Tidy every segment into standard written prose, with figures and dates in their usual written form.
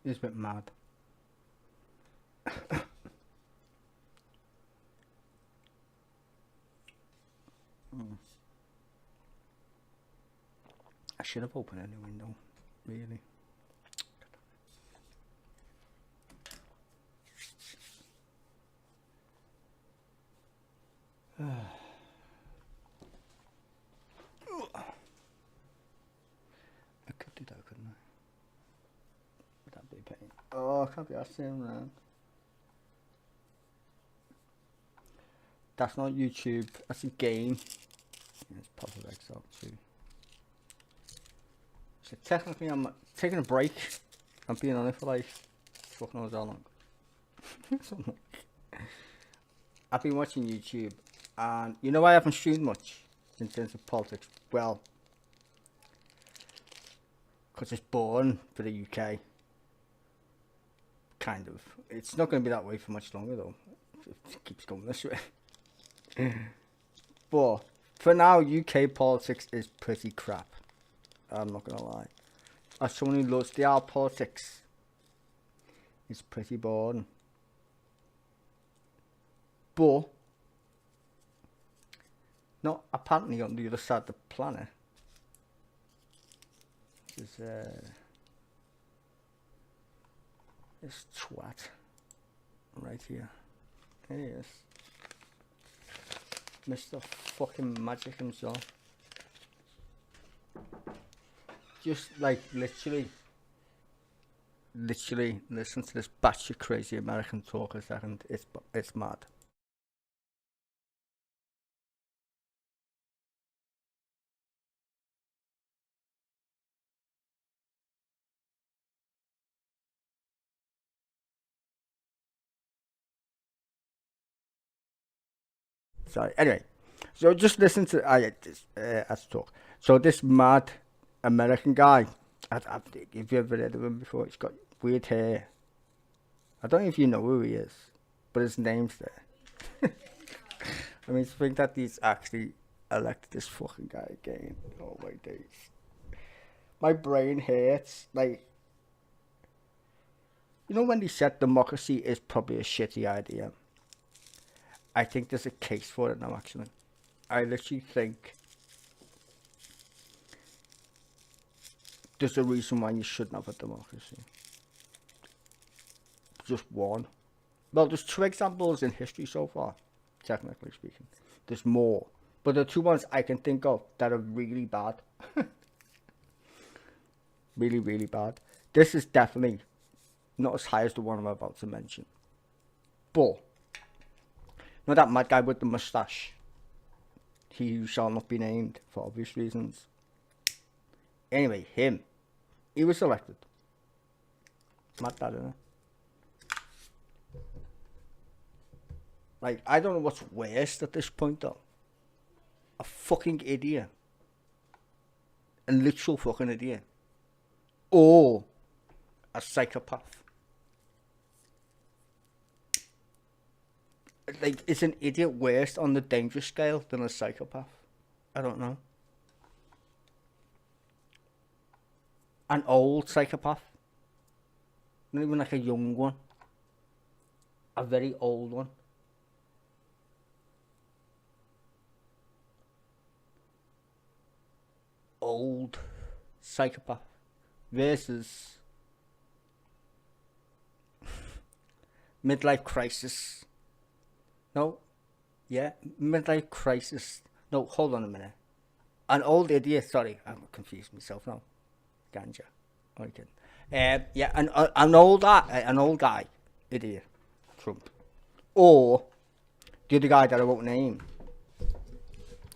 He's a bit mad. I should have opened any window, really. I could do that, couldn't I? Would that be a pain? Oh, I can't be asking around. That's not YouTube. That's a game. Yeah, it's probably like that too. So technically, I'm taking a break. I'm being on it for like fuck knows how long. I've been watching YouTube, and you know I haven't streamed much in terms of politics. Well, because it's boring for the UK. Kind of. It's not going to be that way for much longer though. It keeps going this way. But for now, UK politics is pretty crap. I'm not gonna lie. As someone who loves the art politics, it's pretty boring. But not apparently on the other side of the planet. There's this twat right here. There he is. Mr. fucking Magic himself. Just like literally listen to this batshit crazy American talk a second. It's mad. Sorry. Anyway, so just listen to us talk. So this mad American guy, if you ever heard of him before, he's got weird hair. I don't know if you know who he is, but his name's there. I mean, to think that he's actually elected this fucking guy again. Oh my days. My brain hurts. Like, you know when they said democracy is probably a shitty idea? I think there's a case for it now, actually. I literally think there's a reason why you shouldn't have a democracy. Just one. Well, there's two examples in history so far, technically speaking. There's more. But the two ones I can think of that are really bad. Really, really bad. This is definitely not as high as the one I'm about to mention. But you know that mad guy with the moustache? He who shall not be named for obvious reasons. Anyway, him. He was elected. Mad that, isn't it? Like, I don't know what's worst at this point though. A fucking idiot. A literal fucking idiot. Or a psychopath. Like, is an idiot worse on the dangerous scale than a psychopath? I don't know. An old psychopath. Not even like a young one. A very old one. Old psychopath versus midlife crisis. No, yeah, midlife crisis. No, hold on a minute. An old idiot. Sorry, I'm confused myself now. Ganja. Okay. Yeah, an old guy, idiot, Trump, or the other guy that I won't name.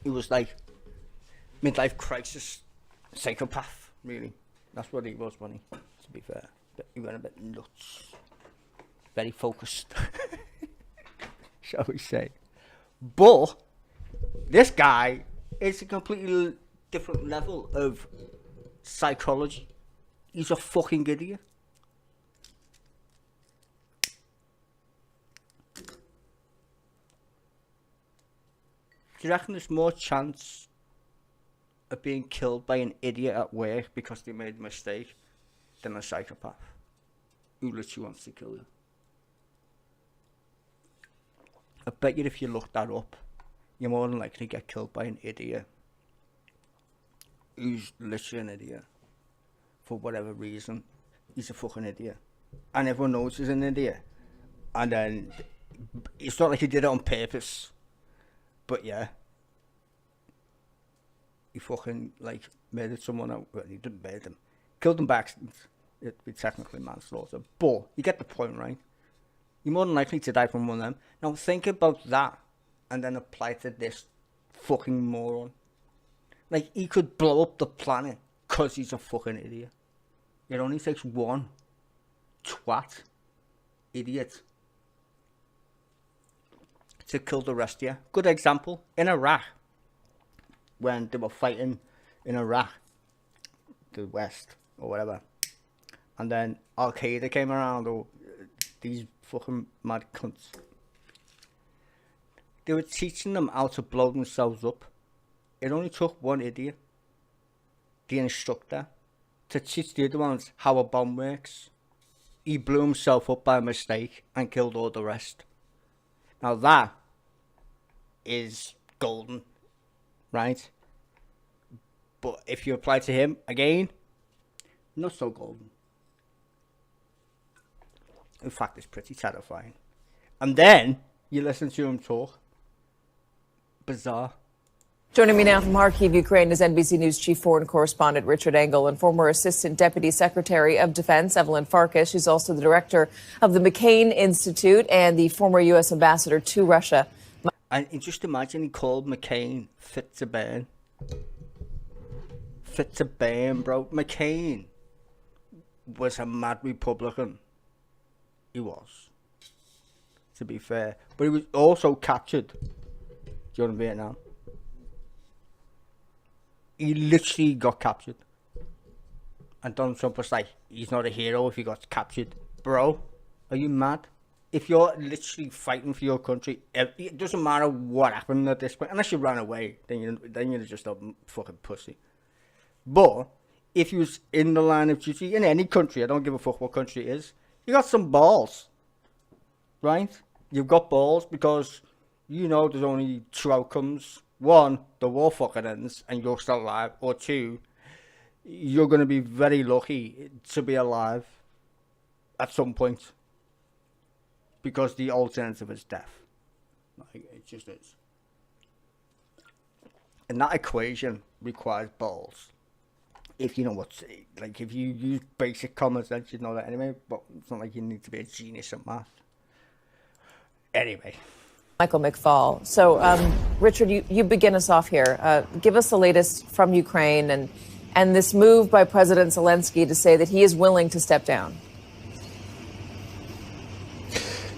He was like midlife crisis, psychopath. Really, that's what he was, wasn't he? To be fair, but he went a bit nuts. Very focused. Shall we say. But this guy is a completely different level of psychology. He's a fucking idiot. Do you reckon there's more chance of being killed by an idiot at work because they made a mistake than a psychopath who literally wants to kill you. I bet you if you look that up, you're more than likely to get killed by an idiot who's literally an idiot. For whatever reason, he's a fucking idiot. And everyone knows he's an idiot. And then, it's not like he did it on purpose. But yeah. He fucking, like, murdered someone out. Well, he didn't murder them. Killed them by accident. It'd be technically manslaughter. But, you get the point, right? You're more than likely to die from one of them. Now, think about that. And then apply to this fucking moron. Like, he could blow up the planet because he's a fucking idiot. It only takes one twat idiot to kill the rest of you. Good example, in Iraq, when they were fighting in Iraq, the West, or whatever, and then Al-Qaeda came around, or these fucking mad cunts. They were teaching them how to blow themselves up. It only took one idiot, the instructor, to teach the other ones how a bomb works. He blew himself up by mistake and killed all the rest. Now that is golden, right? But if you apply to him, again, not so golden. In fact, it's pretty terrifying. And then you listen to him talk. Bizarre. Joining me now from Kharkiv, Ukraine, is NBC News chief foreign correspondent Richard Engel and former Assistant Deputy Secretary of Defense Evelyn Farkas. She's also the director of the McCain Institute and the former U.S. ambassador to Russia. And just imagine he called McCain fit to burn. Fit to burn, bro. McCain was a mad Republican. He was, to be fair. But he was also captured during Vietnam. He literally got captured. And Donald Trump was like, he's not a hero if he got captured. Bro, are you mad? If you're literally fighting for your country, it doesn't matter what happened at this point. Unless you ran away, then you're just a fucking pussy. But if you was in the line of duty, in any country, I don't give a fuck what country it is, you got some balls. Right? You've got balls because you know there's only two outcomes. One, the war fucking ends and you're still alive. Or two, you're going to be very lucky to be alive at some point. Because the alternative is death. Like, it just is. And that equation requires balls. If you know what's... Like, if you use basic common sense, you'd know that anyway. But it's not like you need to be a genius at math. Anyway. Michael McFaul. So, Richard, you begin us off here. Give us the latest from Ukraine and this move by President Zelensky to say that he is willing to step down.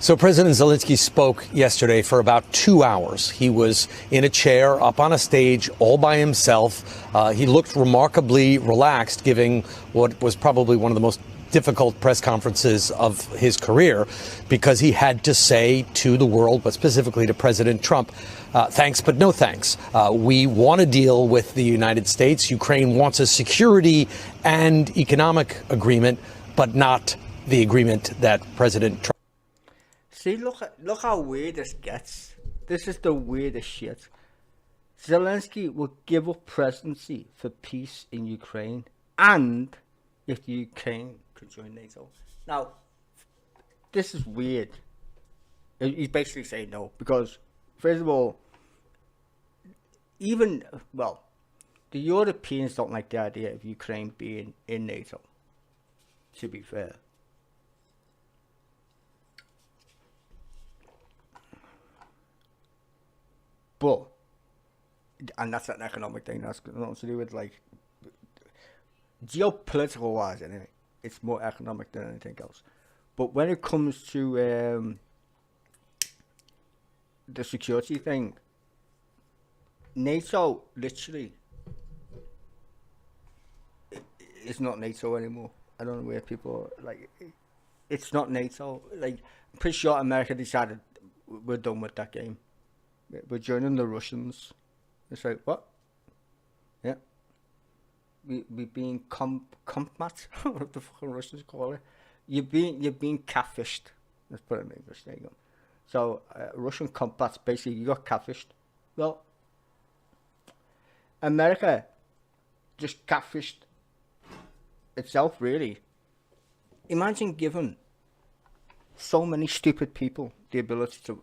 So President Zelensky spoke yesterday for about 2 hours. He was in a chair up on a stage all by himself. He looked remarkably relaxed, giving what was probably one of the most difficult press conferences of his career, because he had to say to the world, but specifically to President Trump, thanks, but no thanks. We want to deal with the United States. Ukraine wants a security and economic agreement, but not the agreement that President Trump. See, look how weird this gets. This is the weirdest shit. Zelensky will give up presidency for peace in Ukraine, and if the Ukraine could join NATO. Now, this is weird. He's basically saying no, because, first of all, the Europeans don't like the idea of Ukraine being in NATO, to be fair. But, and that's an economic thing, that's nothing to do with, like, geopolitical wise, anyway. It's more economic than anything else. But when it comes to the security thing, NATO literally is not NATO anymore. I don't know where people are, like, it's not NATO. Like, I'm pretty sure America decided we're done with that game. We're joining the Russians. It's like, what? Yeah. we being compat, what the fucking Russians call it. You're being catfished. Let's put it in English. There you go. So Russian compats, basically you got catfished. Well, America just catfished itself, really. Imagine giving so many stupid people the ability to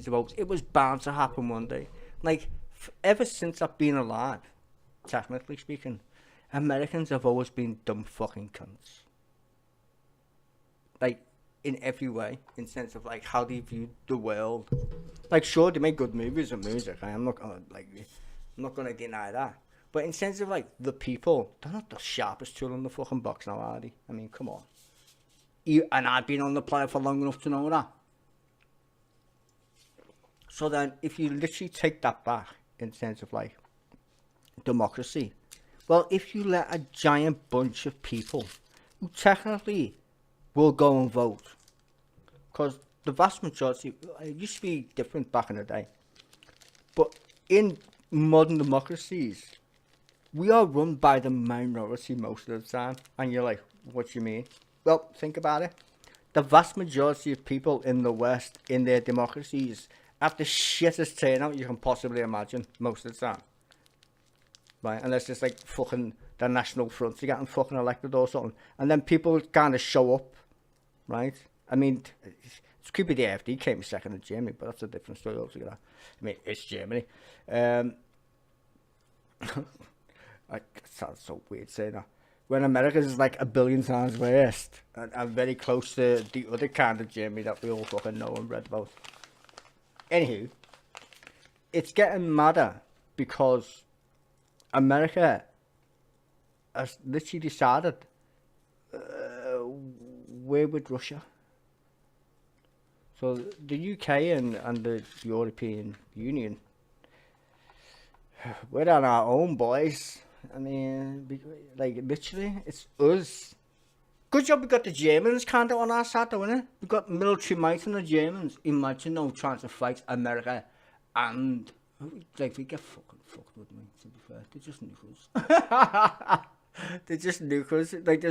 vote. It was bound to happen one day. Like, ever since I've been alive, technically speaking, Americans have always been dumb fucking cunts. Like, in every way, in sense of like how they view the world. Like, sure, they make good movies and music. I'm not gonna deny that. But in sense of like the people, they're not the sharpest tool in the fucking box now, are they? I mean, come on. And I've been on the planet for long enough to know that. So then, if you literally take that back in sense of like democracy, well, if you let a giant bunch of people who technically will go and vote, because the vast majority, it used to be different back in the day, but in modern democracies, we are run by the minority most of the time. And you're like, what do you mean? Well, think about it. The vast majority of people in the West, in their democracies, have the shittest turnout you can possibly imagine most of the time. Right? Unless it's like fucking the National Front to getting fucking elected or something. And then people kind of show up. Right? I mean, it's creepy the AfD came second in Germany, but that's a different story altogether. I mean, it's Germany. It sounds so weird saying that. When America is like a billion times worse, and very close to the other kind of Germany that we all fucking know and read about. Anywho, it's getting madder because America has literally decided we're with Russia. So the UK and the European Union, we're on our own, boys. I mean, like, literally, it's us. Good job we got the Germans kind of on our side, though, innit? We got military might in the Germans. Imagine them trying to fight America and, like, we get fucking fucked with them, to be fair. They're just nuclears. They're just nuclears. Like,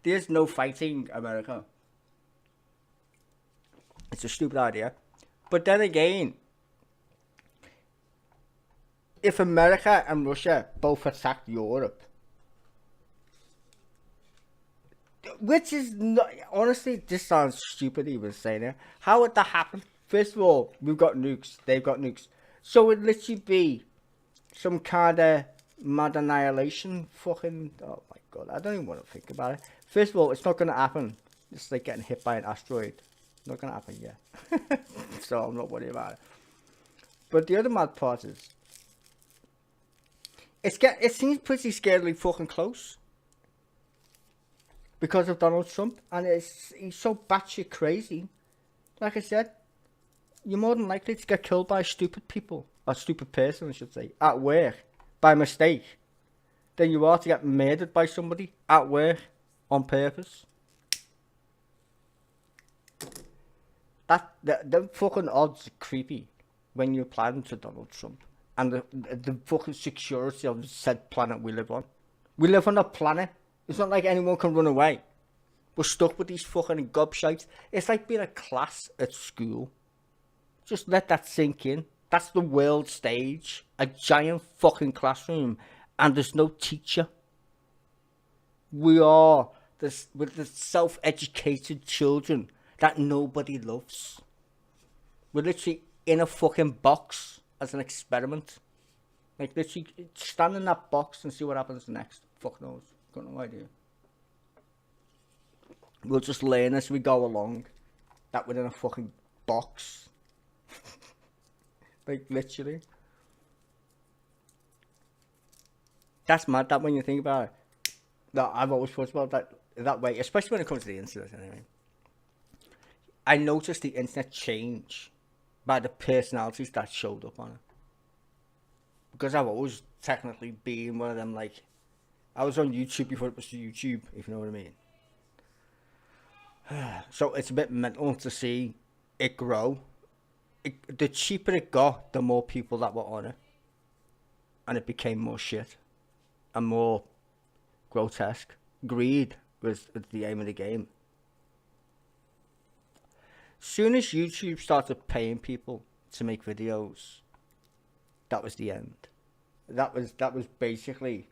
there's no fighting America. It's a stupid idea. But then again, if America and Russia both attacked Europe, which is not, honestly, this sounds stupid even saying it. How would that happen? First of all, we've got nukes, they've got nukes. So it'd literally be some kind of mad annihilation fucking, oh my god, I don't even want to think about it. First of all, it's not going to happen. It's like getting hit by an asteroid. Not going to happen yet. So I'm not worried about it. But the other mad part is, it seems pretty scarily fucking close because of Donald Trump, and he's so batshit crazy. Like I said, you're more than likely to get killed by stupid people, or stupid person, I should say, at work by mistake, than you are to get murdered by somebody at work on purpose. The fucking odds are creepy when you apply them to Donald Trump. And the fucking security of the said planet we live on. We live on a planet. It's not like anyone can run away. We're stuck with these fucking gobshites. It's like being a class at school. Just let that sink in. That's the world stage. A giant fucking classroom. And there's no teacher. We are with the self-educated children that nobody loves. We're literally in a fucking box. As an experiment. Like, literally, stand in that box and see what happens next. Fuck knows. Got no idea. We'll just learn as we go along that we're in a fucking box. Like, literally. That's mad, that when you think about it. That I've always thought about that way, especially when it comes to the internet anyway. I noticed the internet change by the personalities that showed up on it. Because I've always technically been one of them, like, I was on YouTube before it was YouTube, if you know what I mean. So it's a bit mental to see it grow. The cheaper it got, the more people that were on it. And it became more shit. And more grotesque. Greed was the aim of the game. Soon as YouTube started paying people to make videos, that was the end. That was basically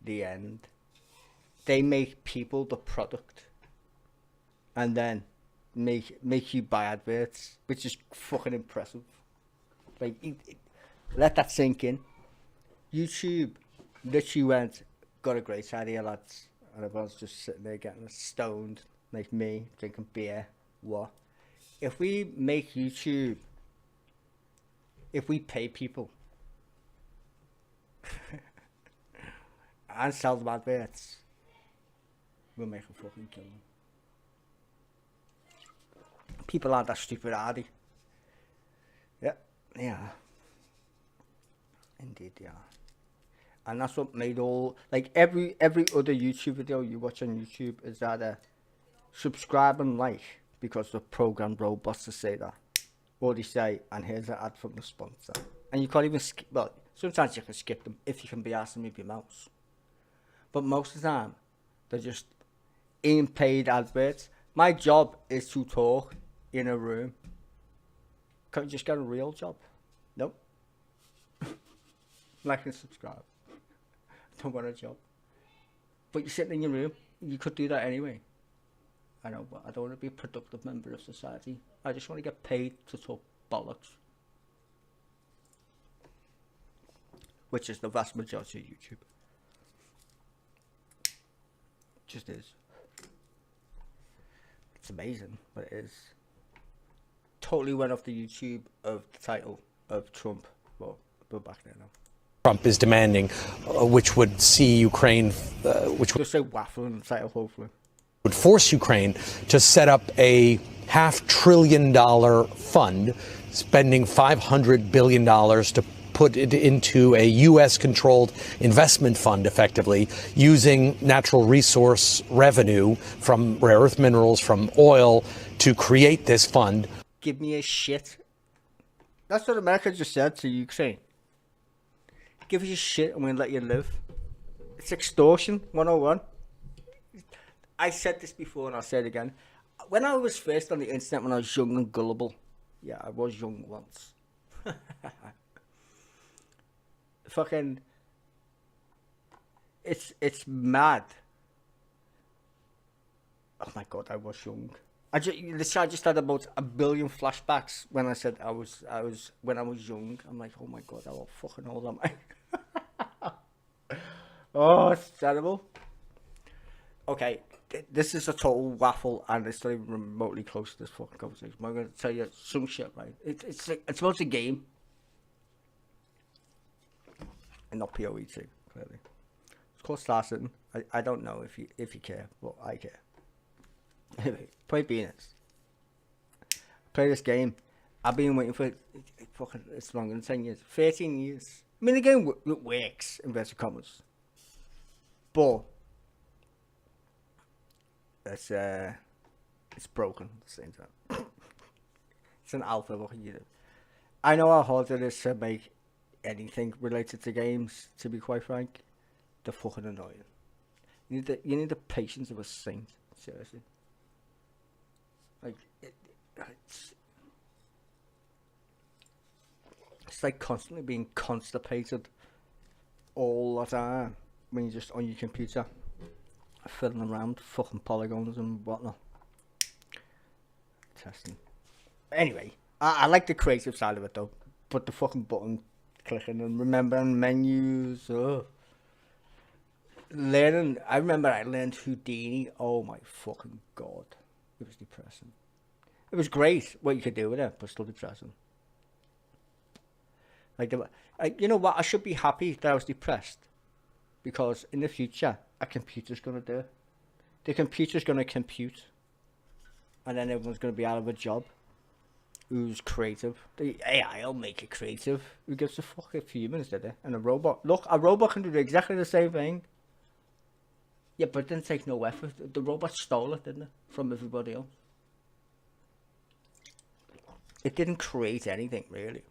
the end. They make people the product, and then make you buy adverts, which is fucking impressive. Like, let that sink in. YouTube literally went, got a great idea, lads, and everyone's just sitting there getting stoned, like me, drinking beer. What? If we make YouTube, if we pay people and sell them adverts, we'll make a fucking killing. People aren't that stupid, are they? Yeah. Indeed, yeah. And that's what made all, like, every other YouTube video you watch on YouTube is either subscribe and like, because the programmed robots to say that, or they say, and here's an ad from the sponsor. And you can't even skip, well, sometimes you can skip them if you can be asked to move your mouse. But most of the time, they're just in-paid adverts. My job is to talk in a room. Can't you just get a real job? Nope. Like and subscribe. Don't want a job. But you're sitting in your room. You could do that anyway. I know, but I don't want to be a productive member of society. I just want to get paid to talk bollocks. Which is the vast majority of YouTube. Just is. It's amazing, but it is. Totally went off the YouTube of the title of Trump. Well, we're back there now. Trump is demanding, which would see Ukraine, which would just say wafflin title, hopefully. Would force Ukraine to set up a $500 billion fund, spending $500 billion to put it into a U.S.-controlled investment fund, effectively, using natural resource revenue from rare earth minerals, from oil, to create this fund. Give me a shit. That's what America just said to Ukraine. Give us your shit and we'll let you live. It's extortion 101. I said this before and I'll say it again. When I was first on the internet, when I was young and gullible, yeah, I was young once. Fucking, it's mad. Oh my god, I was young. I just had about a billion flashbacks when I said when I was young. I'm like, oh my god, how fucking old am I? Oh, it's terrible. Okay, this is a total waffle, and it's not even remotely close to this fucking conversation. I'm going to tell you some shit, right? It's about a game, and not PoE too, clearly. It's called Star Citizen. I don't know if you care, but I care. Anyway, play Venus. Play this game. I've been waiting for it. Fucking, it's longer than 10 years. 13 years. I mean, the game works, inverted commas. But it's broken at the same time. It's an alpha. What can you do? I know how hard it is to make anything related to games. To be quite frank, they're fucking annoying. You need the patience of a saint. Seriously. Like it's like constantly being constipated all the time when you're just on your computer fiddling around fucking polygons and whatnot. Testing. Anyway, I like the creative side of it though, but the fucking button clicking and remembering menus. Learning, I remember I learned Houdini. Oh my fucking god, it was depressing. It was great what you could do with it, but still depressing. Like, you know what? I should be happy that I was depressed, because in the future, a computer's gonna do it. The computer's gonna compute, and then everyone's gonna be out of a job. Who's creative? The AI will make it creative. Who gives a fuck if humans did it? And a robot. Look, a robot can do exactly the same thing. Yeah, but it didn't take no effort. The robot stole it, didn't it? From everybody else. It didn't create anything, really.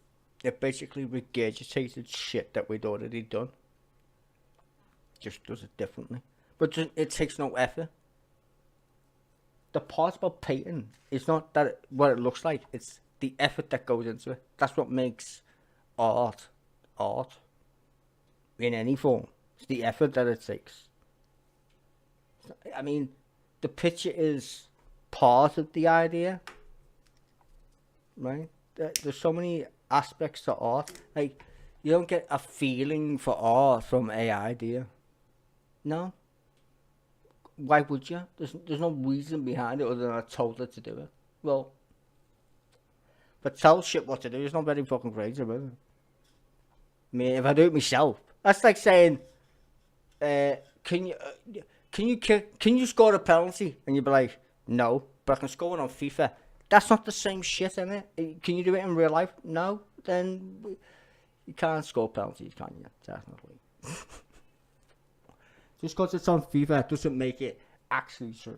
It basically regurgitated shit that we'd already done. Just does it differently. but it takes no effort. The part about painting is not that what it looks like; it's the effort that goes into it. That's what makes art in any form. It's the effort that it takes. I mean, the picture is part of the idea, right? There's so many aspects to art. Like, you don't get a feeling for art from AI, do you? No. Why would you? There's no reason behind it other than I told her to do it. Well, but tell shit what to do. It's not very fucking crazy, is it? I mean, if I do it myself, that's like saying, can you score a penalty? And you'd be like, no, but I can score one on FIFA. That's not the same shit, isn't it? Can you do it in real life? No, then you can't score penalties, can you? Definitely. Just because it's on FIFA doesn't make it actually true.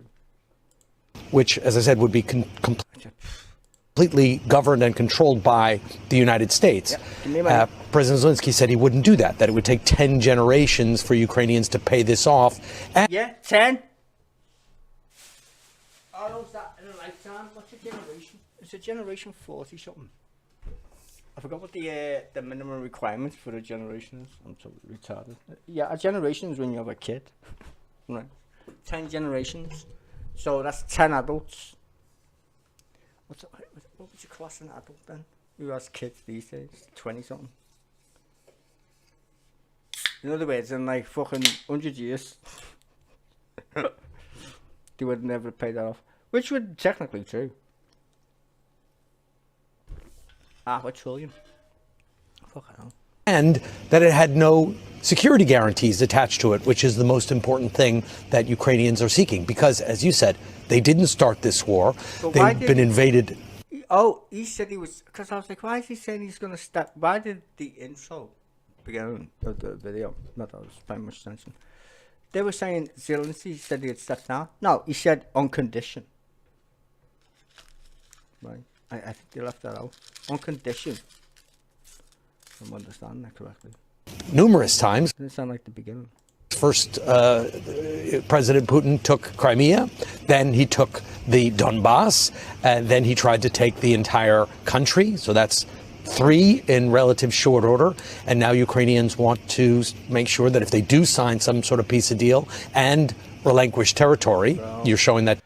Which, as I said, would be completely governed and controlled by the United States. Yep. President Zelensky said he wouldn't do that, that it would take 10 generations for Ukrainians to pay this off. Yeah, 10? Oh, no, is that in a lifetime? What's a generation? It's a generation 40 something. I forgot what the minimum requirements for a generation is. I'm totally retarded. Yeah, a generation is when you have a kid. Right. 10 generations. So that's 10 adults. What would you class an adult then? Who has kids these days? 20 something. In other words, in like fucking 100 years, they would never pay that off. Which would technically true. $500 billion. Fucking hell. And that it had no security guarantees attached to it, which is the most important thing that Ukrainians are seeking. Because, as you said, they didn't start this war. They've been invaded. Oh, he said he was... Because I was like, why is he saying he's going to start... Why did the intro beginning of the video? Not that I was paying much attention. They were saying Zelensky said he'd step down. No, he said on condition. Right. I think they left that out. On condition. I'm understanding that correctly. Numerous times. Didn't sound like the beginning. First, President Putin took Crimea, then he took the Donbass, and then he tried to take the entire country. So that's 3 in relative short order. And now Ukrainians want to make sure that if they do sign some sort of peace deal and relinquish territory, bro, you're showing that.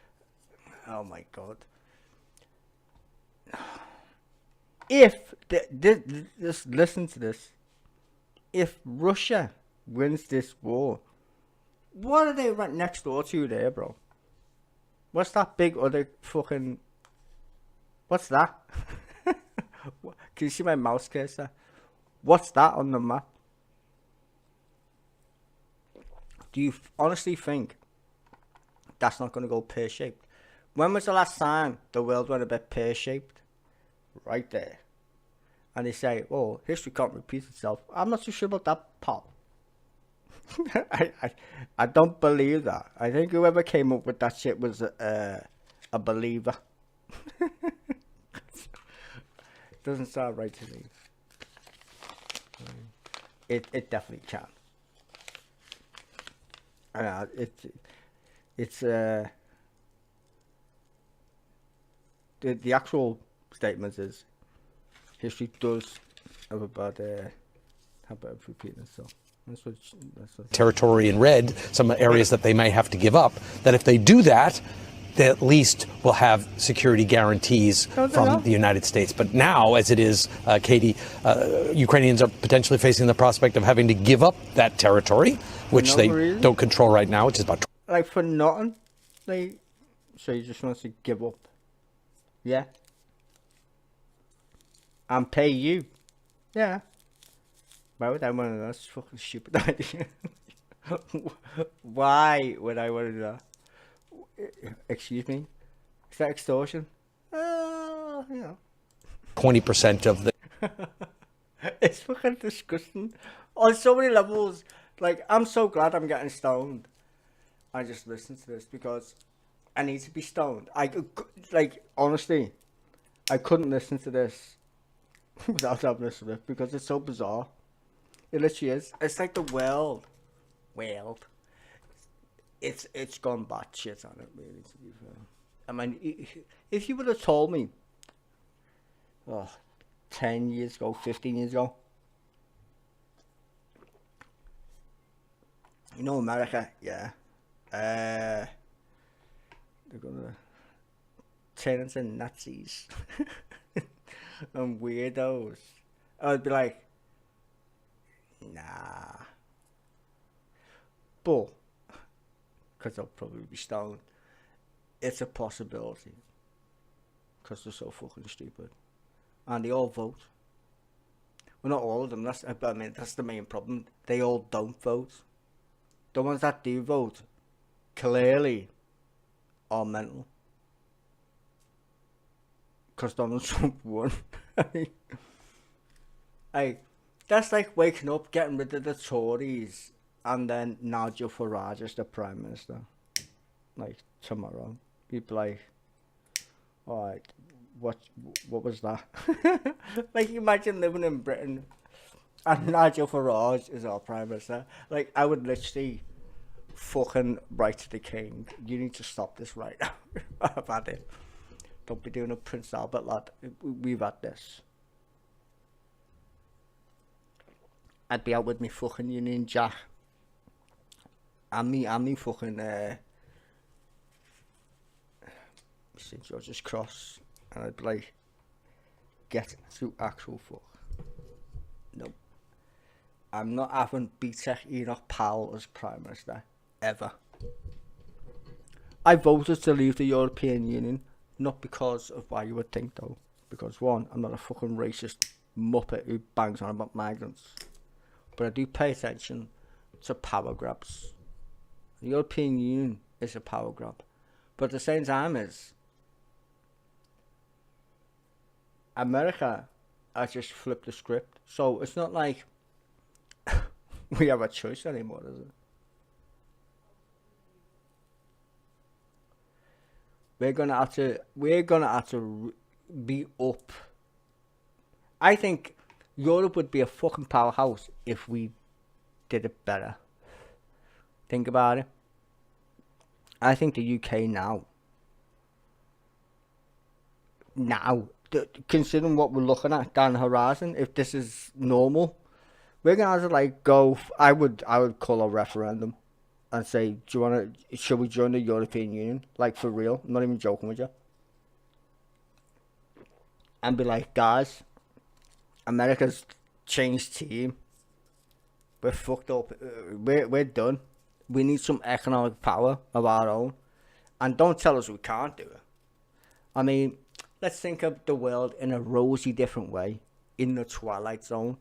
Oh my God. If, just listen to this. If Russia wins this war, what are they right next door to there, bro? What's that big other fucking... What's that? Can you see my mouse cursor? What's that on the map? Do you honestly think that's not going to go pear-shaped? When was the last time the world went a bit pear-shaped? Right there. And they say, oh, history can't repeat itself. I'm not too sure about that, pal. I don't believe that. I think whoever came up with that shit was a believer. Doesn't sound right to me. It definitely can. It's the actual statement is history does have a bad habit of repeating itself. That's what territory in red, some areas that they may have to give up, that if they do that, they at least will have security guarantees from the United States. But now, as it is, Katie, Ukrainians are potentially facing the prospect of having to give up that territory, which they don't control right now, which is about... Like, for nothing? Like, so you just want to give up? Yeah? And pay you? Yeah. Why would I want to do that? That's a fucking stupid idea. Why would I want to do that? Excuse me? Is that extortion? You know. 20% of the... It's fucking disgusting. On so many levels. Like, I'm so glad I'm getting stoned. I just listen to this because I need to be stoned. Like, honestly, I couldn't listen to this without having this with because it's so bizarre. It literally is. It's like the world. it's gone batshit on it, really, to be fair. I mean, if you would have told me, 10 years ago, 15 years ago, you know, America, yeah, they're gonna turn into Nazis and weirdos, I'd be like, nah. But, because I'll probably be stoned, it's a possibility. Because they're so fucking stupid. And they all vote. Well, not all of them. That's the main problem. They all don't vote. The ones that do vote, clearly, are mental. Because Donald Trump won. Hey, that's like waking up, getting rid of the Tories, and then Nigel Farage is the Prime Minister. Like, tomorrow. You'd be like, alright, what was that? Like, imagine living in Britain and Nigel Farage is our Prime Minister. Like, I would literally fucking write to the King, you need to stop this right now. I've had it. Don't be doing a Prince Albert, lad. We've had this. I'd be out with me fucking Union Jack. And me fucking St. George's Cross, and I'd be like, get to actual fuck. Nope. I'm not having BTEC Enoch Powell as Prime Minister, ever. I voted to leave the European Union, not because of why you would think though, because one, I'm not a fucking racist muppet who bangs on about migrants, but I do pay attention to power grabs. The European Union is a power grab, but at the same time is America has just flipped the script, so it's not like we have a choice anymore, is it? We're gonna have to be up. I think Europe would be a fucking powerhouse if we did it better. Think about it. I think the UK now, considering what we're looking at down the horizon, if this is normal, we're gonna have to like go. I would call a referendum and say, should we join the European Union? Like, for real, I'm not even joking with you. And be like, guys, America's changed team. We're fucked up. We're done. We need some economic power of our own. And don't tell us we can't do it. I mean, let's think of the world in a rosy different way, in the Twilight Zone.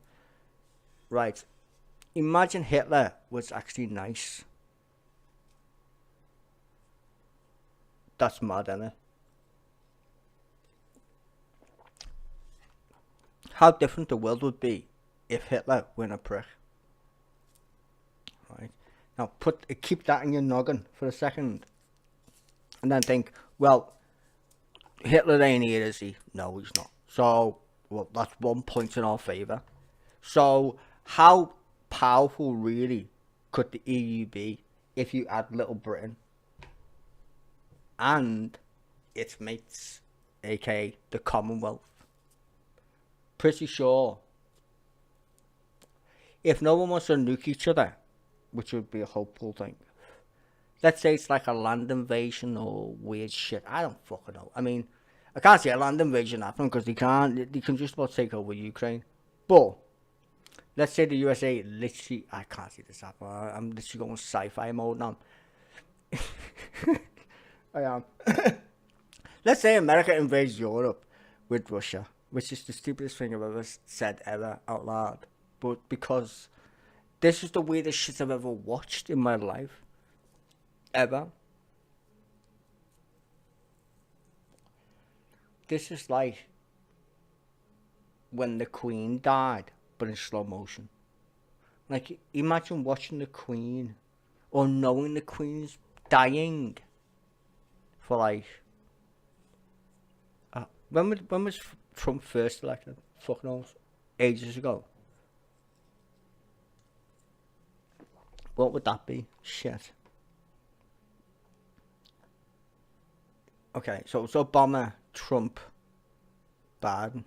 Right. Imagine Hitler was actually nice. That's mad, isn't it? How different the world would be if Hitler were a prick. Right. Now keep that in your noggin for a second. And then think, well, Hitler ain't here, is he? No, he's not. So, well, that's 1 point in our favour. So, how powerful really could the EU be if you add Little Britain and its mates, aka the Commonwealth? Pretty sure if no one wants to nuke each other, which would be a hopeful thing, let's say it's like a land invasion or weird shit, I don't fucking know. I mean, I can't see a land invasion happening because they can just about take over Ukraine. But let's say the USA literally, I can't see this happen. I'm literally going sci-fi mode now. I am. Let's say America invades Europe with Russia, which is the stupidest thing I've ever said ever out loud. But because this is the weirdest shit I've ever watched in my life. Ever. This is like when the Queen died, but in slow motion. Like, imagine watching the Queen, or knowing the Queen's dying for like, when was Trump first elected? Fuck knows. Ages ago. What would that be? Shit. Okay, so it's Obama, Trump, Biden.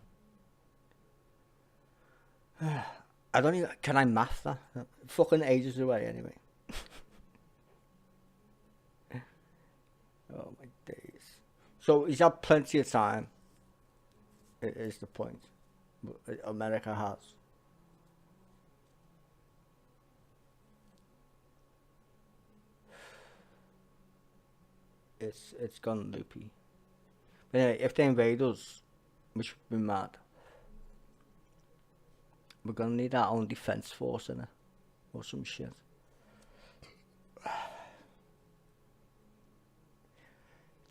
I don't even, can I math that? Fucking ages away anyway. Oh my days. So he's had plenty of time, is the point. America has. It's gone loopy. But anyway, if they invade us, which would be mad, we're gonna need our own defense force in it, or some shit.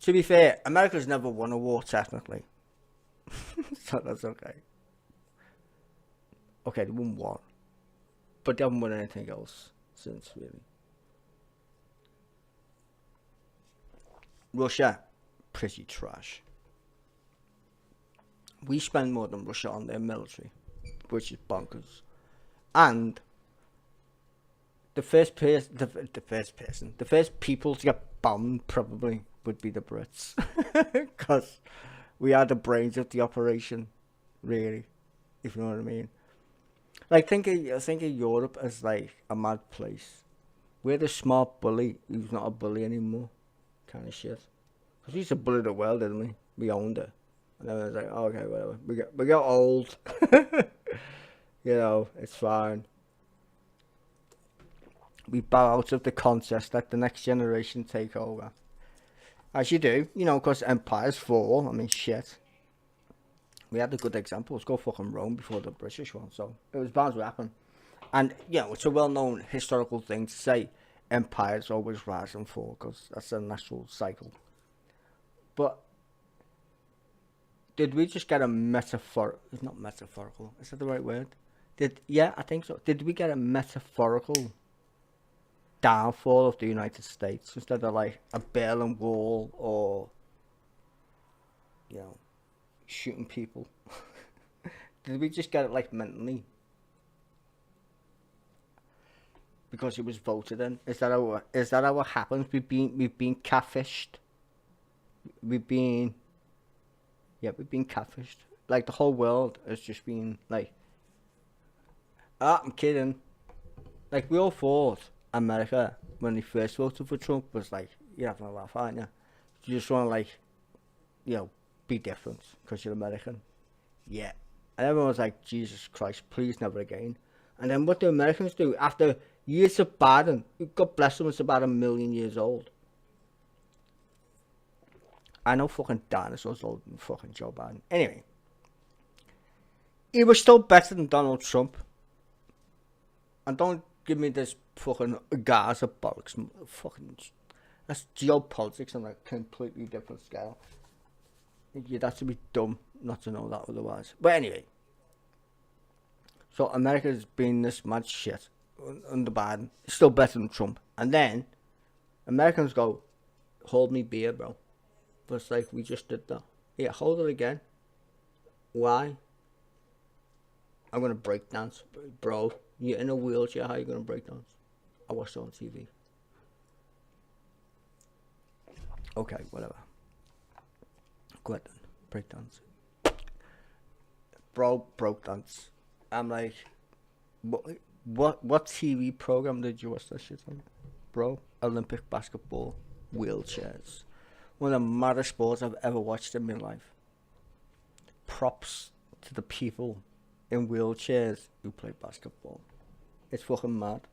To be fair, America's never won a war technically, so that's okay. Okay, they won one, but they haven't won anything else since, really. Russia, pretty trash. We spend more than Russia on their military, which is bonkers. And the first people to get bombed probably would be the Brits, because we are the brains of the operation, really, if you know what I mean. Like, think of Europe as like a mad place. We're the smart bully who's not a bully anymore, kind of shit. Because we used to bully the world, didn't we? We owned it. And then I was like, oh, okay, whatever. We got old. You know, it's fine. We bow out of the contest, let the next generation take over. As you do, you know, because empires fall. I mean, shit. We had a good example. Let's go fucking Rome before the British one. So it was bound to happen. And, you know, it's a well-known historical thing to say empires always rise and fall, because that's a natural cycle. But did we just get a metaphor? It's not metaphorical. Is that the right word? Yeah, I think so. Did we get a metaphorical downfall of the United States instead of like a Berlin Wall or, you know, shooting people? Did we just get it like mentally? Because it was voted in. Is that how it happens? We've been catfished. We've been catfished. Like, the whole world has just been like, I'm kidding. Like, we all thought America, when they first voted for Trump, was like, you're having a laugh, aren't you? You just want to, like, you know, be different because you're American. Yeah. And everyone was like, Jesus Christ, please never again. And then what do Americans do? After years of Biden, God bless them, it's about 1 million years old. I know fucking dinosaurs older than fucking Joe Biden. Anyway, he was still better than Donald Trump. And don't give me this fucking Gaza bollocks. Fucking, that's geopolitics on a completely different scale. You'd have to be dumb not to know that otherwise. But anyway, so America's been this mad shit under Biden. It's still better than Trump. And then Americans go, hold me beer, bro. But it's like, we just did that. Yeah, hold it again. Why? I'm gonna break dance, bro. You're in a wheelchair. How are you gonna break dance? I watched it on TV. Okay, whatever. Go ahead then. Break dance. Bro, broke dance. I'm like, what TV program did you watch that shit on? Bro, Olympic basketball, wheelchairs. One of the maddest sports I've ever watched in my life. Props to the people in wheelchairs who play basketball. It's fucking mad.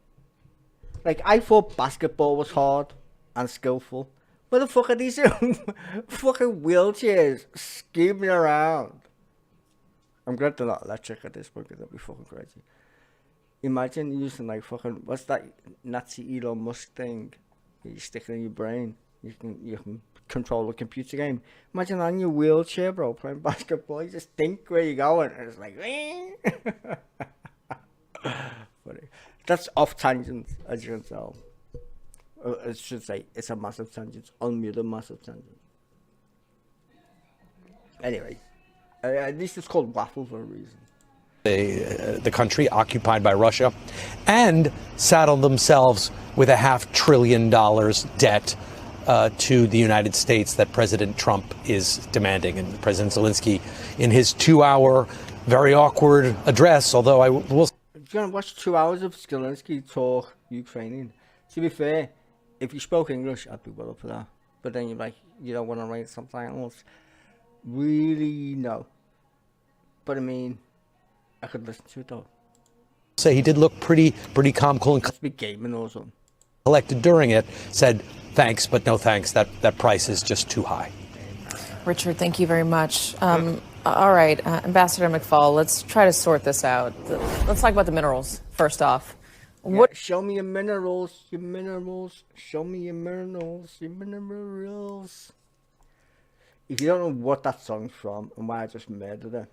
Like, I thought basketball was hard and skillful. What the fuck are these fucking wheelchairs skimming around? I'm glad they're not electric at this point, because that'd be fucking crazy. Imagine using like fucking, what's that Nazi Elon Musk thing you stick it in your brain? You can control a computer game. Imagine on your wheelchair, bro, playing basketball. You just think where you're going, and it's like, funny. That's off tangent, as you can tell. I should say, it's a massive tangent. Unmuted massive tangent. Anyway, at least it's called waffle for a reason. The country occupied by Russia, and saddled themselves with $500 billion debt to the United States that President Trump is demanding. And President Zelensky, in his 2-hour, very awkward address, although I will... If you're going to watch 2 hours of Zelensky talk Ukrainian, to be fair, if you spoke English, I'd be well up for that. But then you're like, you don't want to write subtitles. Really, no. But I mean, I could listen to it though. Say he did look pretty calm, cool, and Let's be gaming or something. collected during it, said thanks, but no thanks. That price is just too high. Richard, thank you very much. All right, Ambassador McFall, let's try to sort this out. Let's talk about the minerals first off. What? Yeah, show me your minerals, your minerals. Show me your minerals, your minerals. If you don't know what that song's from and why I just murdered it,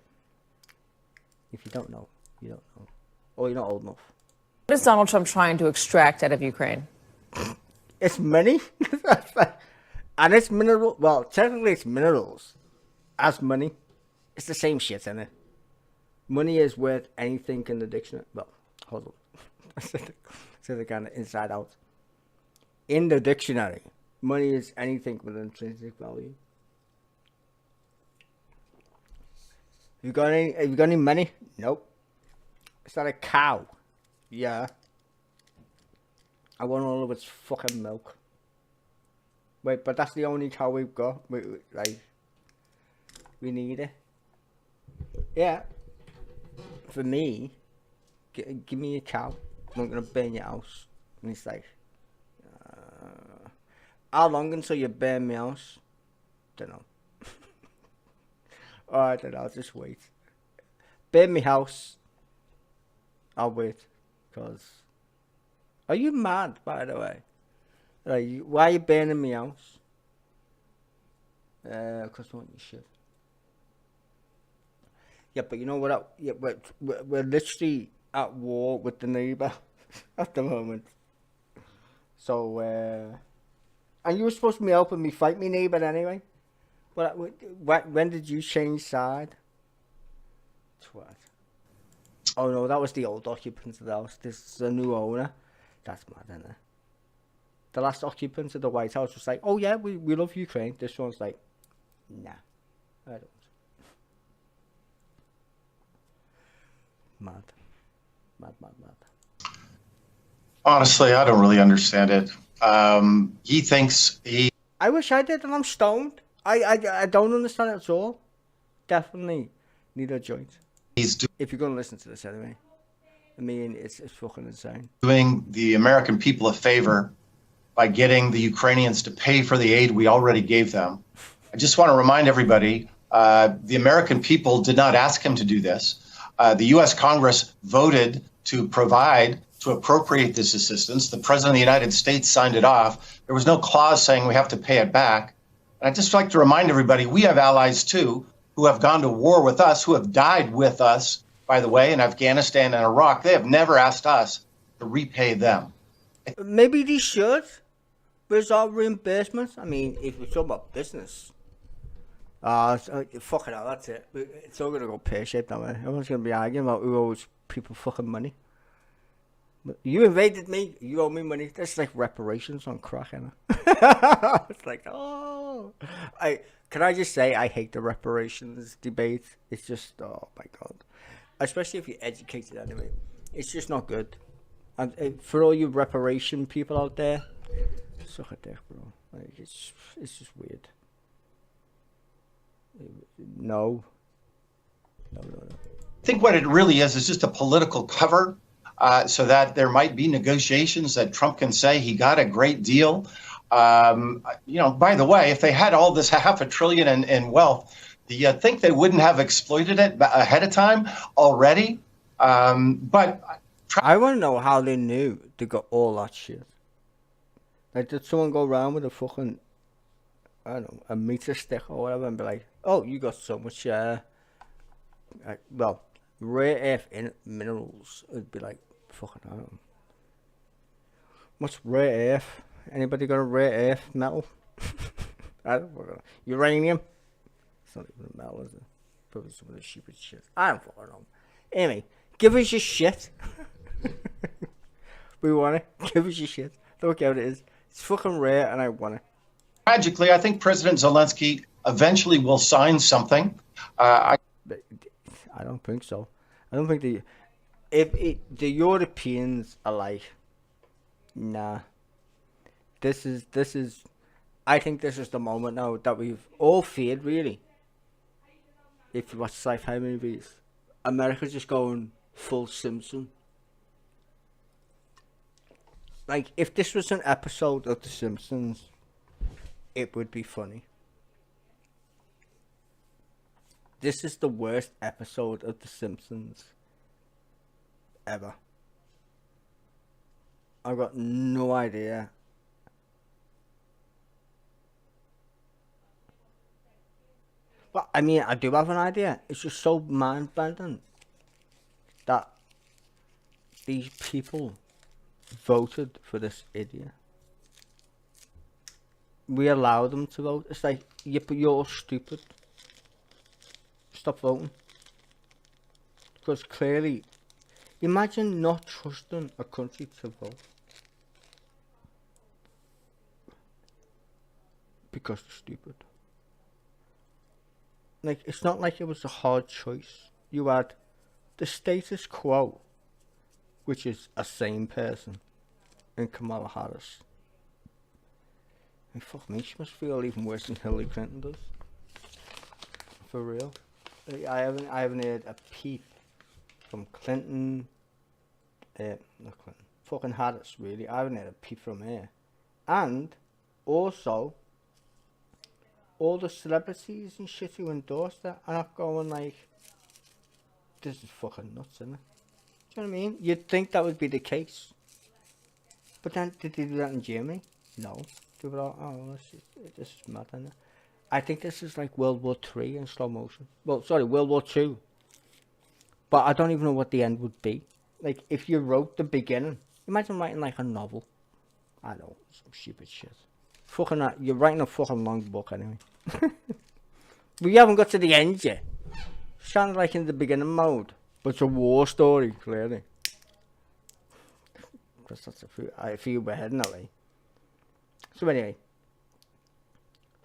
if you don't know, you don't know. Or you're not old enough. What is Donald Trump trying to extract out of Ukraine? It's money. And it's mineral. Well, technically it's minerals. As money. It's the same shit, isn't it? Money is worth anything in the dictionary. Well, hold on. I said it kind of inside out. In the dictionary, money is anything with intrinsic value. Have you got any money? Nope. Is that a cow? Yeah. I want all of its fucking milk. Wait, but that's the only cow we've got. We need it. Yeah. For me, give me a cow. I'm gonna burn your house. And he's like, how long until you burn my house? Don't know. Oh, I don't know. I'll just wait. Burn my house. I'll wait. Cause, are you mad? By the way, like, why are you burning my house? Cause I want your shit. Yeah, but you know what? Yeah, we're literally at war with the neighbor at the moment. So, and you were supposed to be helping me fight me neighbor anyway. But when did you change side? Twat. Oh no, that was the old occupants of the house. This is a new owner. That's mad, isn't it? The last occupant of the White House was like, oh yeah, we love Ukraine. This one's like, nah, I don't. Mad. Honestly, I don't really understand it. He thinks he... I wish I did, and I'm stoned. I don't understand it at all. Definitely need a joint. If you're going to listen to this anyway. I mean, it's fucking insane. Doing the American people a favor by getting the Ukrainians to pay for the aid we already gave them. I just want to remind everybody, the American people did not ask him to do this. The U.S. Congress voted to appropriate this assistance. The President of the United States signed it off. There was no clause saying we have to pay it back. And I'd just like to remind everybody, we have allies too, who have gone to war with us, who have died with us, by the way, in Afghanistan and Iraq. They have never asked us to repay them. Maybe they should. Where's our reimbursements? I mean, if we're talking about business. Fuck it out, that's it. It's all going to go pear-shaped that way. Everyone's going to be arguing about who owes people fucking money. But you invaded me, you owe me money. That's like reparations on crack, isn't it? It's like, oh. Can I just say, I hate the reparations debate. It's just, oh my God. Especially if you're educated anyway. It's just not good. And for all you reparation people out there, suck a dick, bro. Like, it's just weird. No. I think what it really is just a political cover so that there might be negotiations that Trump can say he got a great deal. By the way, if they had all this $500 billion in wealth, do you think they wouldn't have exploited it ahead of time already? But I want to know how they knew they got all that shit. Like, did someone go around with a fucking, I don't know, a meter stick or whatever and be like, oh, you got so much, rare earth in minerals. It'd be like, fucking, I don't know. What's rare earth? Anybody got a rare earth metal? I don't know. Uranium? It's not even a metal, is it? Probably some of the stupid shit. I don't fucking know. Anyway, give us your shit. We want it. Give us your shit. Don't care what it is. It's fucking rare and I want it. Tragically, I think President Zelensky eventually will sign something. I don't think so. I don't think the Europeans are like, nah. This is. I think this is the moment now that we've all feared, really. If you watch sci-fi movies, America's just going full Simpson. Like, if this was an episode of The Simpsons, it would be funny. This is the worst episode of The Simpsons ever. I've got no idea. But, I mean, I do have an idea. It's just so mind-bending that these people voted for this idiot. We allow them to vote. It's like, yeah, but you're stupid. Stop voting. Because clearly, imagine not trusting a country to vote. Because they're stupid. Like, it's not like it was a hard choice. You had the status quo, which is a sane person, in Kamala Harris. And fuck me, she must feel even worse than Hillary Clinton does. For real. I haven't heard a peep from Clinton. Not Clinton. Fucking Harris, really. I haven't heard a peep from her. And also, all the celebrities and shit who endorsed her are not going like, this is fucking nuts, isn't it? Do you know what I mean? You'd think that would be the case. But then, did they do that in Germany? No. They were all, oh, this is mad, isn't it? I think this is like World War III in slow motion. Well, sorry, World War II. But I don't even know what the end would be. Like, if you wrote the beginning, imagine writing like a novel. I don't know, some stupid shit. Fucking, you're writing a fucking long book anyway. We haven't got to the end yet. Sounds like in the beginning mode, but it's a war story, clearly. Because that's I feel we're heading that way. So anyway,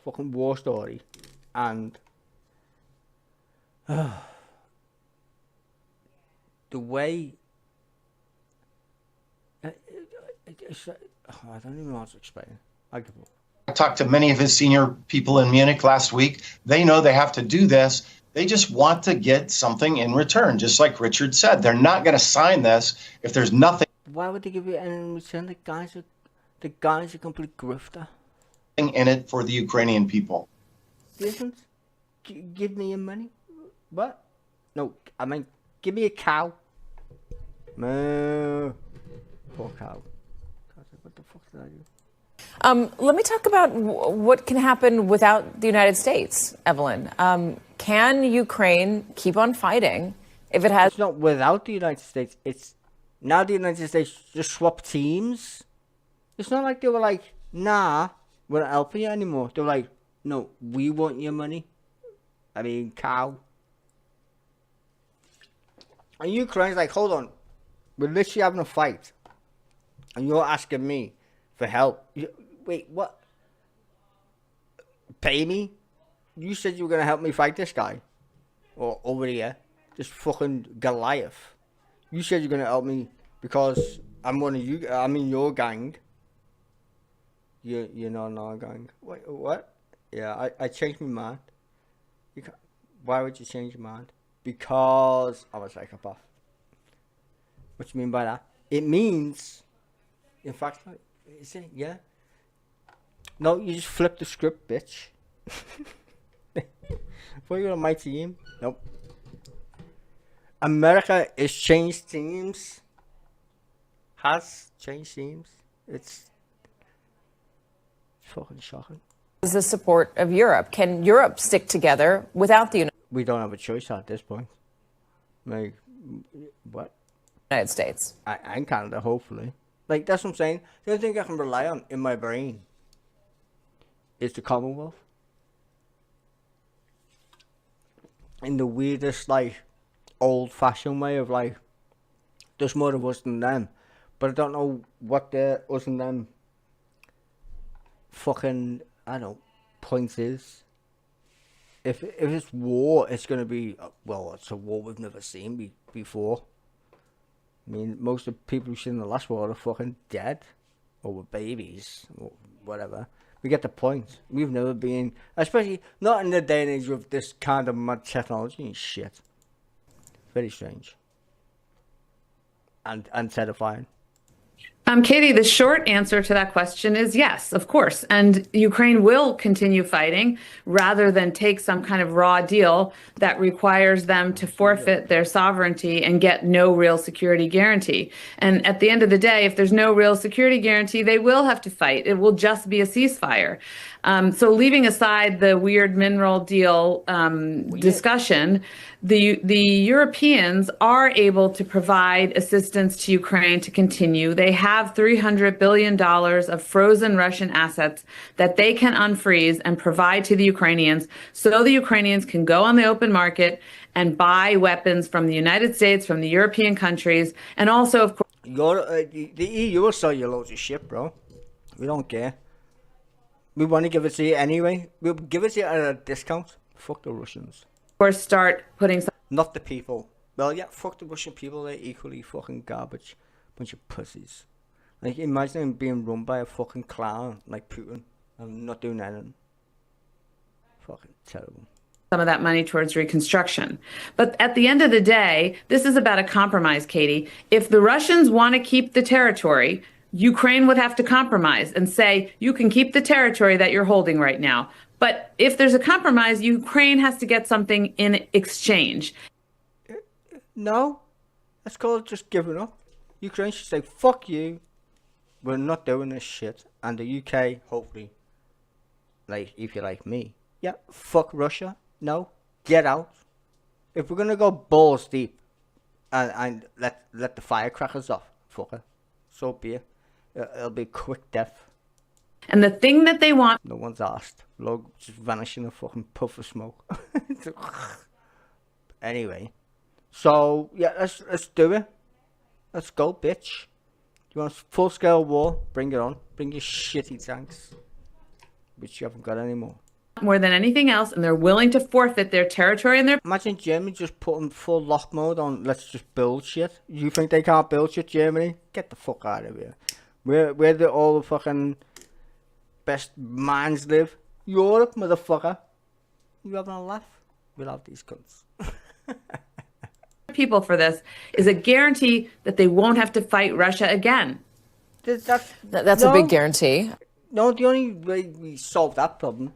fucking war story, and the way I don't even know how to explain it. I talked to many of his senior people in Munich last week. They know they have to do this. They just want to get something in return, just like Richard said. They're not going to sign this if there's nothing. Why would they give you anything in return? The guy's a complete grifter. In it for the Ukrainian people. Listen, give me your money. What? No, I mean, give me a cow. Moo. Poor cow. What the fuck did I do? Let me talk about what can happen without the United States, Evelyn. Can Ukraine keep on fighting if it has... It's not without the United States. It's now the United States just swap teams. It's not like they were like, nah, we're not helping you anymore. They were like, no, we want your money. I mean, cow. And Ukraine's like, hold on. We're literally having a fight. And you're asking me for help. Wait, what? Pay me? You said you were going to help me fight this guy. Or over here. This fucking Goliath. You said you're going to help me because I'm one of you. I'm in your gang. You're not in our gang. Wait, what? Yeah, I changed my mind. Why would you change your mind? Because I'm a psychopath. What do you mean by that? It means, in fact, is it? Yeah. No, you just flip the script, bitch. Thought you were on my team. Nope. America is changed teams. Has changed teams. It's fucking shocking. The support of Europe. Can Europe stick together without the We don't have a choice at this point. Like, what? United States? And Canada, hopefully. Like, that's what I'm saying. The only thing I can rely on in my brain is the Commonwealth. In the weirdest, like, old-fashioned way of, like, there's more of us than them. But I don't know what the us and them fucking I don't. Point is, if it's war, it's gonna be well. It's a war we've never seen before. I mean, most of the people who've seen the last war are fucking dead, or were babies, or whatever. We get the point. We've never been, especially not in the day and age of this kind of mad technology and shit. Very strange. And terrifying. Katie, the short answer to that question is yes, of course. And Ukraine will continue fighting rather than take some kind of raw deal that requires them to forfeit their sovereignty and get no real security guarantee. And at the end of the day, if there's no real security guarantee, they will have to fight. It will just be a ceasefire. So leaving aside the weird mineral deal discussion, the Europeans are able to provide assistance to Ukraine to continue. They have $300 billion of frozen Russian assets that they can unfreeze and provide to the Ukrainians so the Ukrainians can go on the open market and buy weapons from the United States, from the European countries, and also, of course, the EU will sell you loads of shit, bro. We don't care. We want to give it to you anyway. We'll give it to you at a discount. Fuck the Russians. of course, start putting some Not the people. Well, yeah, fuck the Russian people. They're equally fucking garbage. Bunch of pussies. Like, imagine them being run by a fucking clown like Putin and not doing anything. Fucking terrible. some of that money towards reconstruction. But at the end of the day, this is about a compromise, Katie. If the Russians want to keep the territory, Ukraine would have to compromise and say, you can keep the territory that you're holding right now. But if there's a compromise, Ukraine has to get something in exchange. No, that's called just giving up. Ukraine should say, fuck you. We're not doing this shit. And the UK, hopefully, like, if you're like me, yeah, fuck Russia. No, get out. If we're going to go balls deep and let the firecrackers off, fucker, so be it. It'll be quick death. And the thing that they want... No one's asked. Log just vanish in a fucking puff of smoke. Anyway. So, yeah, let's do it. Let's go, bitch. You want a full-scale war? Bring it on. Bring your shitty tanks. Which you haven't got anymore. more than anything else, and they're willing to forfeit their territory and their... Imagine Germany just putting full lock mode on, let's just build shit. You think they can't build shit, Germany? Get the fuck out of here. Where do all the fucking best minds live? Europe, motherfucker. You having a laugh? We'll have these cunts. people for this is a guarantee that they won't have to fight Russia again. That's a big guarantee. No, the only way we solve that problem,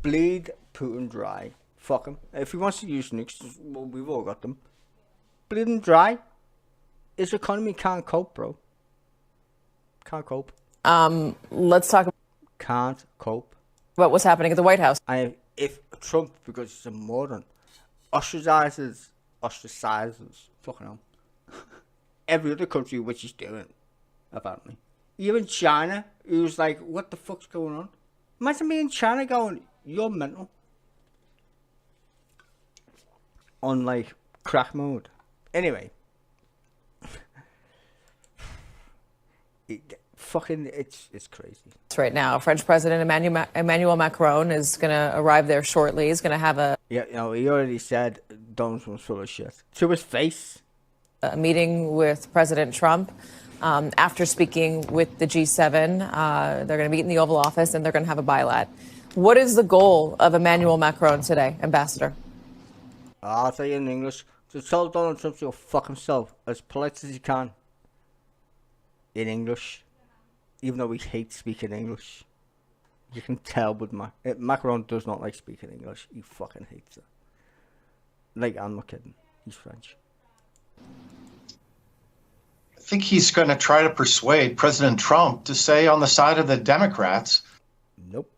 bleed Putin dry. Fuck him. If he wants to use nukes, well, we've all got them. Bleed him dry. His economy can't cope, bro. Can't cope. Let's talk Can't cope. about what's happening at the White House. And if Trump, because he's a moron, ostracizes, fucking hell, every other country which he's doing, apparently. Even China, who's like, what the fuck's going on? Imagine me in China going, you're mental. On like crack mode. Anyway. It's crazy. Right now, French President Emmanuel Macron is going to arrive there shortly. He's going to have a Yeah, you know, he already said Donald Trump's full of shit. To his face. a meeting with President Trump. After speaking with the G7, they're going to meet in the Oval Office and they're going to have a bilat. What is the goal of Emmanuel Macron today, Ambassador? I'll tell you in English. To tell Donald Trump to go fuck himself as polite as he can. In English. Even though he hates speaking English. You can tell with Macron does not like speaking English. He fucking hates it. Like, I'm not kidding. He's French. I think he's going to try to persuade President Trump to stay on the side of the Democrats. Nope.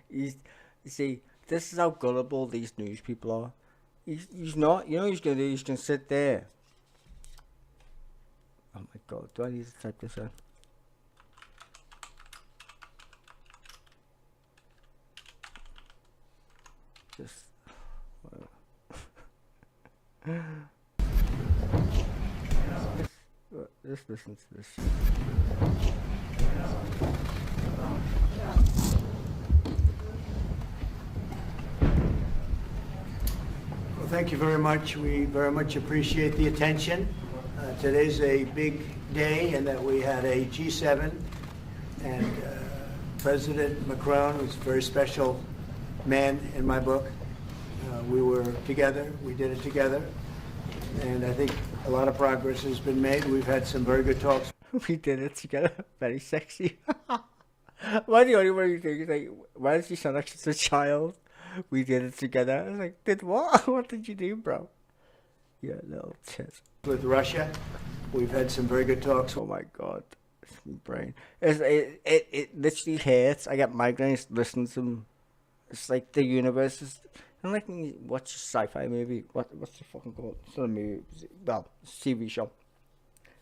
You see, this is how gullible these news people are. He's not, you know what he's going to do? He's going to sit there. Oh my god, do I need to type this in? Just, Just listen to this. Well, thank you very much. We very much appreciate the attention. Today's a big day in that we had a G7, and President Macron was a very special man in my book. We were together. We did it together. And I think a lot of progress has been made. We've had some very good talks. We did it together. Very sexy. Why the only one you think is like, why does she sound like she's a child? We did it together. I was like, did what? What did you do, bro? Yeah, little shit. With Russia, we've had some very good talks. Oh my god, it's my brain. It literally hurts. I get migraines listening to them. It's like the universe is. I don't like when you watch a sci-fi movie. What's the fucking called? It's not a movie. Well, it's a TV show.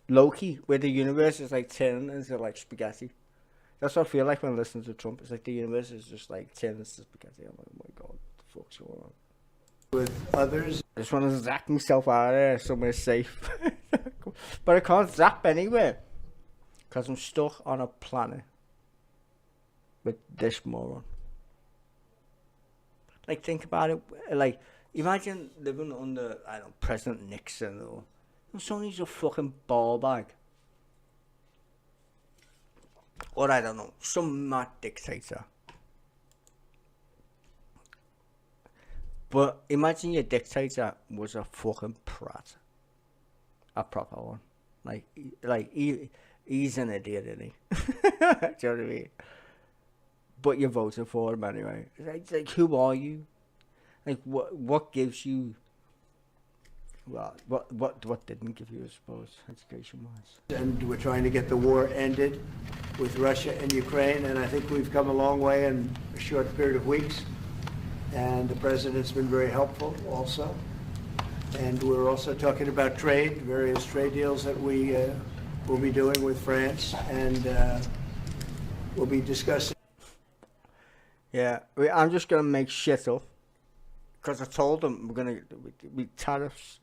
Loki, where the universe is like turning into like spaghetti. That's what I feel like when I listen to Trump. It's like the universe is just like turning into spaghetti. I'm like, oh my god, what the fuck's going on? With others. I just want to zap myself out of there somewhere safe. But I can't zap anywhere. Because I'm stuck on a planet with this moron. Like, think about it. Like, imagine living under, I don't know, President Nixon or somebody's a fucking ball bag. Or I don't know, some mad dictator. But imagine your dictator was a fucking prat. A proper one. Like he's an idiot, isn't he? Do you know what I mean? But you voted for him anyway. It's like, who are you? Like, what gives you? Well, what didn't give you, I suppose, education-wise? And we're trying to get the war ended with Russia and Ukraine, and I think we've come a long way in a short period of weeks. And the president's been very helpful also. And we're also talking about trade, various trade deals that we will be doing with France, and we'll be discussing. Yeah, I'm just going to make shit up. Because I told them we're going to be tariffs.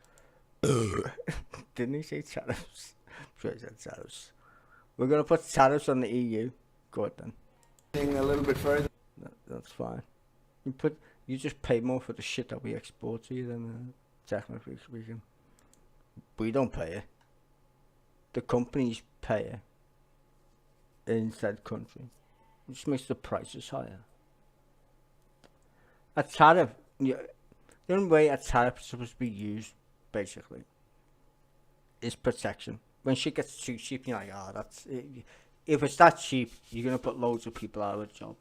Didn't he say tariffs? I'm sure he said tariffs. We're going to put tariffs on the EU. Good then. A little bit further. That's fine. You just pay more for the shit that we export to you than technically speaking. We don't pay it. The companies pay it in said country. It just makes the prices higher. A tariff, the only way a tariff is supposed to be used, basically, is protection. When shit gets too cheap, you're like, if it's that cheap, you're going to put loads of people out of a job.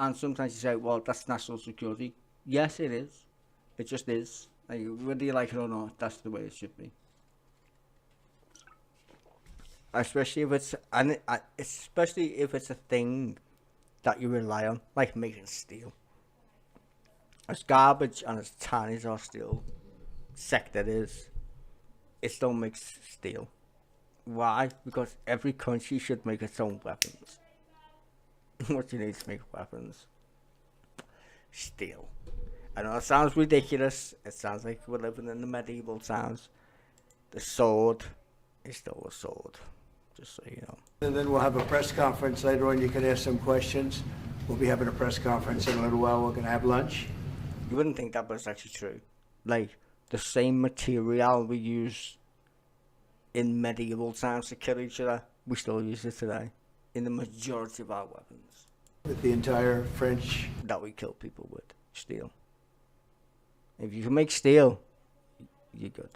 And sometimes you say, well, that's national security. Yes, it is. It just is. Like, whether you like it or not, that's the way it should be. Especially if it's a thing that you rely on, like making steel. As garbage and as tiny as our steel sector is, it still makes steel. Why? Because every country should make its own weapons. What do you need to make weapons? Steel. I know it sounds ridiculous. It sounds like we're living in the medieval times. The sword is still a sword, just so you know. And then we'll have a press conference later on. You can ask some questions. We'll be having a press conference in a little while. We're going to have lunch. You wouldn't think that, but it's actually true. Like, the same material we use in medieval times to kill each other, we still use it today in the majority of our weapons. With the entire French... that we kill people with. Steel. If you can make steel, you're good.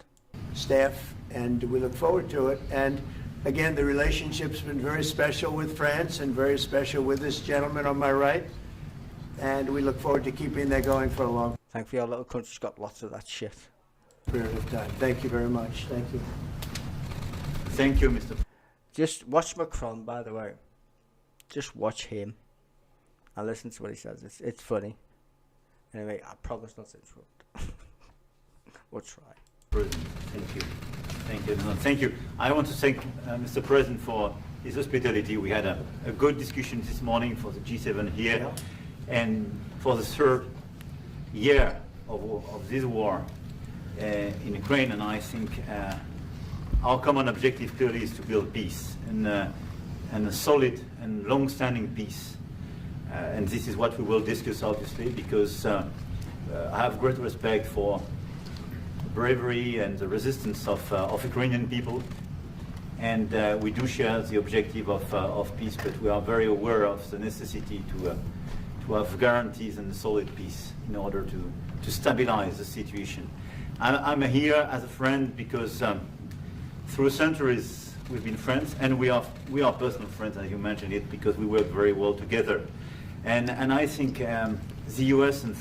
Staff, and we look forward to it. And again, the relationship's been very special with France and very special with this gentleman on my right. And we look forward to keeping that going for a long Thankfully, our little country's got lots of that shit. period of time. Thank you very much. Thank you. Thank you, Mr. Just watch Macron, by the way. Just watch him and listen to what he says. It's funny. Anyway, I promise not to interrupt. We'll try. President, thank you. Thank you. No, thank you. I want to thank Mr. President for his hospitality. We had a good discussion this morning for the G7 here, and for the third year of this war in Ukraine. And I think our common objective clearly is to build peace, and a solid and long-standing peace. And this is what we will discuss, obviously, because I have great respect for bravery and the resistance of Ukrainian people. And we do share the objective of peace, but we are very aware of the necessity to have guarantees and solid peace in order to stabilize the situation. I'm here as a friend because through centuries we've been friends, and we are personal friends, as you mentioned it, because we work very well together. And I think the US and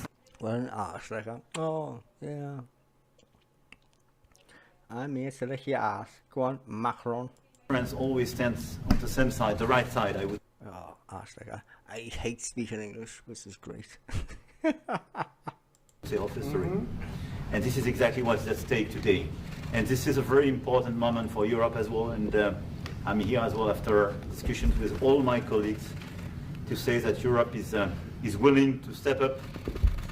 What an arse, like, oh, yeah. I'm here to lick your ass. Go on, Macron. France always stands on the same side, the right side, I would Oh, arse, like, I hate speaking English, which is great. say, of history. And this is exactly what's at stake today. And this is a very important moment for Europe as well. And I'm here as well after discussions with all my colleagues to say that Europe is willing to step up,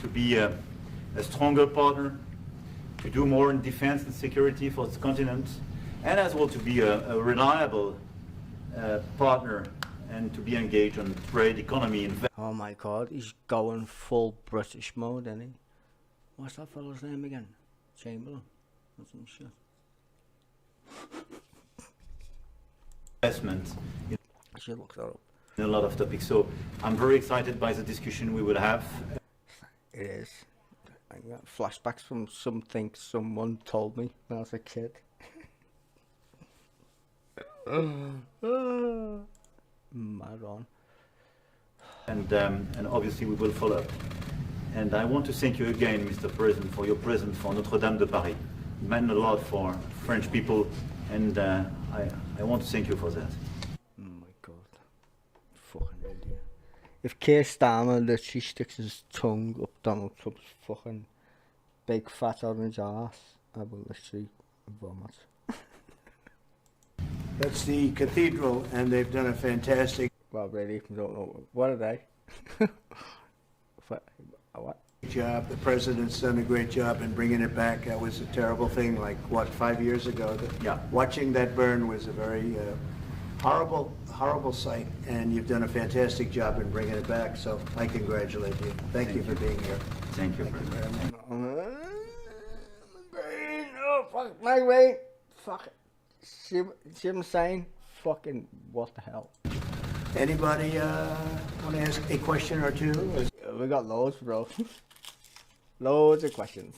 to be a stronger partner, to do more in defense and security for this continent, and as well to be a reliable partner and to be engaged on trade, economy, investment. Oh my god, he's going full British mode, isn't he? What's that fellow's name again? Chamberlain? Or some shit. I should look that up. In a lot of topics. So I'm very excited by the discussion we will have. It is. I got flashbacks from something someone told me when I was a kid. Mad on. And obviously we will follow up. And I want to thank you again, Mr. President, for your presence for Notre-Dame de Paris. It meant a lot for French people, and I want to thank you for that. Oh my god. Fucking idiot. If Keir Starmer literally sticks his tongue up Donald Trump's fucking big fat orange ass, I will literally vomit. That's the cathedral, and they've done a fantastic Well, really, I don't know. What are they? What? job. The president's done a great job in bringing it back. That was a terrible thing, like, what, 5 years ago? Yeah. Watching that burn was a very horrible sight, and you've done a fantastic job in bringing it back, so I congratulate you. Thank you for being here. Thank you, President. Oh, fuck my brain. Fuck it. See what I'm saying? Fucking what the hell? Anybody want to ask a question or two? We got loads, bro. Loads of questions.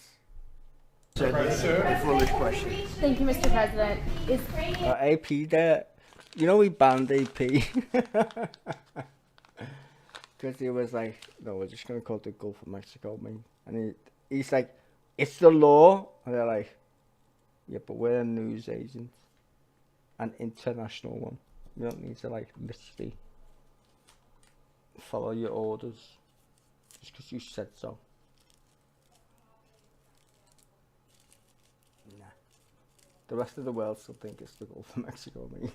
A foolish question. Thank you, Mr. President. Is AP there. You know we banned AP. Because he was like, no, we're just going to call it the Gulf of Mexico, man. And he's like, it's the law. And they're like, yeah, but we're a news agent. An international one. You don't need to, like, literally follow your orders. Just because you said so. Nah. The rest of the world still think it's the Gulf of Mexico, mate.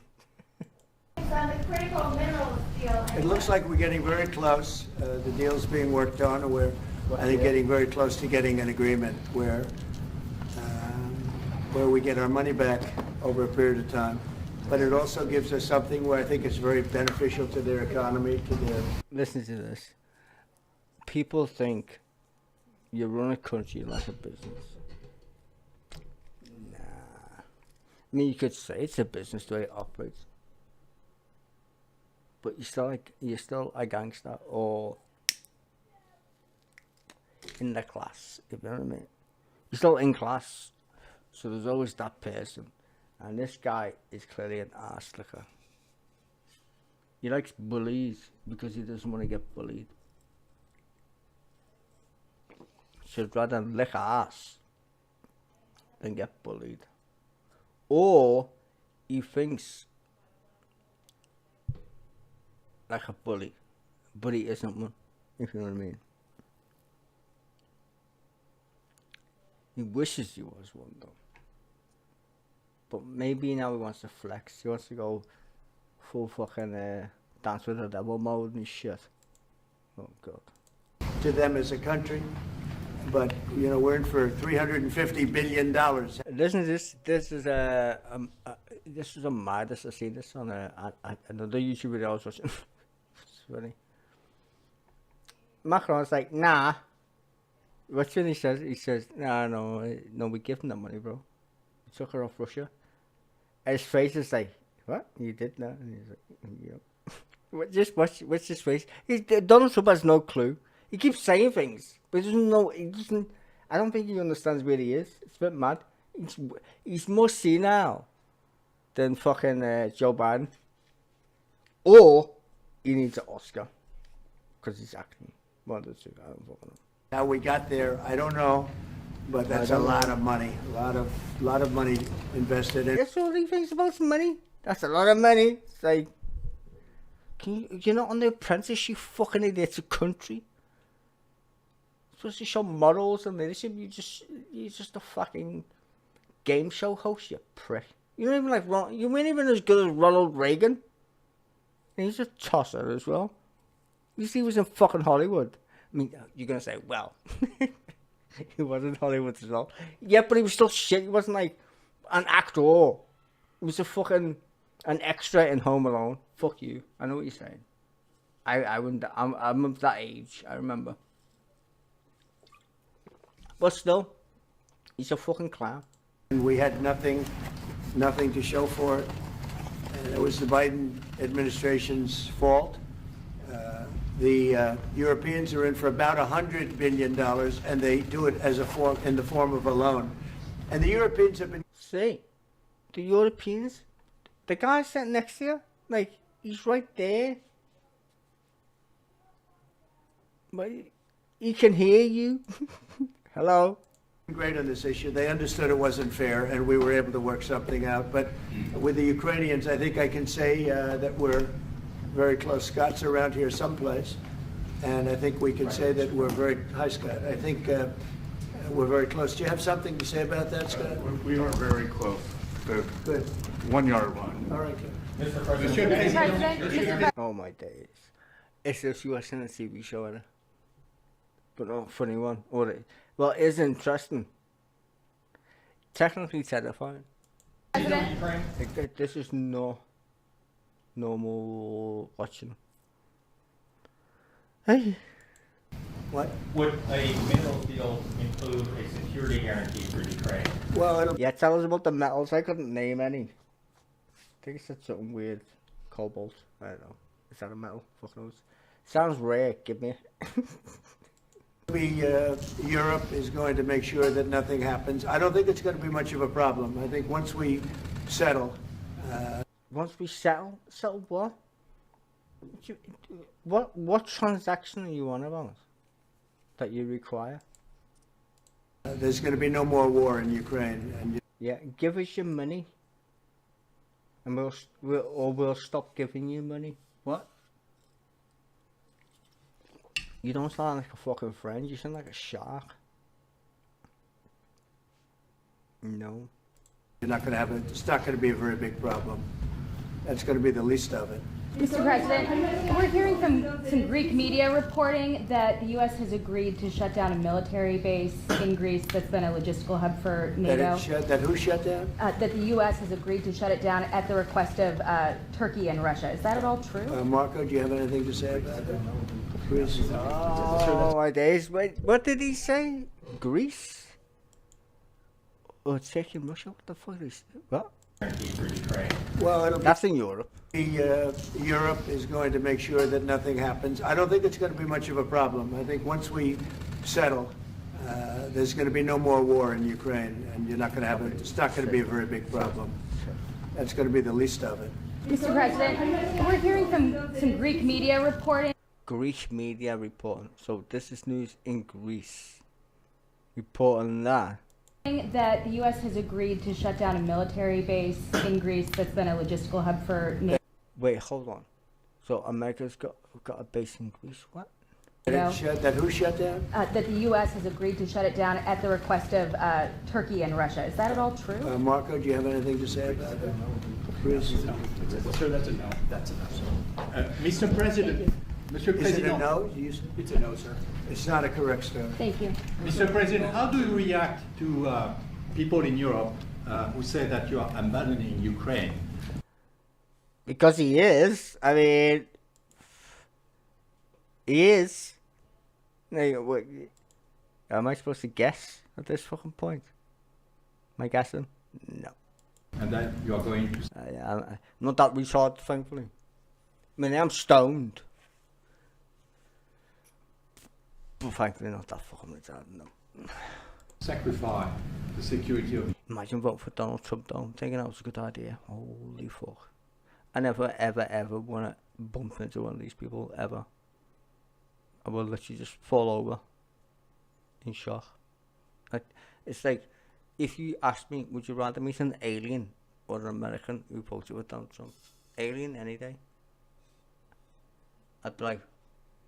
on the critical minerals deal? It looks like we're getting very close. The deal's being worked on, and we're, I think, getting very close to getting an agreement where we get our money back over a period of time. But it also gives us something where I think it's very beneficial to their economy, to their... Listen to this. People think you run a country like a business. Nah. I mean, you could say it's a business the way it operates. But you're still a gangster or in the class, if you know what I mean. You're still in class, so there's always that person. And this guy is clearly an ass licker. He likes bullies because he doesn't want to get bullied. So he'd rather lick ass than get bullied. Or he thinks like a bully, but he isn't one, if you know what I mean. He wishes he was one though. But maybe now he wants to flex. He wants to go full fucking dance with the devil mode and shit. Oh god. to them as a country. But, you know, we're in for $350 billion. Listen, this is a madness. I see this on another YouTube video I was watching. It's funny. Macron's like, nah. What's when he says? He says, nah, no, we give him that money, bro. We took her off Russia. And his face is like, what? You did that? And he's like, yep. Just what's his face? Donald Trump has no clue. He keeps saying things, but he doesn't know. He doesn't. I don't think he understands where he is. It's a bit mad. He's more senile than fucking Joe Biden. Or he needs an Oscar because he's acting. One of the two. I don't fucking know. How we got there, I don't know, but that's a lot of money. A lot of money invested in. That's all he thinks about money. That's a lot of money. It's like, you're not on The Apprentice, you fucking idiot. It's a country. You're supposed to show morals and leadership. You're just a fucking game show host, you prick. You don't even you weren't even as good as Ronald Reagan. And he's a tosser as well. You see, he was in fucking Hollywood. I mean, you're gonna say, well, he was in Hollywood as well. Yeah, but he was still shit. He wasn't like an actor. He was an extra in Home Alone. Fuck you. I know what you're saying. I'm of that age. I remember. But still, he's a fucking clown. We had nothing to show for it. And it was the Biden administration's fault. The Europeans are in for about $100 billion, and they do it in the form of a loan. And the Europeans have been... See, the Europeans, the guy sitting next to you, like, he's right there. But he can hear you. Hello? Great on this issue. They understood it wasn't fair, and we were able to work something out. But with the Ukrainians, I think I can say that we're very close. Scott's around here someplace, and I think we can say that we're very... Hi, Scott. I think we're very close. Do you have something to say about that, Scott? We are very close. Good. 1 yard line. All right, good. Mr. President. Oh my days. It's just you watching a TV show, isn't it? But not a funny one. Well, it is interesting. Technically terrifying. This is no normal watching. Hey. What? Would a mineral deal include a security guarantee for Ukraine? Well, Yeah, tell us about the metals. I couldn't name any. I think it said something weird. Cobalt. I don't know. Is that a metal? Fuck knows. Sounds rare. Give me. Europe is going to make sure that nothing happens. I don't think it's going to be much of a problem. I think once we settle... Once we settle what? What transaction are you on about that you require? There's going to be no more war in Ukraine. And Yeah, give us your money, and we'll stop giving you money. What? You don't sound like a fucking friend. You sound like a shark. No. you're not going to have it. It's not going to be a very big problem. That's going to be the least of it. Mr. President, we're hearing from some Greek media reporting that the U.S. has agreed to shut down a military base in Greece that's been a logistical hub for NATO. That who shut down? That the U.S. has agreed to shut it down at the request of Turkey and Russia. Is that at all true? Marco, do you have anything to say about that? Chris? Oh, my days. Wait, what did he say? Greece? Or Turkey and Russia? What the fuck is what? Well, that's in Europe. Europe is going to make sure that nothing happens. I don't think it's going to be much of a problem. I think once we settle, there's going to be no more war in Ukraine, and you're not going to have it. It's not going to be a very big problem. That's going to be the least of it. Mr. President, we're hearing from some Greek media reporting. Greek media reporting. So this is news in Greece. Reporting that the U.S. has agreed to shut down a military base in Greece that's been a logistical hub for NATO. Wait, hold on. So America's got a base in Greece? What? That who shut down? That the U.S. has agreed to shut it down at the request of Turkey and Russia. Is that at all true? Marco, do you have anything to say about that? Chris? No. Sir, that's a no. That's a no. Mr. President. Mr. President. Is it a no? It's a no, sir. It's not a correct story. Thank you. Mr. President, how do you react to people in Europe who say that you are abandoning Ukraine? Because he is. I mean, he is. Like, what, am I supposed to guess at this fucking point? Am I guessing? No. And then you are going to I'm not that retarded, thankfully. I mean, I'm stoned. But thankfully not that fucking retarded, no. sacrifice the security of. Imagine voting for Donald Trump though. I'm thinking that was a good idea. Holy fuck. I never ever want to bump into one of these people ever. I will literally just fall over in shock. It's like, if you asked me, would you rather meet an alien or an American who voted with Donald Trump? Alien any day. I'd be like,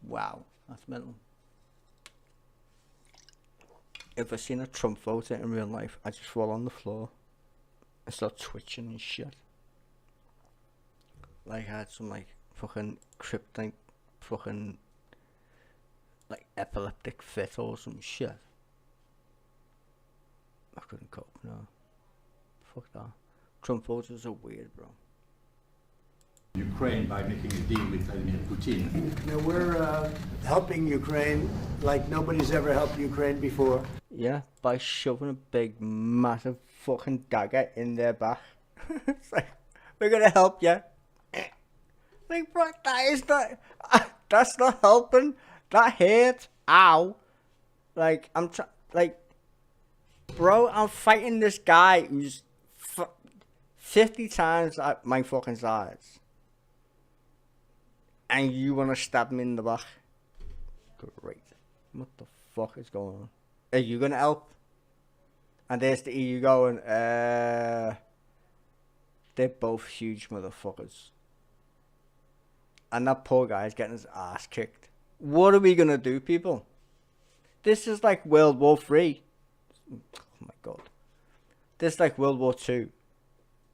wow, that's mental. If I seen a Trump voter in real life, I'd just fall on the floor and start twitching and shit. Like I had some like fucking kryptonite fucking like epileptic fit or some shit. I couldn't cope, no. Fuck that. Trump voters are weird, bro. Ukraine by making a deal with Vladimir Putin. Now we're helping Ukraine like nobody's ever helped Ukraine before. Yeah, by shoving a big, massive fucking dagger in their back. It's like, we're gonna help you. Like, bro, that is not, that's not helping. That hurt. Ow. Like, bro, I'm fighting this guy who's 50 times my fucking size. And you wanna stab me in the back? Great. What the fuck is going on? Are you gonna help? And there's the EU going, they're both huge motherfuckers. And that poor guy is getting his ass kicked. What are we gonna do, people? This is like World War III. Oh my god. This is like World War II.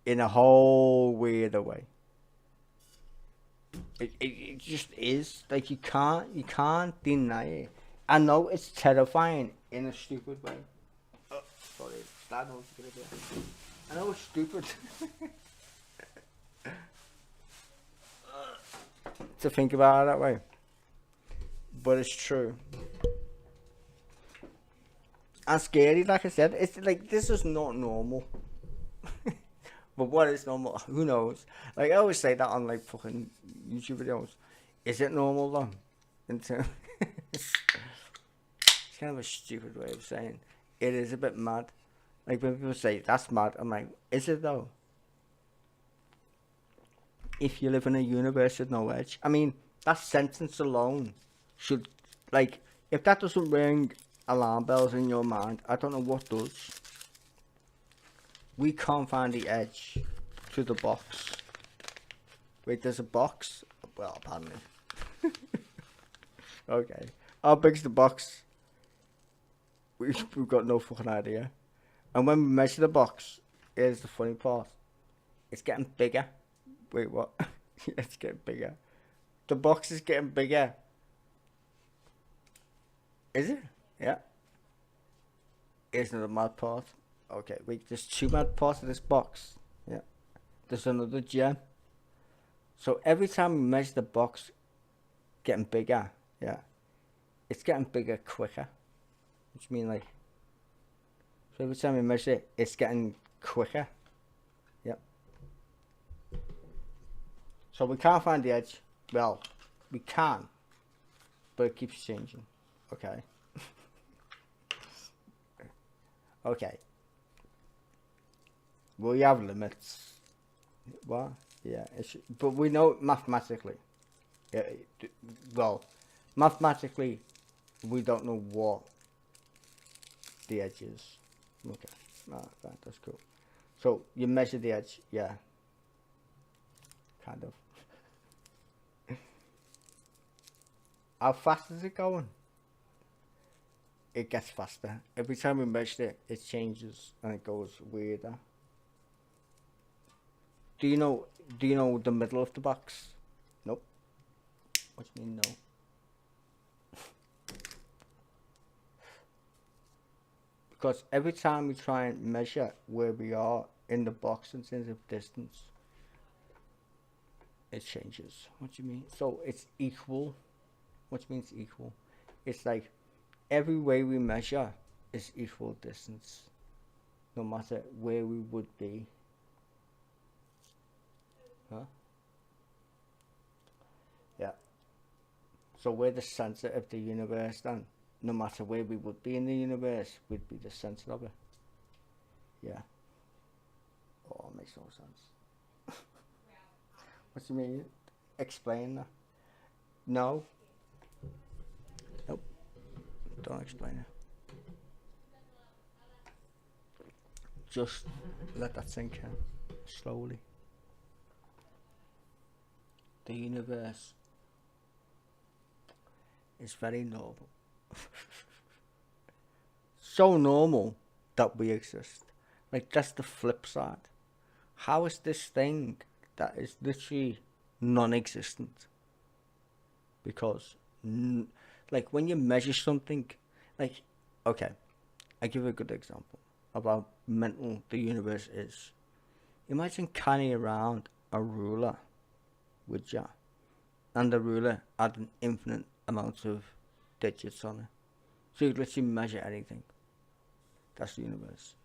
In a whole weirder way. It just is. Like, you can't deny it. I know it's terrifying in a stupid way. Oh, sorry, that was a good idea. I know it's stupid. To think about it that way. But it's true. And scary, like I said. It's like, this is not normal. But what is normal? Who knows? Like, I always say that on like fucking YouTube videos. Is it normal though? It's kind of a stupid way of saying it is a bit mad. Like when people say that's mad, I'm like, is it though? If you live in a universe with no edge, I mean, that sentence alone should, like, if that doesn't ring alarm bells in your mind, I don't know what does. We can't find the edge to the box. Wait, there's a box? Well, pardon me. Okay. How big's the box? We've got no fucking idea. And when we measure the box, here's the funny part. It's getting bigger. Wait, what? It's getting bigger. The box is getting bigger. Is it? Yeah. Isn't it the mad part? Okay, wait, there's two mad parts of this box. Yeah. There's another gem. So every time we measure the box getting bigger, yeah, it's getting bigger quicker. Which means like, so every time we measure it, it's getting quicker. Yep. So we can't find the edge. Well, we can, but it keeps changing. Okay. Okay. We have limits. What? Yeah, but we know mathematically. Yeah, well, mathematically, we don't know what the edge is. Okay, that's cool. So you measure the edge, yeah. Kind of. How fast is it going? It gets faster. Every time we measure it, it changes and it goes weirder. Do you know the middle of the box? Nope. What do you mean no? Because every time we try and measure where we are in the box in terms of distance, it changes. What do you mean? So it's equal. What do you mean it's equal? It's like every way we measure is equal distance, no matter where we would be. Huh? Yeah. So we're the center of the universe then. No matter where we would be in the universe, we'd be the center of it. Yeah. Oh, it makes no sense. What do you mean? Explain that. No. Nope. Don't explain it. Just let that sink in slowly. The universe is very normal. So normal that we exist. Like, that's the flip side. How is this thing that is literally non-existent? Because, like, when you measure something, like, okay, I give a good example of how mental the universe is. Imagine carrying around a ruler with you, and the ruler had an infinite amount of digits on it. So you literally measure anything. That's the universe.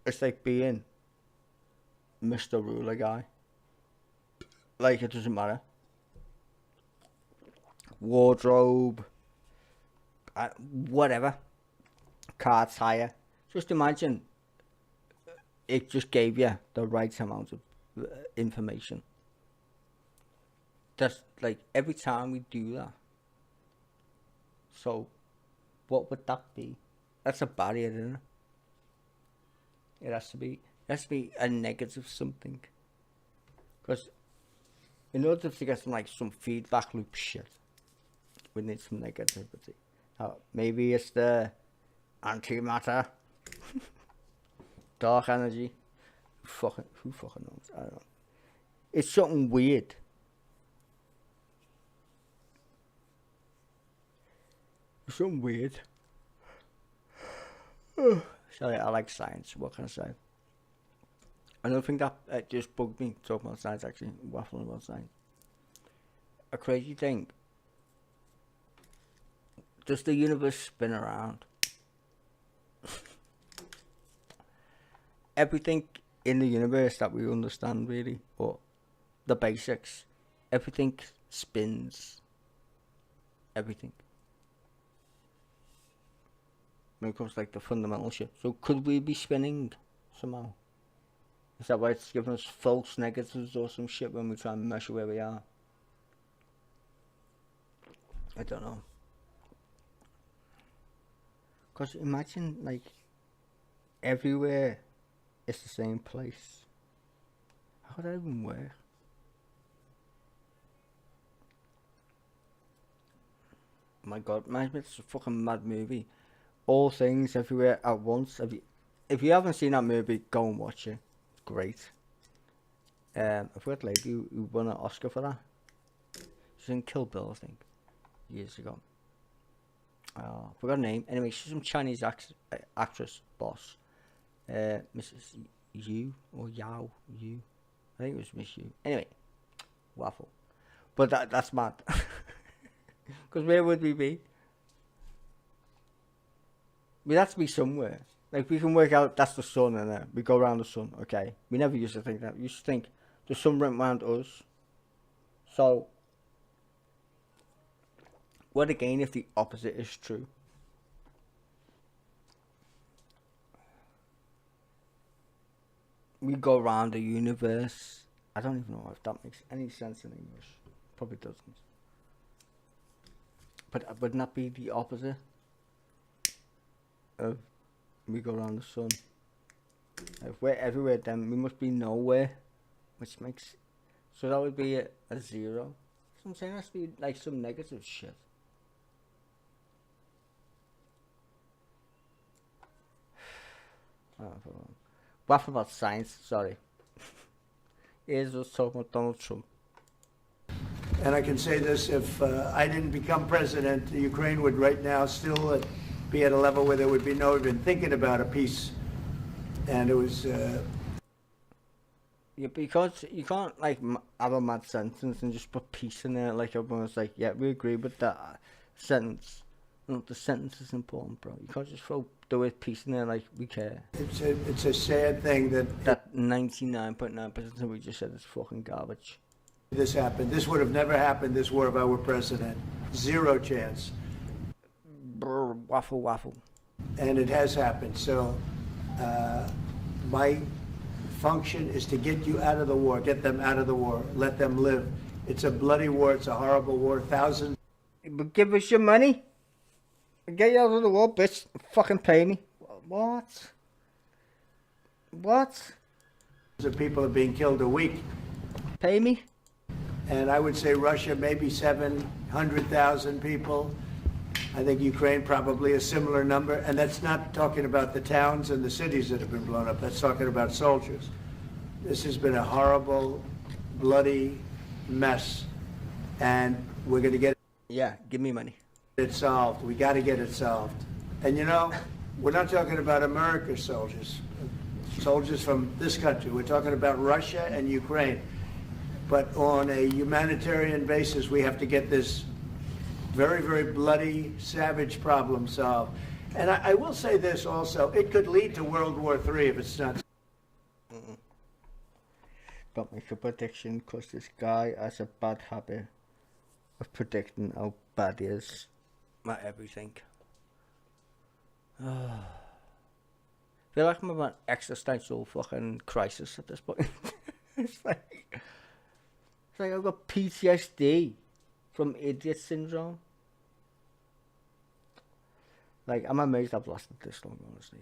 It's like being Mr. Ruler guy. Like, it doesn't matter. Wardrobe, whatever, car tire. Just imagine it just gave you the right amount of information. That's like every time we do that. So, what would that be? That's a barrier, isn't it? It has to be a negative something. Because in order to get some feedback loop shit, we need some negativity. Maybe it's the antimatter, dark energy. Who fucking knows? I don't know. It's something weird. It's something weird. Sorry, I like science. What can I say? Another thing that just bugged me talking about science, actually, waffling about science. A crazy thing. Does the universe spin around? Everything in the universe that we understand, really, or the basics, everything spins. Everything. When it comes to like the fundamental shit. So could we be spinning somehow? Is that why it's giving us false negatives or some shit when we try and measure where we are? I don't know. Because imagine, like, everywhere is the same place. How would that even work? My god, imagine it's a fucking mad movie. All things everywhere at once. If you haven't seen that movie, go and watch it. Great. I forgot the lady who won an Oscar for that. She's in Kill Bill, I think, years ago. I forgot her name. Anyway, she's some Chinese actress, boss. Mrs. Yu or Yao Yu. I think it was Miss Yu. Anyway, waffle. But that's mad. Because where would we be? We'd have to be somewhere. Like, we can work out that's the sun and we go around the sun, okay? We never used to think that. We used to think the sun went around us. So, what again if the opposite is true? We go around the universe. I don't even know if that makes any sense in English. Probably doesn't. But wouldn't that be the opposite of we go around the sun? If we're everywhere, then we must be nowhere, which makes, so that would be a zero. So I'm saying it has to be like some negative shit. Waffle about science, sorry. Here's us talking about Donald Trump. And I can say this, if I didn't become president, Ukraine would right now still be at a level where there would be no even thinking about a peace. And it was... Yeah, because you can't like have a mad sentence and just put peace in there. Like everyone's like, yeah, we agree with that sentence. No, the sentence is important, bro. You can't just throw the word peace in there like we care. It's a sad thing that 99.9% of what we just said is fucking garbage. This happened. This would have never happened, this war, if I were president. Zero chance. Brr, waffle, waffle. And it has happened. So my function is to get you out of the war, get them out of the war, let them live. It's a bloody war. It's a horrible war. Thousands. But give us your money. Get you out of the war, bitch. Fucking pay me. What? What? The people are being killed a week. Pay me? And I would say Russia, maybe 700,000 people. I think Ukraine probably a similar number. And that's not talking about the towns and the cities that have been blown up. That's talking about soldiers. This has been a horrible, bloody mess. And we're going to get Yeah, give me money. it solved. We got to get it solved. And you know, we're not talking about America's soldiers, soldiers from this country. We're talking about Russia and Ukraine. But on a humanitarian basis, we have to get this very, very bloody, savage problem solved. And I will say this also, it could lead to World War III if it's not. Don't make a prediction, because this guy has a bad habit of predicting how bad he is at everything. I feel like I'm about an existential fucking crisis at this point. it's like I've got PTSD from idiot syndrome. Like, I'm amazed I've lasted this long, honestly.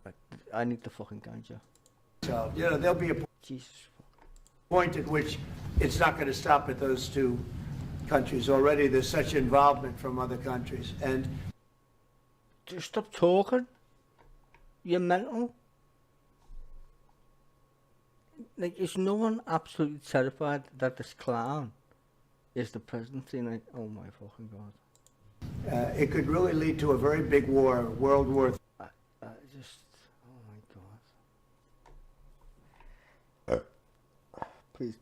Like, I need the fucking ganja. So, you know, there'll be a Jesus. point at which it's not going to stop at those two countries. Already there's such involvement from other countries. And just stop talking. You're mental. Like, is no one absolutely terrified that this clown is the presidency? Like, oh my fucking god. it could really lead to a very big war, World War III. Just, oh my god. Please,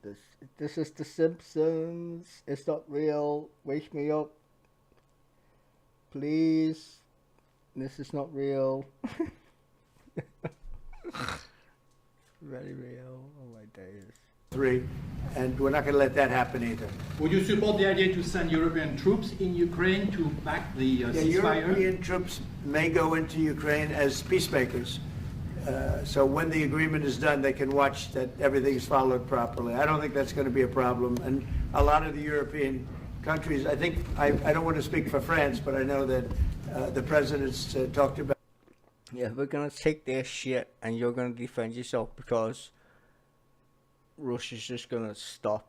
this is The Simpsons. It's not real. Wake me up. Please. This is not real. Very real. Oh my days. And we're not going to let that happen either. Would you support the idea to send European troops in Ukraine to back the ceasefire? European troops may go into Ukraine as peacemakers. So when the agreement is done, they can watch that everything's followed properly. I don't think that's going to be a problem. And a lot of the European countries, I think, I don't want to speak for France, but I know that the presidents talked about. Yeah, we're going to take their shit and you're going to defend yourself because Russia's just going to stop.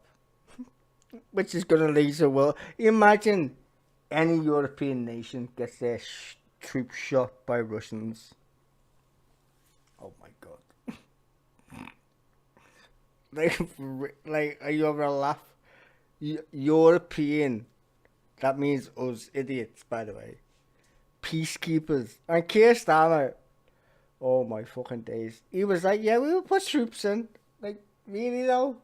Which is going to lead to, well, imagine any European nation gets their troops shot by Russians. Oh my god. like, are you ever laugh? European. That means us idiots, by the way. Peacekeepers. And Keir Starmer. Oh my fucking days. He was like, yeah, we will put troops in. Like, really though?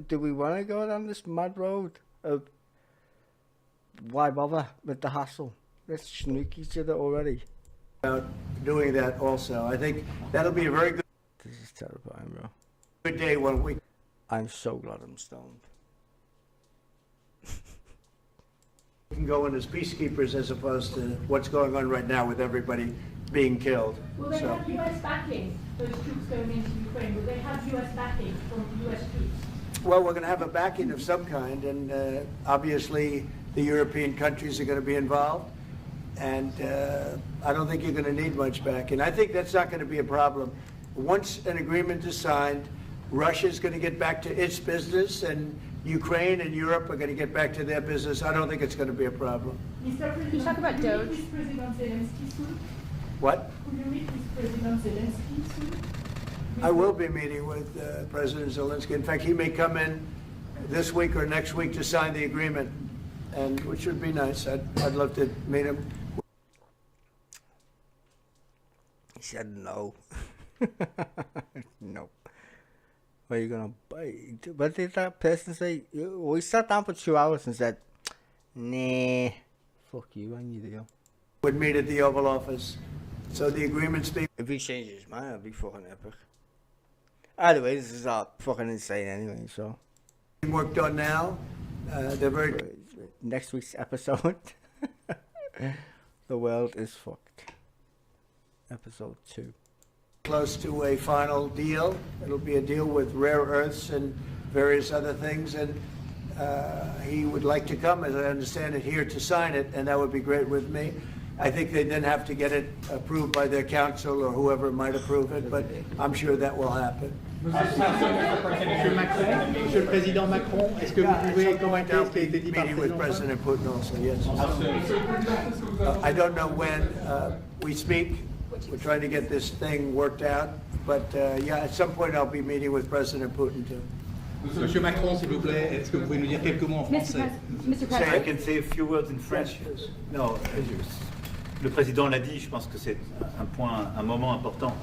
Do we want to go down this mad road of why bother with the hassle? Let's sneak each other already. About doing that also. I think that'll be a very good. This is terrifying, bro. Good day when we. I'm so glad I'm stoned. Can go in as peacekeepers as opposed to what's going on right now with everybody being killed. Will they have U.S. backing, those troops going into Ukraine? Will they have U.S. backing from U.S. troops? Well, we're going to have a backing of some kind, and obviously the European countries are going to be involved. And I don't think you're going to need much backing. I think that's not going to be a problem. Once an agreement is signed, Russia's going to get back to its business, and Ukraine and Europe are going to get back to their business. I don't think it's going to be a problem. Mr. President, Can you talk about Doge? Will you meet with President Zelensky soon? What? Will you meet with President Zelensky soon? I will be meeting with President Zelensky. In fact, he may come in this week or next week to sign the agreement, and which would be nice. I'd love to meet him. He said no. No. What are you gonna buy? What did that person say? We sat down for 2 hours and said, nah, fuck you and your deal. would meet at the Oval Office. So the agreement's being If he changes his mind, it'll be fucking epic. Anyway, this is all fucking insane anyway, so. worked on now. They're very Next week's episode. The world is fucked. Episode 2. close to a final deal. It'll be a deal with rare earths and various other things, and he would like to come, as I understand it, here to sign it, and that would be great with me. I think they then have to get it approved by their council or whoever might approve it, but I'm sure that will happen. Monsieur le Président Macron, est-ce que vous pouvez commenter ce qui a été dit par le Meeting with Président President Putin also, yes. I don't know when we speak. We're trying to get this thing worked out, but yeah, at some point I'll be meeting with President Putin too. Monsieur Macron, s'il vous plaît, est-ce que vous pouvez nous dire quelques mots en français? Mr. I President. can say a few words in French. Yes. No, le président l'a dit, je pense que c'est un moment important.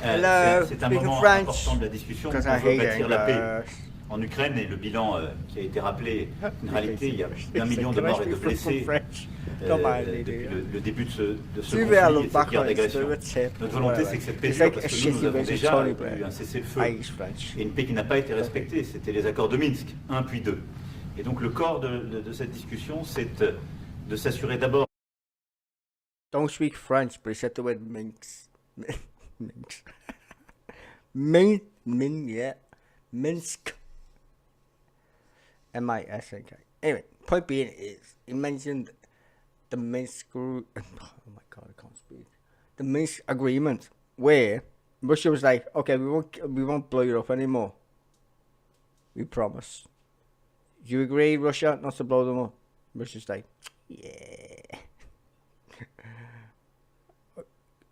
Hello, C'est un speak moment French, important de la discussion. On because I veut hate bâtir la paix English. en Ukraine et le bilan qui a été rappelé, une réalité, il y a plus d'1 million de Can I morts et de speak blessés French? Don't mind me, depuis do you? le début de ce Tu conflit veux aller et de cette guerre backwards, d'agression. do a tip, Notre volonté, whatever. c'est que cette paix It's dure like parce a que nous shitty avons version déjà Tony eu Blair. un cessez-le-feu I use French. et une paix qui n'a pas été respectée. C'était les accords de Minsk, 1 puis 2. Et donc le corps de cette discussion, c'est de s'assurer d'abord. Don't speak French, but he said the word minx. Minx. Yeah. Minsk. M-I-S-K. Anyway, point being is, he mentioned the Minsk, oh my god, I can't speak. The Minsk agreement, where Russia was like, okay, we won't blow you up anymore. We promise. Do you agree, Russia, not to blow them up? Russia's like, yeah.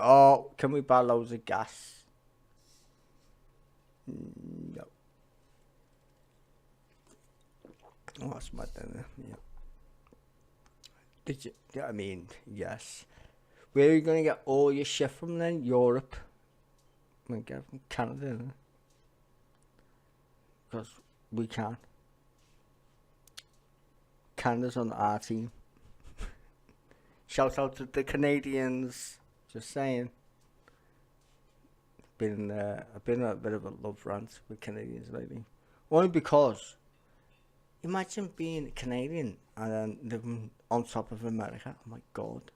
Oh, can we buy loads of gas? No. Oh, that's mad then. Yeah. Did you? I mean, yes. Where are you going to get all your shit from then? Europe. We get it from Canada, because we can. Canada's on our team. Shout out to the Canadians. Just saying. I've been a bit of a love rant with Canadians lately. Only because, imagine being Canadian and then living on top of America. Oh my god.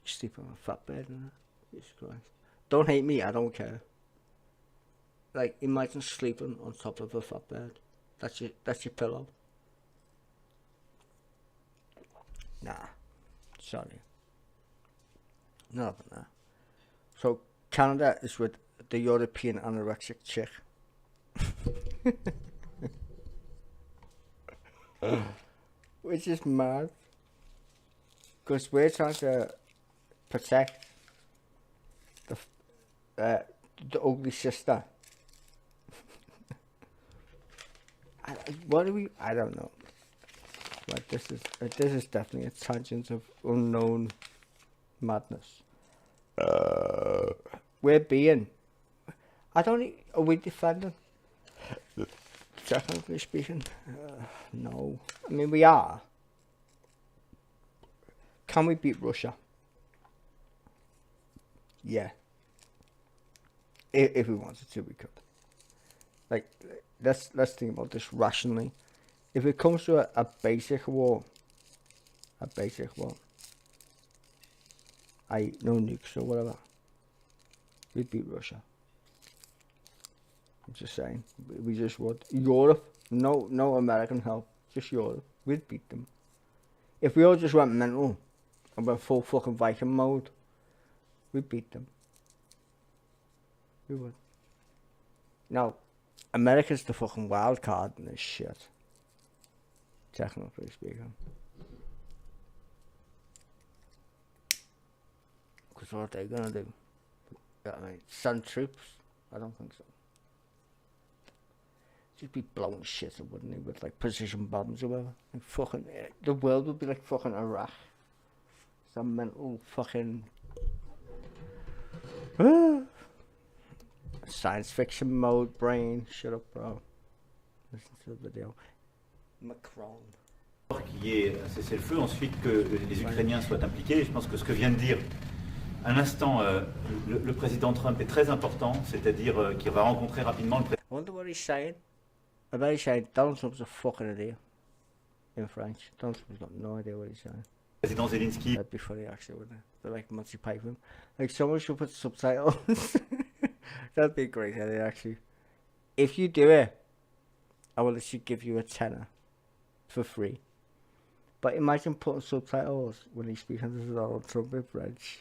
Sleeping on a fat bed, and Jesus Christ. Don't hate me, I don't care. Like, imagine sleeping on top of a fat bed. That's your pillow. Nah. Sorry. Not that. So Canada is with the European anorexic chick. Which is mad. Because we're trying to protect the ugly sister. What do we? I don't know. But this is definitely a tangent of unknown madness. We're being. I don't. Are we defending? Technically speaking, no. I mean, we are. Can we beat Russia? Yeah. If we wanted to, we could. Like, let's think about this rationally. If it comes to a basic war, no nukes or whatever, we'd beat Russia. I'm just saying, we just would. Europe, no American help, just Europe, we'd beat them. If we all just went mental and went full fucking Viking mode, we'd beat them. We would. Now, America's the fucking wild card in this shit. Technically speaking. Because what are they gonna do? I mean, send troops? I don't think so. Just be blowing shit up, wouldn't they? With like precision bombs or whatever. Like fucking, the world would be like fucking Iraq. Some mental fucking science fiction mode brain. Shut up, bro. Listen to the video. Macron. Qu'il y ait un cessez-le-feu, ensuite que les Ukrainiens soient impliqués. Je pense que ce que vient de dire à l'instant le président Trump est très important, c'est-à-dire qu'il va rencontrer rapidement le I wonder what he's saying. I bet he's saying Donald Trump's a fucking idiot. In French. Donald Trump's got no idea what he's saying. président Zelensky. That'd be funny actually, wouldn't it? They're like Monty Python. Like someone should put subtitles. That'd be a great idea actually. If you do it, I will actually give you a tenner for free. But imagine putting subtitles when he's speaking to Donald Trump in French.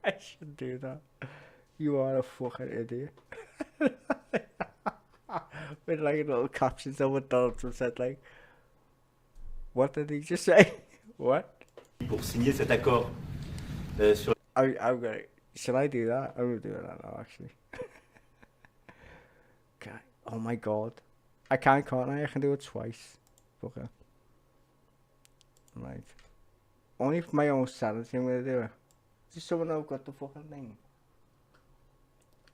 I should do that. You are a fucking idiot. With like little captions on what Donald Trump said, like, what did he just say? What? Pour signer cet accord sur. I'm gonna. Should I do that? I'm gonna do that now, actually. God. Oh my god. I can't I? I can do it twice. Fucker. Right. Only for my own sanity I'm gonna do it. Just someone who got the fucking thing.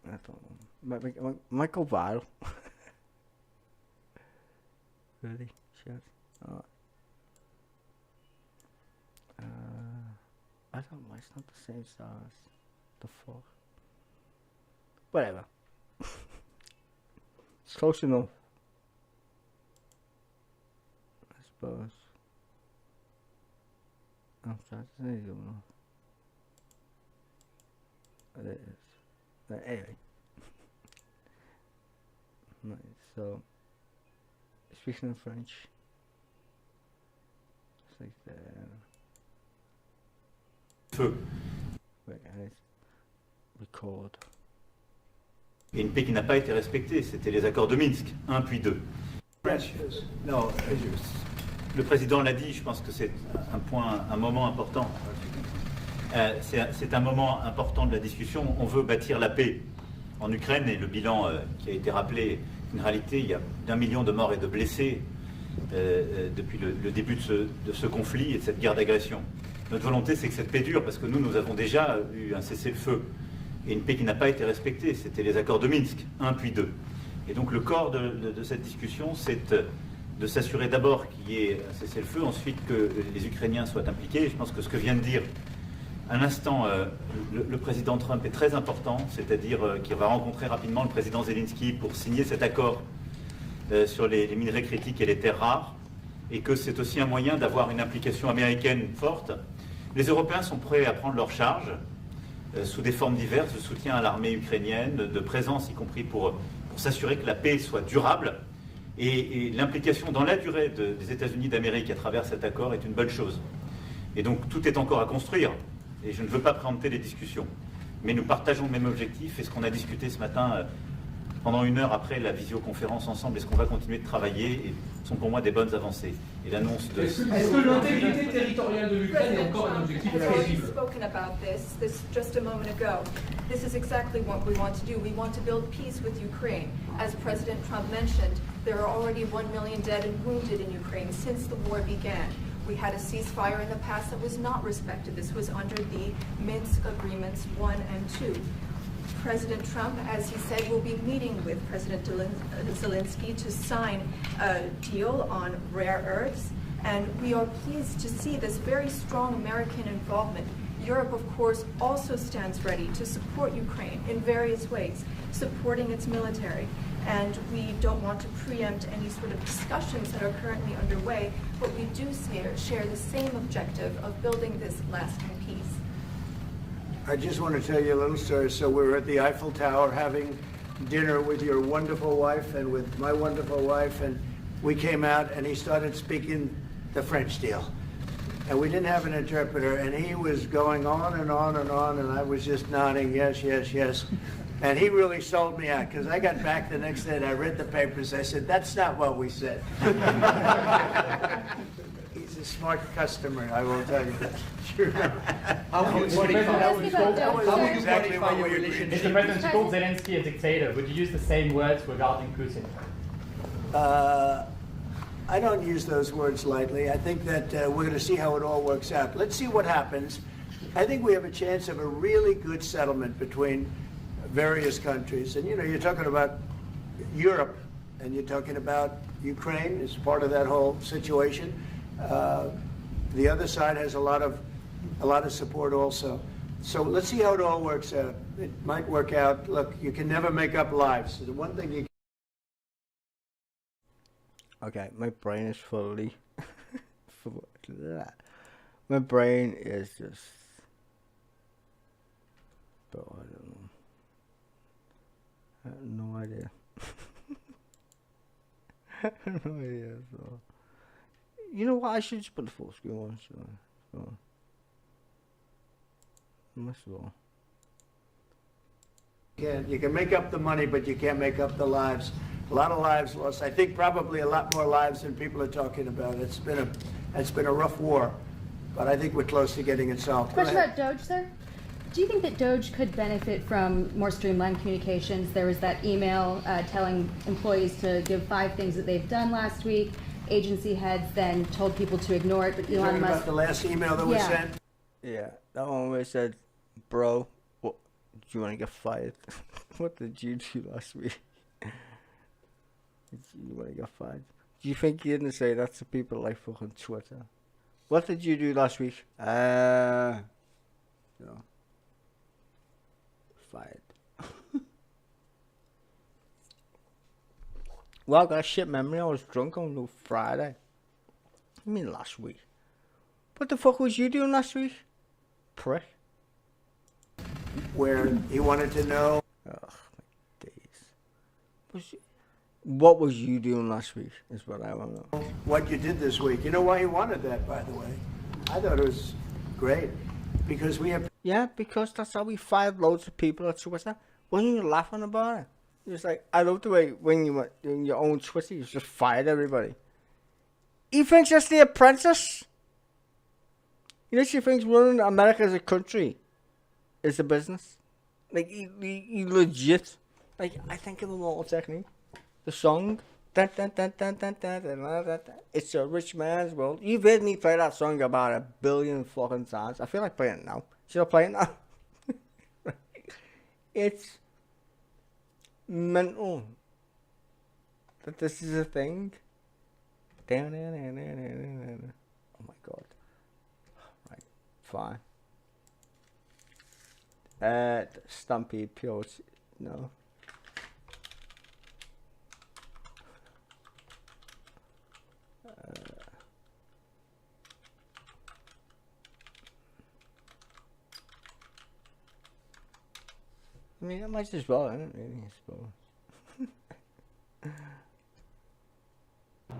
I don't know. Might go viral. Really? Shit. Oh. I don't know. It's not the same size. The fuck. Whatever. It's close enough. I suppose. Oh, that's not good enough. It is. Anyway. Right, so. Speaking in French. It's like the. Feu. Wait, record. Et une paix qui n'a pas été respectée, c'était les accords de Minsk, 1 puis 2. No, Le président l'a dit, je pense que c'est un moment important. C'est un moment important de la discussion. On veut bâtir la paix en Ukraine et le bilan qui a été rappelé, une réalité, il y a d'1 million de morts et de blessés depuis le début de ce conflit et de cette guerre d'agression. Notre volonté, c'est que cette paix dure, parce que nous avons déjà eu un cessez-le-feu et une paix qui n'a pas été respectée. C'était les accords de Minsk, 1 puis 2. Et donc le corps de cette discussion, c'est de s'assurer d'abord qu'il y ait un cessez-le-feu, ensuite que les Ukrainiens soient impliqués. Et je pense que ce que vient de dire à l'instant le président Trump est très important, c'est-à-dire qu'il va rencontrer rapidement le président Zelensky pour signer cet accord sur les minerais critiques et les terres rares, et que c'est aussi un moyen d'avoir une implication américaine forte. Les Européens sont prêts à prendre leur charge sous des formes diverses de soutien à l'armée ukrainienne, de présence, y compris pour s'assurer que la paix soit durable. Et l'implication dans la durée des États-Unis d'Amérique à travers cet accord est une bonne chose. Et donc tout est encore à construire. Et je ne veux pas préempter les discussions. Mais nous partageons le même objectif. Et ce qu'on a discuté ce matin, pendant 1 heure après la visioconférence ensemble, et ce qu'on va continuer de travailler, sont pour moi des bonnes avancées. Et l'annonce de... Est-ce que l'intégrité territoriale de l'Ukraine est encore un objectif crédible? Spoken about this just a moment ago. This is exactly what we want to do. We want to build peace with Ukraine. As President Trump mentioned, there are already 1 million dead and wounded in Ukraine since the war began. We had a ceasefire in the past that was not respected. This was under the Minsk Agreements 1 and 2. President Trump, as he said, will be meeting with President Zelensky to sign a deal on rare earths. And we are pleased to see this very strong American involvement. Europe, of course, also stands ready to support Ukraine in various ways, supporting its military. And we don't want to preempt any sort of discussions that are currently underway, but we do share the same objective of building this lasting peace. I just want to tell you a little story. So we were at the Eiffel Tower having dinner with your wonderful wife and with my wonderful wife, and we came out and he started speaking the French deal. And we didn't have an interpreter, and he was going on and on and on, and I was just nodding, yes, yes, yes. And he really sold me out, because I got back the next day and I read the papers. I said, that's not what we said. He's a smart customer, I will tell you that. Sure. How would you exactly what we relationship? If the president called Zelensky a dictator, would you use the same words regarding Putin? I don't use those words lightly. I think that we're going to see how it all works out. Let's see what happens. I think we have a chance of a really good settlement between various countries. And, you know, you're talking about Europe, and you're talking about Ukraine is part of that whole situation. The other side has a lot of support also. So let's see how it all works out. It might work out. Look, you can never make up lives. The one thing you Okay, my brain is fully my brain is just, but I don't know. I have no idea. I have no idea. So. You know what? I should just put the full screen on. So. Might as well. You can make up the money, but you can't make up the lives. A lot of lives lost. I think probably a lot more lives than people are talking about. It's been a rough war, but I think we're close to getting it solved. Question about Doge, sir. Do you think that Doge could benefit from more streamlined communications? There was that email telling employees to give 5 things that they've done last week. Agency heads then told people to ignore it, but You're Elon talking Musk. about the last email that was sent? Yeah, that one where it said, "Bro, what do you want to get fired? What did you do last week? You want to get fired? Do you think he didn't say that to people like fucking Twitter? What did you do last week? Fired." Well, I got a shit memory. I was drunk on Friday. I mean last week. What the fuck was you doing last week? Prick. Where he wanted to know. Ugh, my days. What was you doing last week is what I want to know. What you did this week. You know why he wanted that, by the way? I thought it was great. Because we have... Yeah, because that's how we fired loads of people at Twitter. Wasn't you laughing about it? It was like, I love the way when you went in your own Twitter, you just fired everybody. He thinks that's The Apprentice. You know, she thinks running America as a country is a business. Like, he legit. Like, I think of Immortal Technique. The song. Dun, dun, dun, dun, dun, dun, dun, dun, dun. It's a rich man's world. You've heard me play that song about 1 billion fucking times. I feel like playing it now. Should I play it now? It's mental that this is a thing. Oh my god. Right, fine. Stampede Pure. No. I mean, I might as well, I don't really, I suppose. I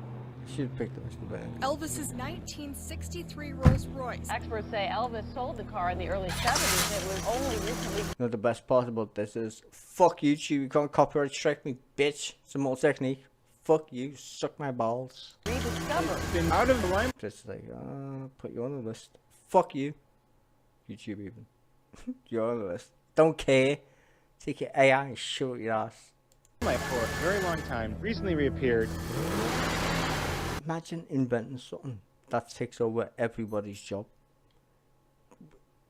should have picked up Mr. Band. Elvis's 1963 Rolls Royce. Experts say Elvis sold the car in the early 70s. It was only recently. You know, the best part about this is, fuck YouTube, you can't copyright strike me, bitch. It's a more technique. Fuck you, suck my balls. Rediscovered. Been out of the line. Just like, put you on the list. Fuck you. YouTube even. You're on the list. Don't care. Take your AI and shoot your ass. Life for a very long time, recently reappeared. Imagine inventing something that takes over everybody's job.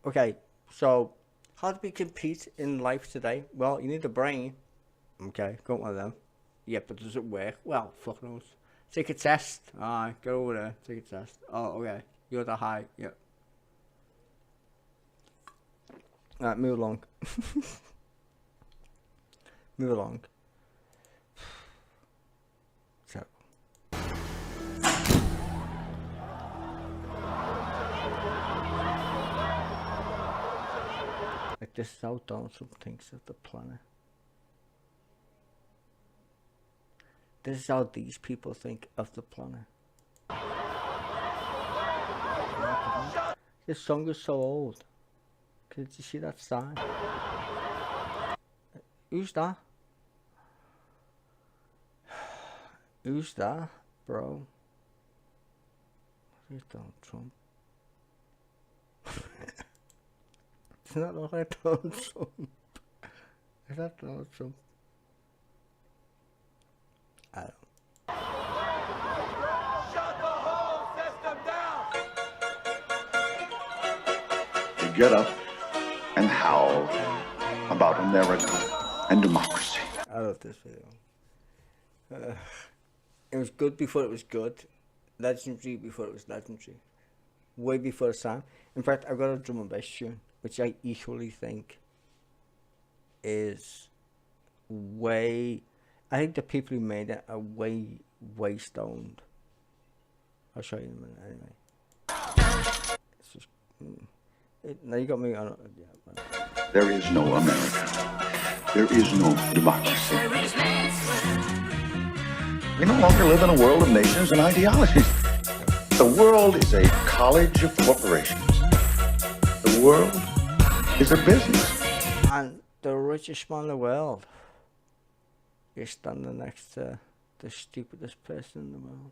Okay, so how do we compete in life today? Well, you need a brain. Okay, got one of them. Yeah, but does it work? Well, fuck knows. Take a test. Alright, go over there. Take a test. Oh, okay. You're the high. Yep. Alright, move along. Move along. So. Like this is how Donald Trump thinks of the planet. This is how these people think of the planet. This song is so old. Did you see that sign? Who's that? Who's that, bro? Who's Donald Trump? Doesn't that look like Donald Trump? Is that Donald Trump? I don't. Shut the whole system down! You get up and howl about America and democracy. I love this video. It was good before it was good. Legendary before it was legendary. Way before its time. In fact, I've got a drum and bass tune, which I equally think is way... I think the people who made it are way stoned. I'll show you in a minute anyway. It's just... now you got me on... Yeah, There is no America. There is no democracy. We no longer live in a world of nations and ideologies. The world is a college of corporations. The world is a business. And the richest man in the world is standing next to the stupidest person in the world.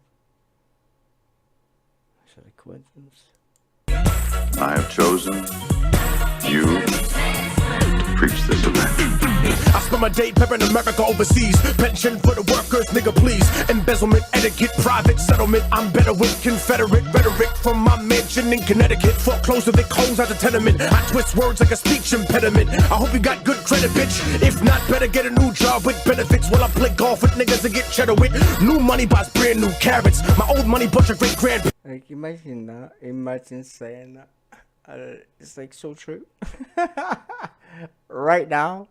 Is that a coincidence? I have chosen you to preach this event. I spend my day peppering America overseas. Pension for the workers, nigga, please. Embezzlement, etiquette, private settlement. I'm better with Confederate rhetoric from my mansion in Connecticut. Foreclosure, they close out the tenement. I twist words like a speech impediment. I hope you got good credit, bitch. If not, better get a new job with benefits. While I play golf with niggas and get cheddar with. New money buys brand new carrots. My old money bunch of great grand. Like, imagine that. Imagine saying that. It's like so true. Right now.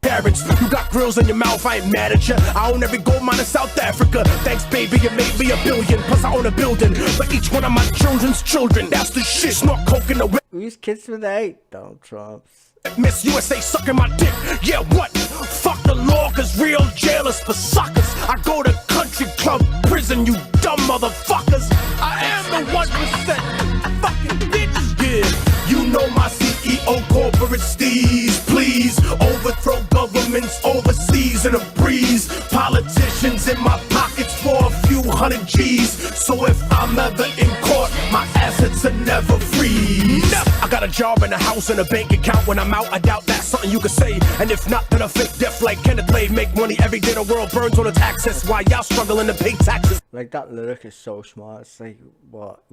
Parents, you got grills in your mouth, I ain't mad at you. I own every gold mine in South Africa. Thanks, baby, you made me $1 billion. Plus, I own a building for each one of my children's children. That's the shit. Snort coke in the whip. Whose kids were they? Donald Trump's. Miss USA sucking my dick. Yeah, what? Fuck the law, cause real jailers for suckers. I go to country club prison, you dumb motherfuckers. I am the 1% fucking bitch. Yeah, you know my CEO corporate steez. Please overthrow governments overseas in a breeze. Politicians in my pockets for a few hundred G's. So if I'm ever in court, my assets are never free. I got a job and a house and a bank account. When I'm out, I doubt that's something you could say. And if not, then a fake death like Kenneth Lay. Make money every day, the world burns on its axis. While y'all struggling to pay taxes. Like, that lyric is so smart. It's like, what?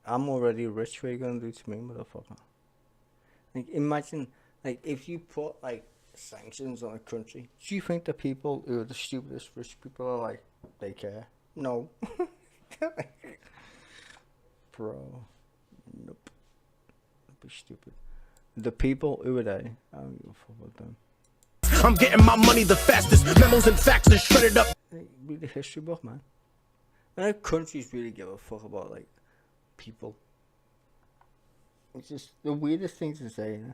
I'm already rich. What are you gonna do to me, motherfucker? Like, imagine, like, if you put, like, sanctions on a country, do you think the people who are the stupidest rich people are like, they care? No. Bro. Nope. That'd be stupid. The people who are they? I don't give a fuck about them. I'm getting my money the fastest. Memos and facts are shredded up. Like, read the history book, man. I know countries really give a fuck about, like, people. It's just the weirdest thing to say, you know?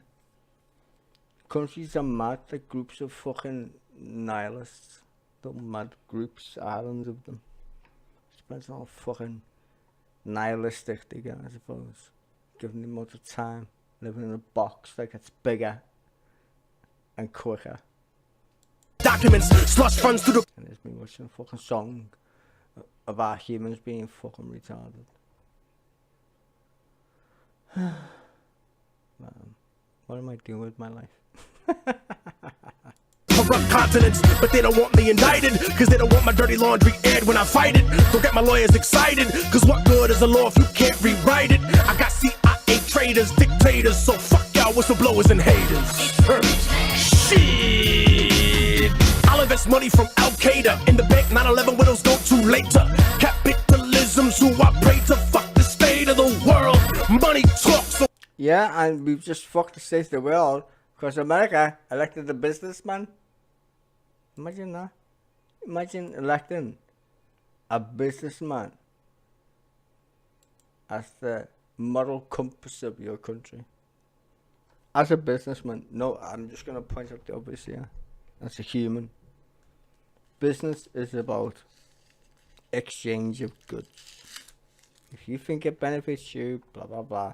Countries are mad, like groups of fucking nihilists. Little mad groups, islands of them. Depends on how fucking nihilistic they get, I suppose. Giving them more time, living in a box that gets bigger and quicker. Documents, slush funds through the... And there's me watching a fucking song about humans being fucking retarded. Man, what am I doing with my life? Corrupt continents, but they don't want me indicted, cause they don't want my dirty laundry aired when I fight it. Don't get my lawyers excited, cause what good is a law if you can't rewrite it? I got CIA traitors, dictators, so fuck y'all whistleblowers and haters. Shit. I'll invest money from Al-Qaeda in the bank, 9/11 widows go too later. Capitalism's who I pray to, fuck the state of the world. Money talks. So yeah, and we've just fucked the state of the world because America elected a businessman. Imagine that. Imagine electing a businessman as the moral compass of your country. As a businessman, no, I'm just going to point out the obvious here. As a human, business is about exchange of goods. If you think it benefits you, blah, blah, blah.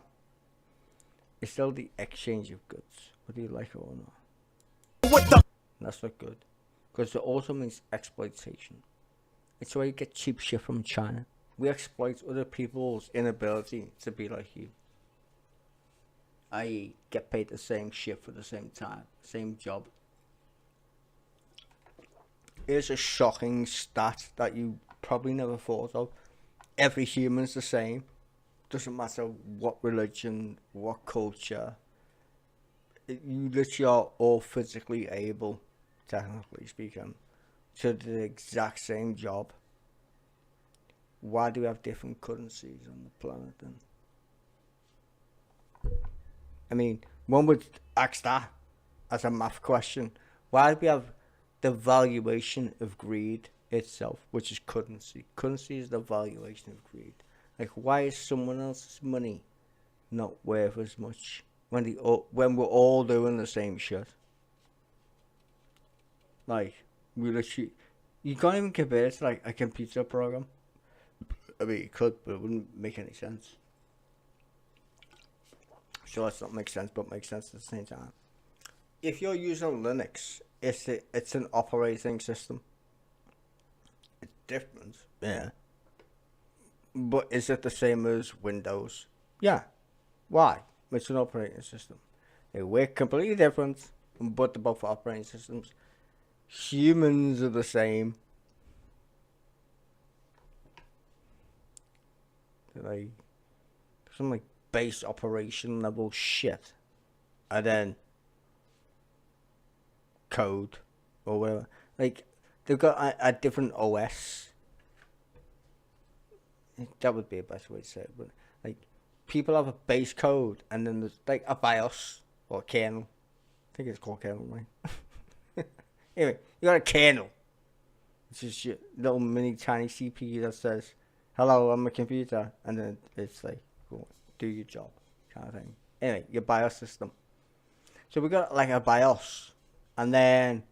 It's still the exchange of goods, whether you like it or not. What the? That's not good. Because it also means exploitation. It's why you get cheap shit from China. We exploit other people's inability to be like you. I get paid the same shit for the same time, same job. Here's a shocking stat that you probably never thought of. Every human's the same. Doesn't matter what religion, what culture. You literally are all physically able, technically speaking, to do the exact same job. why do we have different currencies on the planet then? I mean, one would ask that as a math question. Why do we have the valuation of greed itself, which is currency? Currency is the valuation of greed. Like, why is someone else's money not worth as much when we're all doing the same shit? Like, we literally, you can't even compare it to like a computer program. I mean, you could, but it wouldn't make any sense. Sure, it's not make sense, but makes sense at the same time. If you're using Linux, it's an operating system. It's different, yeah. But is it the same as Windows? Yeah. Why? It's an operating system. They work completely different, but they're both operating systems. Humans are the same. They're like some like base operation level shit, and then code or whatever. Like they've got a different OS. That would be a better way to say it, but like people have a base code and then there's like a BIOS or a kernel. I think it's called kernel, right? Anyway, you got a kernel. It's just your little mini tiny CPU that says, "Hello, I'm a computer," and then it's like, "Go do your job," kind of thing. Anyway, your BIOS system. So we got like a BIOS, and then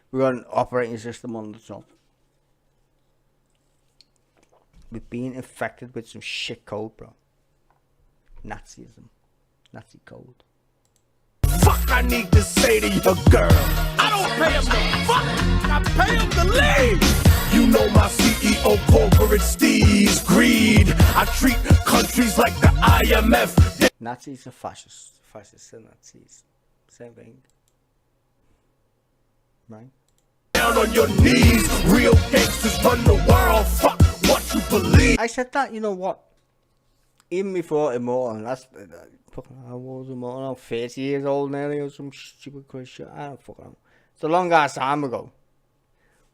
we got an operating system on the top. We've been infected with some shit code, bro. Nazism. Nazi code. Fuck, I need to say to your girl, I don't pay him to fuck, I pay him to leave. You know my CEO corporate steez, greed. I treat countries like the IMF. Nazis are fascists. Fascists are Nazis. Same thing. Right? Down on your knees, real gangsters run the world. Fuck what you believe. I said that, you know what? Even before Immortal, that's I was Immortal. I'm 30 years old nearly or some stupid crazy shit. I don't fucking know. It's a long ass time ago.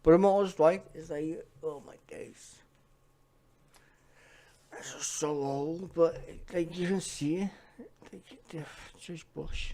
But Immortal's right. It's like, oh my days. It's so old, but like you can see it. Like, just bush.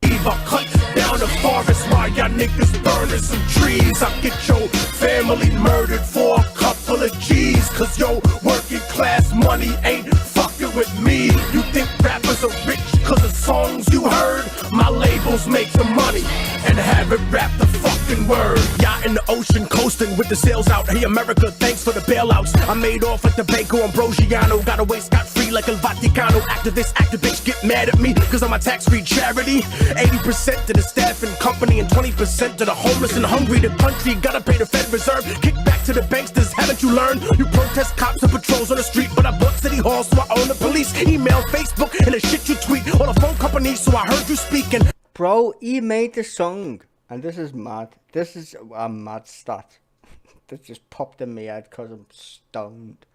I cut down the forest while y'all niggas burning some trees. I get your family murdered for a couple of G's. Cause your working class money ain't fucking with me. You think rappers are rich cause of songs you heard? My labels make the money and have it rap the fucking word. Y'all in the ocean coasting with the sails out. Hey America, thanks for the bailouts. I made off like the Banco Ambrosiano. Got away scot-free like El Vaticano. Activists get mad at me cause I'm a tax-free charity. 80% to the staff and company and 20% to the homeless and hungry. The country gotta pay the Fed Reserve. Kick back to the banksters, haven't you learned? You protest cops and patrols on the street, but I bought City Hall so I own the police. Email, Facebook, and the shit you tweet. All the phone companies so I heard you speaking. Bro, he made the song, and this is mad. This is a mad stat that just popped in my head because I'm stoned.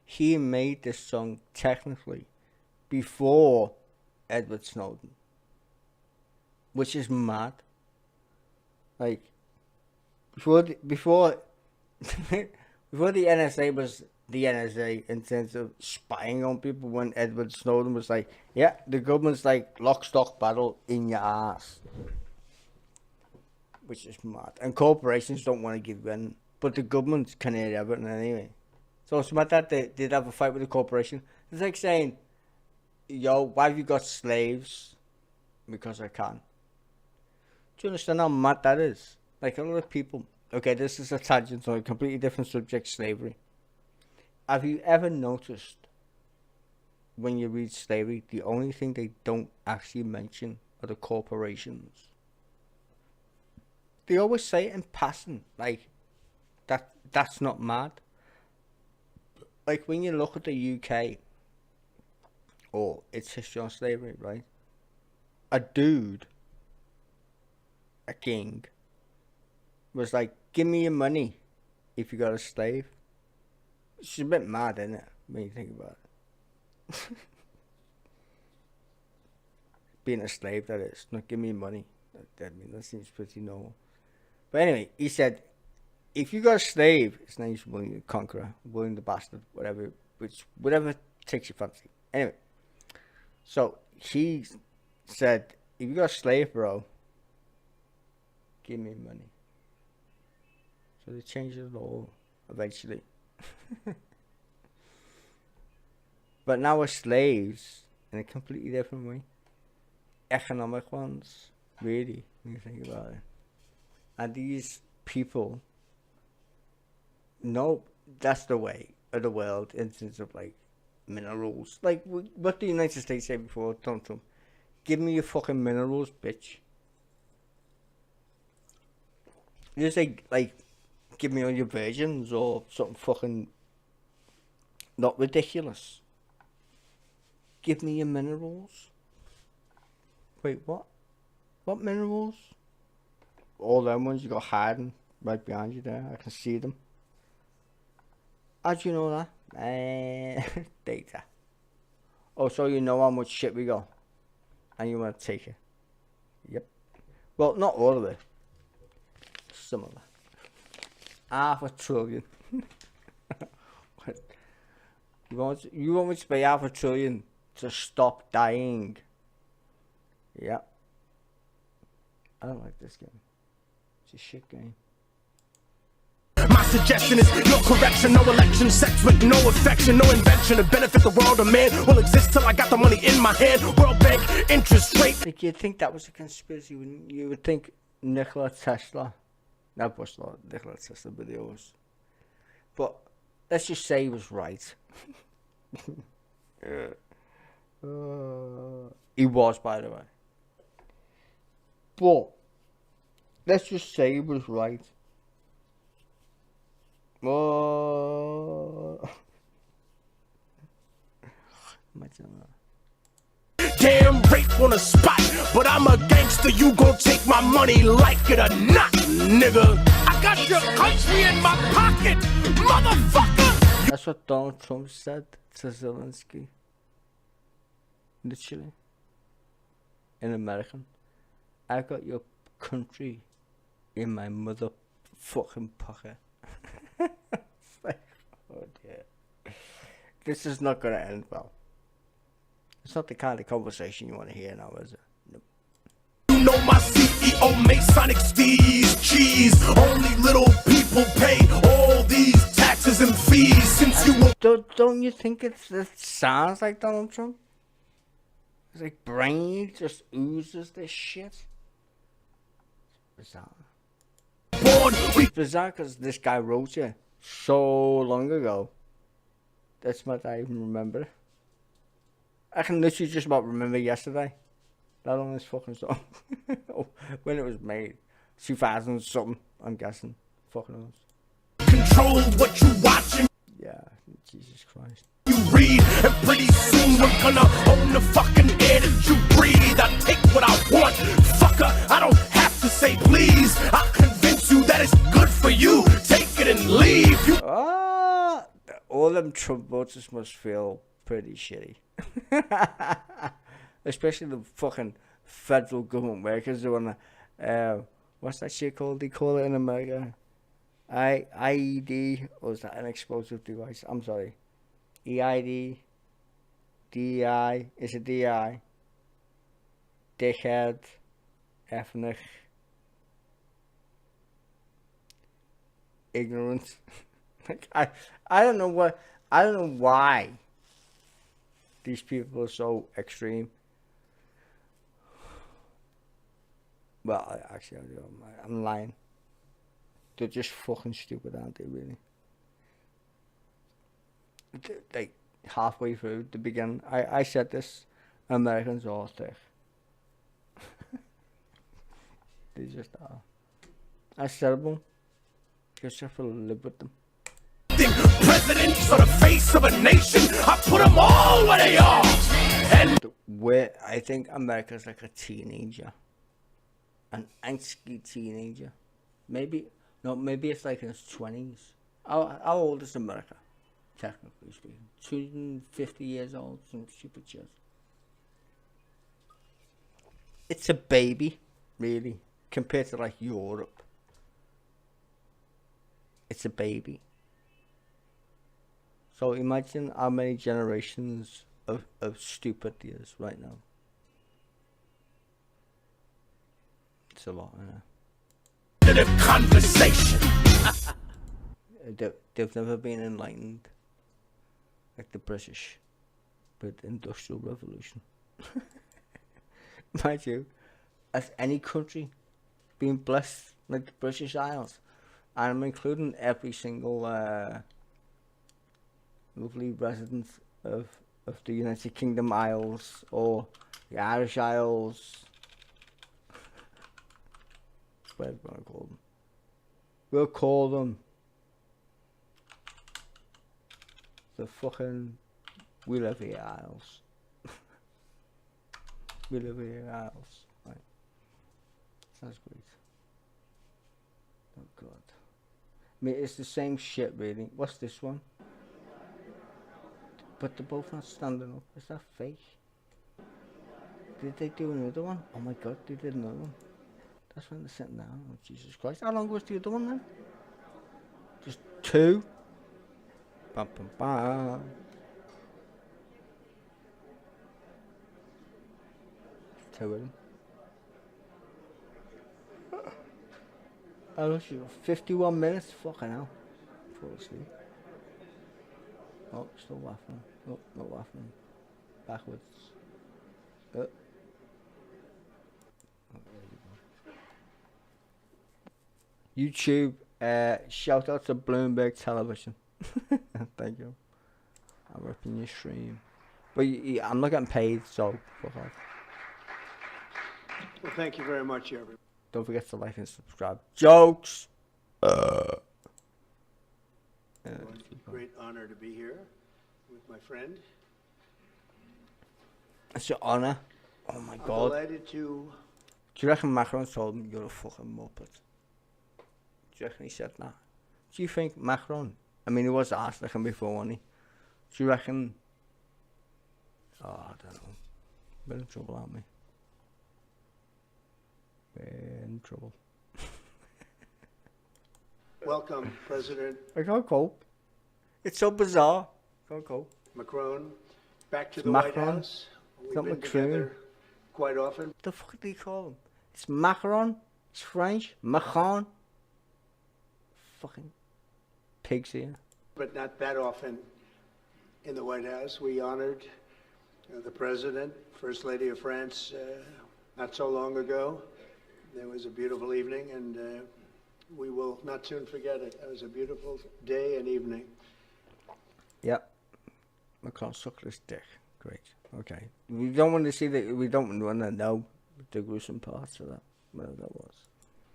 He made this song technically before Edward Snowden, which is mad. Like before the NSA was the NSA in terms of spying on people, when Edward Snowden was like, yeah, the government's like lock, stock, barrel in your ass. Which is mad. And corporations don't want to give in, but the government can hear everything anyway. So it's mad that they did have a fight with the corporation. It's like saying, yo, why have you got slaves? Because I can. Do you understand how mad that is? Like a lot of people, okay, this is a tangent on a completely different subject, slavery. Have you ever noticed when you read slavery, the only thing they don't actually mention are the corporations? They always say it in passing, like, that's not mad. Like when you look at the UK, or its history on slavery, right? A dude, a king, was like, give me your money if you got a slave. It's a bit mad, isn't it, when you think about it? Being a slave, that is. Not give me money. I mean, that seems pretty normal. But anyway, he said, if you got a slave, his name's William the Conqueror, William the Bastard, whatever takes your fancy. Anyway, so he said, if you got a slave, bro, give me money. So they changed the law eventually. But now we're slaves in a completely different way. Economic ones, really, when you think about it. And these people, no, that's the way of the world in terms of like minerals. Like what the United States said before, Donald Trump, give me your fucking minerals, bitch. You just like give me all your virgins or something fucking not ridiculous. Give me your minerals. Wait, what? What minerals? All them ones you got hiding right behind you there. I can see them. How'd you know that? Data. Oh, so you know how much shit we got. And you want to take it. Yep. Well, not all of it. Some of it. $500 trillion. What? You want me to pay $500 trillion to stop dying? Yep. I don't like this game. It's a shit game. My suggestion is your correction, no election, sex with no affection, no invention to benefit the world. A man will exist till I got the money in my hand. World Bank interest rate. Like you'd think that was a conspiracy, wouldn't you? You would think Nikola Tesla. I've watched a lot of Nikola Tesla videos. But let's just say he was right. He was, by the way. But let's just say he was right. Damn rape on the spot, but I'm a gangster. You gon' take my money like it or not, nigga. I got your country in my pocket, motherfucker. That's what Donald Trump said to Zelensky. Literally. In American. I got your country in my motherfucking pocket. Like, oh dear. This is not gonna end well. It's not the kind of conversation you want to hear now, is it? Nope. You know my CEO Masonic steez cheese. Only little people pay all these taxes and fees since you were. Don't you think it sounds like Donald Trump? It's like brain just oozes this shit. It's bizarre. It's bizarre because this guy wrote it so long ago. That's what I even remember. I can literally just about remember yesterday. That on this fucking song. When it was made. 2000 something, I'm guessing. Fucking knows. Control what you watching. Yeah, Jesus Christ. You read, and pretty soon we're gonna own the fucking air that you breathe. I take what I want, fucker. I don't have to say please. I'll convince you that it's good for you. Take it and leave. You. All them Trump voters must feel pretty shitty. Especially the fucking federal government workers who want to, what's that shit called? They call it in America IED, or is that an explosive device? I'm sorry. EID, DI, is it DI? Dickhead, ethnic, ignorant. Like I don't know why these people are so extreme. Well, actually, I'm lying. They're just fucking stupid, aren't they, really? Like, halfway through the beginning, I said this, Americans are thick. They just are. I said them, because you have to live with them. Presidents are the face of a nation. I put them all where they are. And where I think America's like a teenager. An angsty teenager. Maybe it's like in his 20s. How old is America? Technically speaking. 250 years old, some stupid shit. It's a baby, really, compared to like Europe. It's a baby. So imagine how many generations of stupid there is right now. It's a lot, I know. The conversation. They've never been enlightened like the British with the Industrial Revolution. Mind you, as any country being blessed like the British Isles, and I'm including every single lovely resident of the United Kingdom Isles or the Irish Isles, whatever you want to call them. We'll call them the fucking We Live Here Isles. We Live Here Isles. Right. Sounds great. Oh god. I mean, it's the same shit really. What's this one? But they're both not standing up. Is that fake? Did they do another one? Oh my god, they did another one. That's when they're sitting down. Oh Jesus Christ. How long was the other one then? Just 2? Bum, bum, bum. Two of them. I lost you 51 minutes. Fucking hell. Fall asleep. Oh, still waffling. Oh, not waffling. Backwards. Oh, there you go. YouTube, shout out to Bloomberg Television. Thank you. I'm ripping your stream. But I'm not getting paid, so fuck off. Well, thank you very much, everyone. Don't forget to like and subscribe. Jokes! Great honor to be here with my friend. It's your honor. Oh my god. I'm delighted to... Do you reckon Macron told him you're a fucking muppet? Do you reckon he said that? Do you think Macron... I mean, he was asked like him before, wasn't he? Do you reckon... Oh, I don't know. Bit in trouble, aren't we? We're in trouble. Welcome, President. I can't cope. It's so bizarre. Can't cope. Macron, back to It's the Macron. White House. We've not been Macron. together quite often. What the fuck do you call him? It's Macron. It's French. Macron. Fucking pigs here. But not that often in the White House. We honored the President, First Lady of France, not so long ago. There was a beautiful evening, and we will not soon forget it. It was a beautiful day and evening. Yep. Macron sucked his dick. Great. Okay. We don't want to see that. We don't want to know the gruesome parts of that. Whatever that was.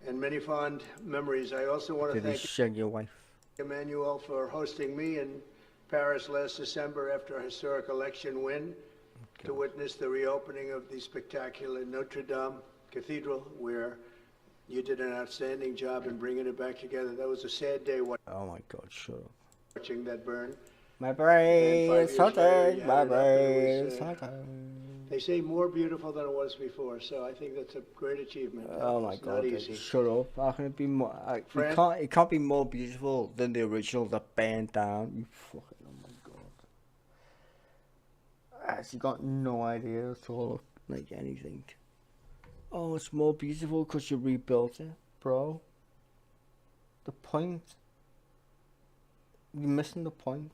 And many fond memories. I also want to Did he thank shag your wife? Emmanuel for hosting me in Paris last December after a historic election win to witness the reopening of the spectacular Notre Dame Cathedral, where you did an outstanding job in bringing it back together. That was a sad day Oh my god, shut up. watching that burn. My brain And 5 is years later, hurting. you My had it up, and it brain was, is hurting. They say more beautiful than it was before, so I think that's a great achievement. Oh my It's god, not dude, easy. shut up. How can it be more? Fran? It can't be more beautiful than the original that burned down. You fucking, oh my god. I actually got no idea at all, like anything. Oh, it's more beautiful because you rebuilt it, bro. The point. You're missing the point.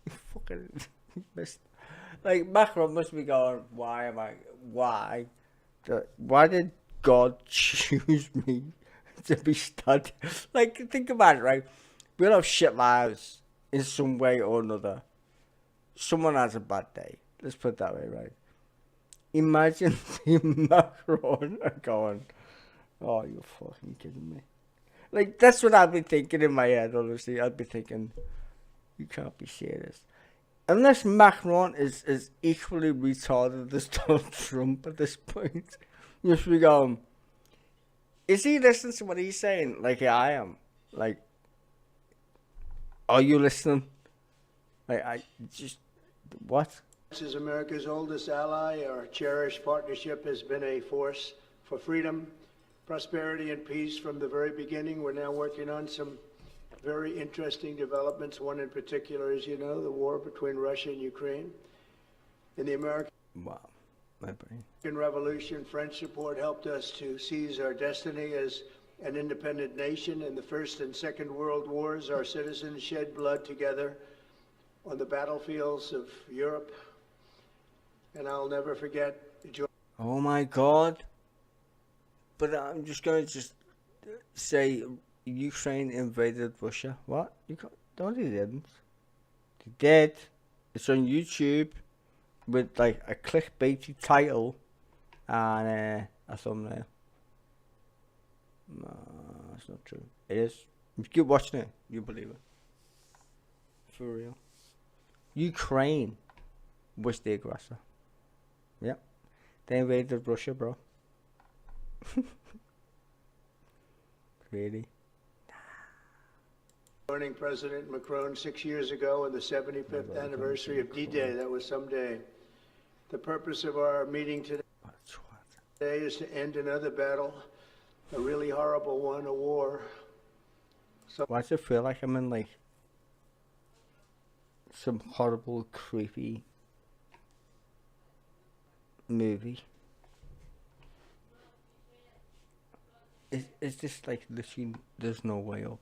You fucking missed. Like, Macron must be going, why did God choose me to be studied? Like, think about it, right? We all have shit lives in some way or another. Someone has a bad day. Let's put it that way, right? Imagine Macron going, oh, you're fucking kidding me. Like, that's what I'd be thinking in my head, honestly. I'd be thinking, you can't be serious. Unless Macron is equally retarded as Donald Trump at this point. You should be going, is he listening to what he's saying? Like I am. Like, are you listening? Like, I just, what? This is America's oldest ally. Our cherished partnership has been a force for freedom, prosperity, and peace from the very beginning. We're now working on some very interesting developments. One in particular, as you know, the war between Russia and Ukraine. In the American my brain. Revolution, French support helped us to seize our destiny as an independent nation. In the First and Second World Wars, our citizens shed blood together on the battlefields of Europe. And I'll never forget. Oh my God. But I'm just going to say Ukraine invaded Russia. What? No, they didn't. They did. It's on YouTube with like a clickbaity title and a thumbnail. No, it's not true. It is. If you keep watching it, you believe it. For real. Ukraine was the aggressor. Yep. They invaded Russia, bro. Really? Joining President Macron 6 years ago on the 75th anniversary of D-Day. That was someday. The purpose of our meeting today is to end another battle, a really horrible one, a war. Why does it feel like I'm in like some horrible, creepy movie? Is this like literally there's no way up?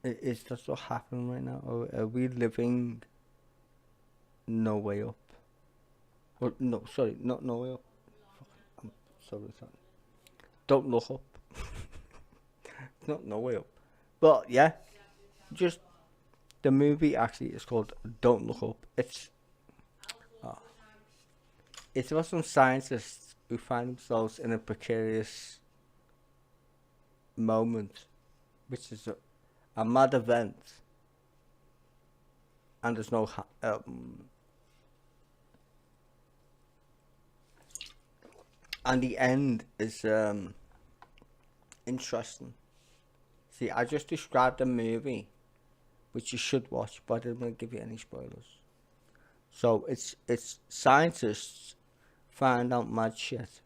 Is that what's happening right now? Or are we living no way up? Or no, sorry, not no way up. I'm sorry. Don't look up. Not no way up. But yeah, just the movie actually is called Don't Look Up. It's about some scientists who find themselves in a precarious moment, which is a mad event, and there's no and the end is interesting. See, I just described a movie which you should watch, but I didn't give you any spoilers. So it's scientists find out mad shit.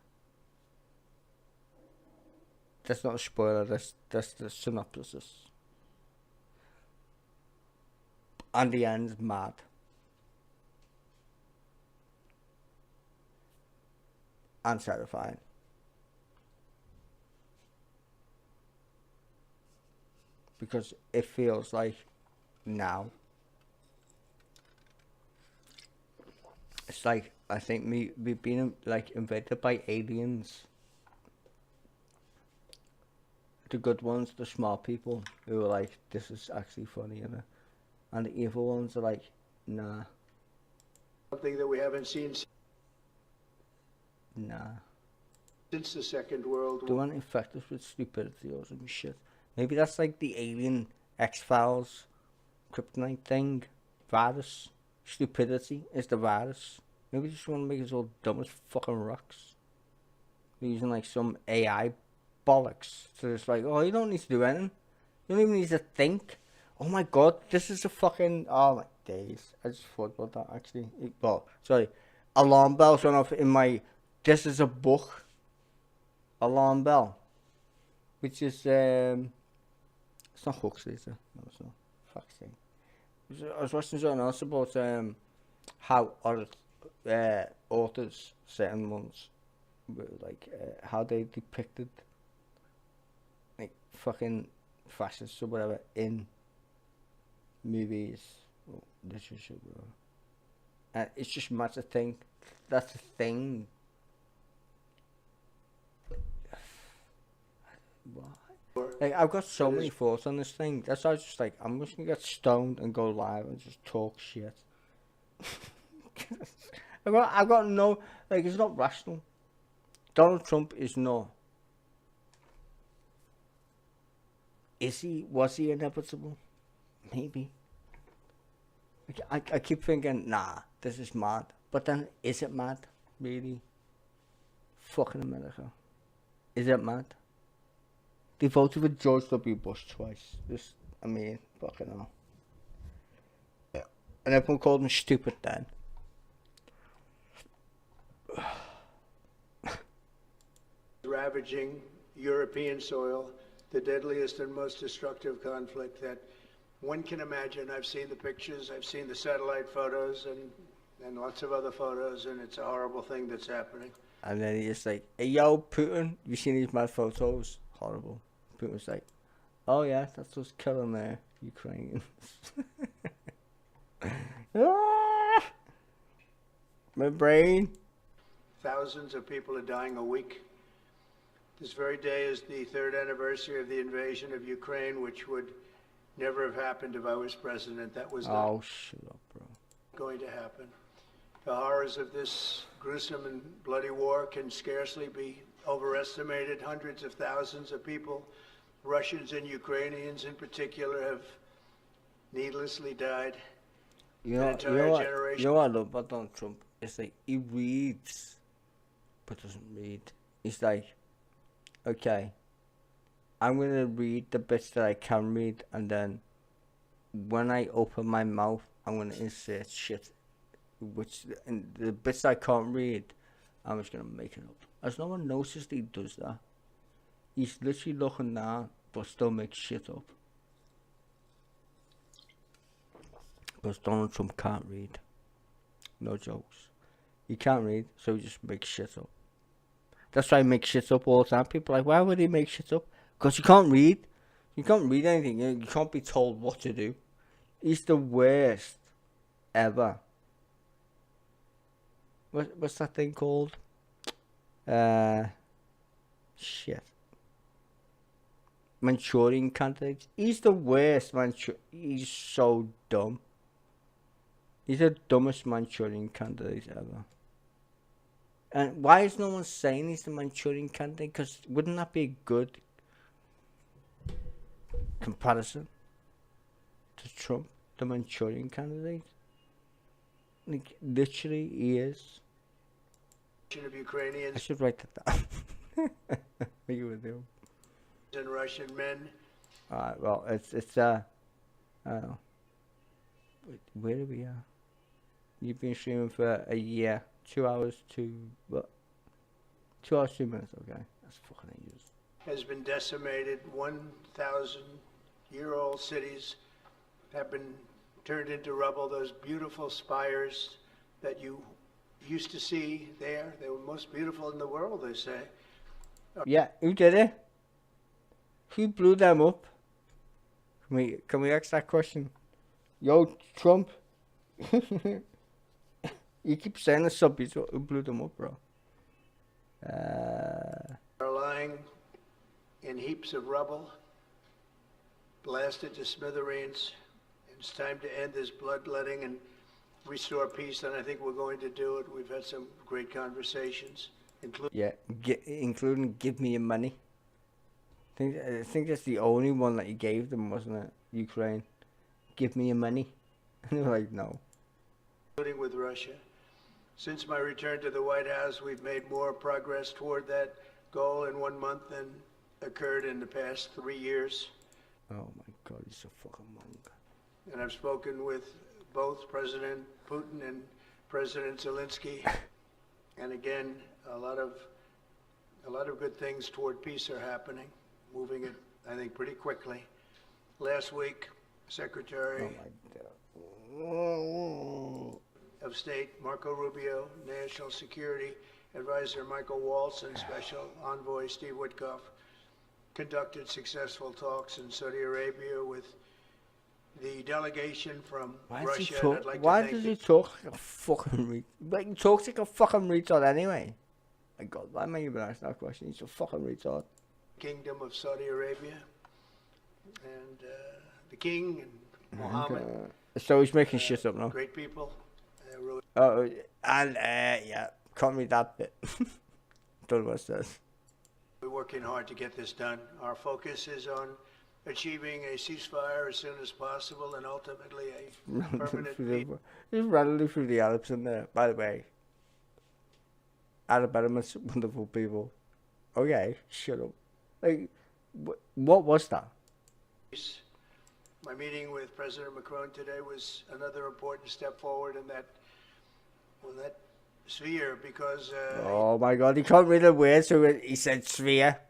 That's not a spoiler, that's the synopsis. And the end's mad. And terrifying. Because it feels like now. It's like, I think we've been like invaded by aliens. The good ones, the smart people, who are like, this is actually funny, you know? And the evil ones are like, nah. Something that we haven't seen Nah. since the Second World War. They want to infect us with stupidity or some shit. Maybe that's like the alien X-Files kryptonite thing. Virus. Stupidity is the virus. Maybe they just want to make us all dumb as fucking rocks. They're using like some AI bollocks. So it's like, oh, you don't need to do anything. You don't even need to think. Oh my God, this is a fucking... Oh my days. I just thought about that actually. Well, sorry. Alarm bells went off in my... This is a book. Alarm bell. Which is... It's not Huxley, is it? No, it's not. Fuck's sake. I was watching something else about how authors, certain ones, like how they depicted like fucking fascists or whatever in movies or literature. And it's just mad to think that's a thing. Why? Like, I've got so many thoughts on this thing. That's why I was just like, I'm just gonna get stoned and go live and just talk shit. I've got no, like, it's not rational. Donald Trump is not. Is he? Was he inevitable? Maybe. I keep thinking, nah, this is mad. But then, is it mad? Really? Fucking America. Is it mad? They voted for George W. Bush twice. Just, I mean, fucking hell. Yeah. And everyone called him stupid then. Ravaging European soil the deadliest and most destructive conflict that one can imagine. I've seen the pictures, I've seen the satellite photos and lots of other photos, and it's a horrible thing that's happening. And then he's like, hey, yo, Putin, you seen these mad photos? Horrible. Putin was like, oh yeah, that's us killing the Ukrainians. Ah! My brain. Thousands of people are dying a week. This very day is the 3rd anniversary of the invasion of Ukraine, which would never have happened if I was president. That was not Shut up, bro. going to happen. The horrors of this gruesome and bloody war can scarcely be overestimated. Hundreds of thousands of people, Russians and Ukrainians in particular, have needlessly died. You know what I love about Donald Trump? It's like he reads, but doesn't read. He's like, okay, I'm gonna read the bits that I can read, and then when I open my mouth, I'm gonna insert shit, which and the bits I can't read, I'm just gonna make it up. As no one notices he does that. He's literally looking down, but still makes shit up. Because Donald Trump can't read. No jokes. He can't read, so he just makes shit up. That's why he makes shit up all the time. People are like, why would he make shit up? Because you can't read. You can't read anything. You can't be told what to do. He's the worst ever. What's that thing called? Shit. Manchurian candidate. He's the worst He's so dumb. He's the dumbest Manchurian candidate ever. And why is no one saying he's the Manchurian candidate? Because wouldn't that be a good comparison to Trump, the Manchurian candidate? Like, literally, he is. Of Ukrainians I should write that down. What are you gonna do? and Russian men. Alright, well, it's I don't know. Where are we at? You've been streaming for a year. 2 hours to what? 2 hours 2 minutes. Okay, that's fucking ages. Has been decimated. 1,000-year-old cities have been turned into rubble. Those beautiful spires that you used to see there, they were most beautiful in the world, they say. Yeah, who did it? Who blew them up? Can we ask that question? Yo, Trump. You keep saying the subbies, who blew them up, bro? Are lying in heaps of rubble, blasted to smithereens. It's time to end this bloodletting and restore peace, and I think we're going to do it. We've had some great conversations, including give me your money. I think that's the only one that you gave them, wasn't it? Ukraine. Give me your money. And they were like, no. Including with Russia. Since my return to the White House, we've made more progress toward that goal in 1 month than occurred in the past 3 years. Oh my God, he's a fucking monk. And I've spoken with both President Putin and President Zelensky. And again, a lot of good things toward peace are happening, moving it, I think, pretty quickly. Last week, Secretary of State Marco Rubio, National Security Advisor Michael Waltz, and Special Envoy Steve Witkoff conducted successful talks in Saudi Arabia with the delegation from Russia. Why does he talk like a fucking retard? He talks like a fucking retard anyway. My God, why am I even asking that question? He's a fucking retard. Kingdom of Saudi Arabia and the King and Mohammed. So he's making shit up now. Great people. Yeah, can't read that bit. Don't know what it says. We're working hard to get this done. Our focus is on achieving a ceasefire as soon as possible and ultimately a permanent peace. He's randomly through the Arabs in there, by the way. Arab elements, wonderful people. Okay, shut up. Like, what was that? My meeting with President Macron today was another important step forward in that sphere because... oh my God, he can't read a word, so he said sphere.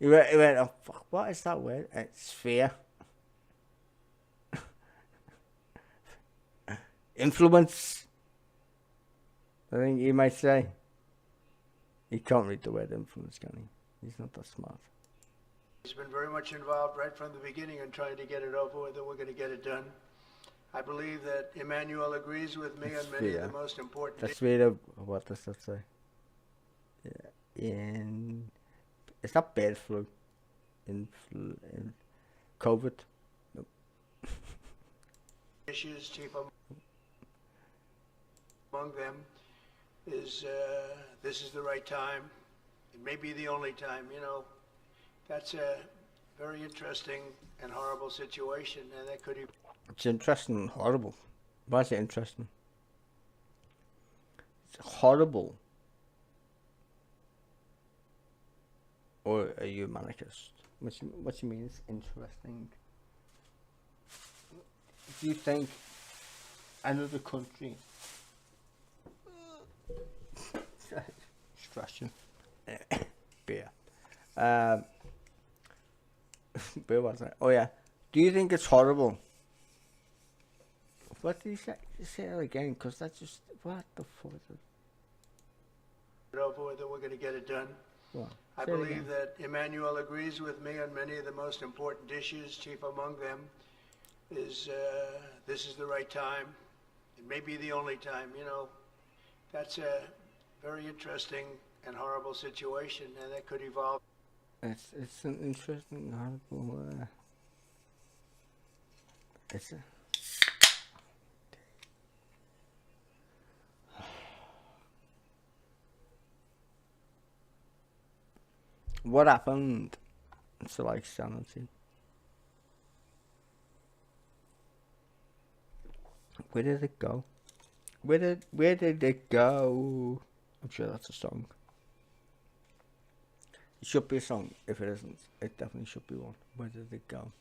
He went, oh, fuck, what is that word? Sphere. Influence. I think he might say. He can't read the word influence, can he? He's not that smart. He's been very much involved right from the beginning in trying to get it over with, and we're going to get it done. I believe that Emmanuel agrees with me on many of the most important. That's weird. What does that say? Yeah. It's not bird flu. In COVID. Nope. Issues, chief among them is this is the right time. It may be the only time. You know, that's a very interesting and horrible situation, and that could. It's interesting and horrible. Why is it interesting? It's horrible. Or are you a manicist? What you mean is interesting? Do you think another country stretching beer? Where was I? Oh yeah. Do you think it's horrible? What did he say? Say it again, because that's just what the fuck is it? Over with it, we're going to get it done. What? I believe that Emmanuel agrees with me on many of the most important issues. Chief among them is this is the right time. It may be the only time. You know, that's a very interesting and horrible situation, and that could evolve. It's an interesting, horrible. It's a. What happened to like sanity? Where did it go? Where did it go? I'm sure that's a song. It should be a song. If it isn't, it definitely should be one. Where did it go?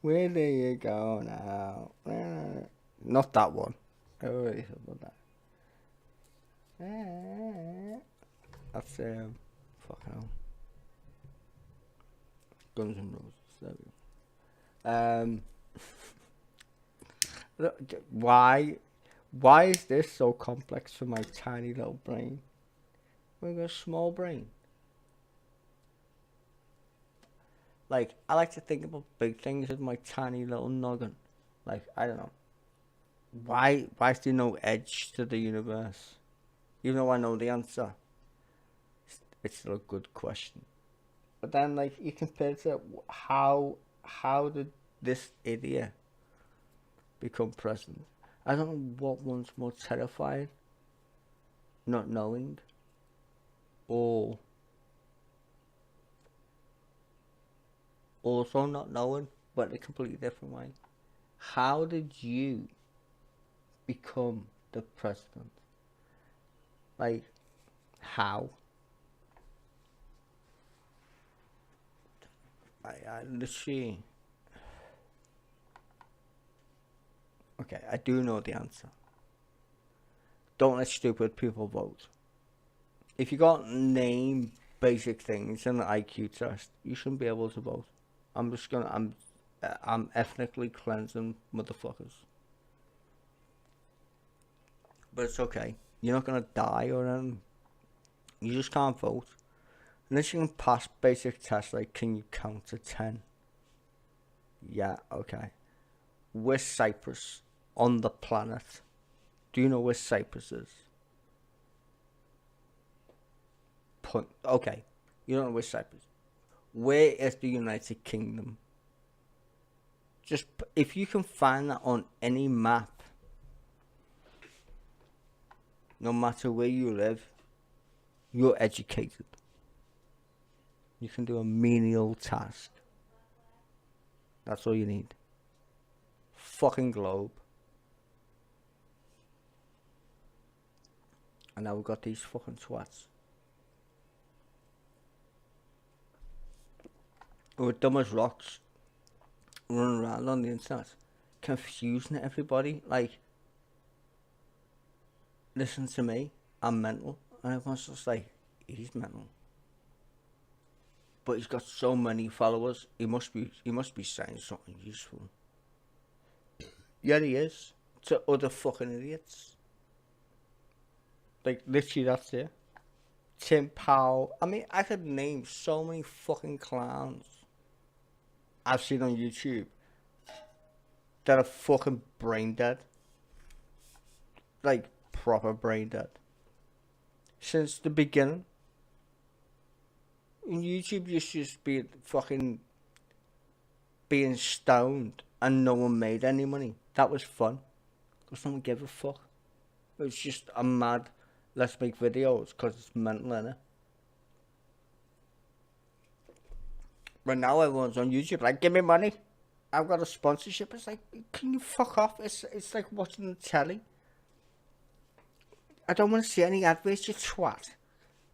Where did it go now? Not that one. I already said about that. That's fuck hell. Guns N' Roses. There we go. Why is this so complex for my tiny little brain? We've got a small brain. Like, I like to think about big things with my tiny little noggin. Like, I don't know. Why is there no edge to the universe? Even though I know the answer. It's still a good question. But then, like, you compare it to how did this idiot become president? I don't know what one's more terrified. Not knowing. Or also not knowing, but in a completely different way. How did you become the president? Like, how? I literally... Okay, I do know the answer. Don't let stupid people vote. If you got name basic things in the IQ test, you shouldn't be able to vote. I'm ethnically cleansing motherfuckers. But it's okay. You're not gonna die or anything. You just can't vote. Unless you can pass basic tests like, can you count to 10? Yeah, okay. Where's Cyprus on the planet? Do you know where Cyprus is? Okay, you don't know where Cyprus is. Where is the United Kingdom? Just, if you can find that on any map, no matter where you live, you're educated. You can do a menial task. That's all you need. Fucking globe. And now we've got these fucking twats. We're dumb as rocks. Running around on the internet. Confusing everybody. Like, listen to me. I'm mental. And everyone's just like, he's mental. but he's got so many followers. He must be saying something useful. Yeah, he is. To other fucking idiots. Like, literally, that's it. Tim Powell. I mean, I could name so many fucking clowns I've seen on YouTube that are fucking brain dead. Like, proper brain dead. Since the beginning. In YouTube used to just be fucking being stoned and no one made any money. That was fun. Because no one gave a fuck. It was just a mad, let's make videos because it's mental, innit? But now everyone's on YouTube like, give me money. I've got a sponsorship. It's like, can you fuck off? It's like watching the telly. I don't want to see any adverts, you twat.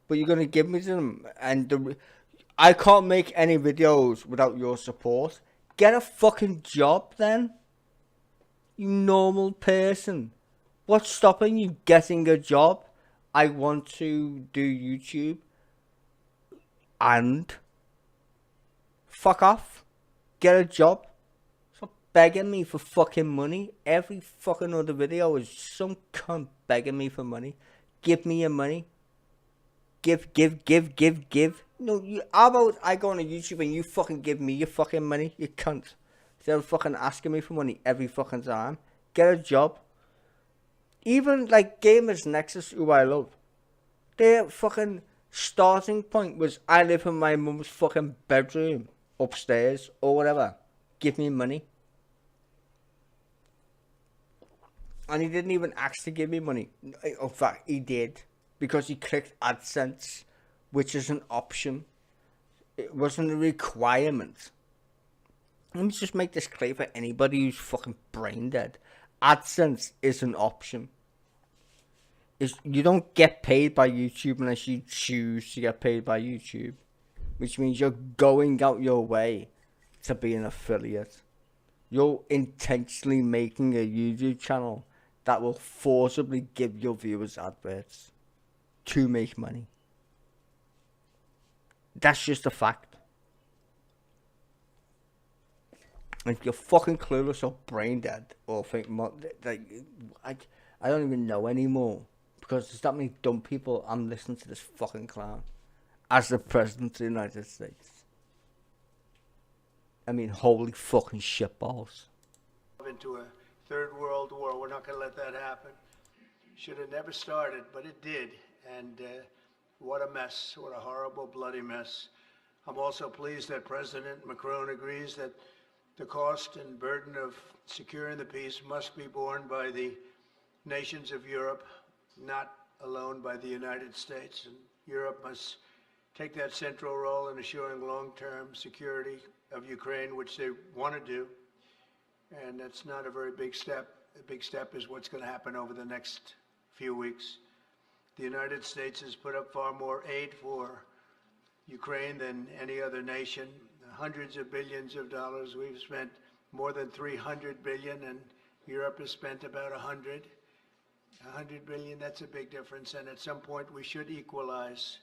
But you're going to give me them. And I can't make any videos without your support. Get a fucking job then. You normal person. What's stopping you getting a job? I want to do YouTube. And fuck off. Get a job. Stop begging me for fucking money. Every fucking other video is some cunt begging me for money. Give me your money. Give. No, how about I go on YouTube and you fucking give me your fucking money, you cunt. Instead of fucking asking me for money every fucking time. Get a job. Even like Gamers Nexus, who I love, their fucking starting point was I live in my mum's fucking bedroom upstairs or whatever. Give me money. And he didn't even ask to give me money. In fact, he did. Because he clicked AdSense, which is an option. It wasn't a requirement. Let me just make this clear for anybody who's fucking brain dead. AdSense is an option. You don't get paid by YouTube unless you choose to get paid by YouTube. Which means you're going out your way to be an affiliate. You're intentionally making a YouTube channel that will forcibly give your viewers adverts to make money. That's just a fact. And if you're fucking clueless or brain dead or think, like, I don't even know anymore because there's that many dumb people. I'm listening to this fucking clown as the president of the United States. I mean, holy fucking shitballs. Into a third world war. We're not going to let that happen. Should have never started, but it did. And what a mess. What a horrible, bloody mess. I'm also pleased that President Macron agrees that the cost and burden of securing the peace must be borne by the nations of Europe, not alone by the United States. And Europe must take that central role in assuring long-term security of Ukraine, which they want to do. And that's not a very big step. The big step is what's going to happen over the next few weeks. The United States has put up far more aid for Ukraine than any other nation. Hundreds of billions of dollars. We've spent more than 300 billion, and Europe has spent about 100. 100 billion, that's a big difference, and at some point we should equalize.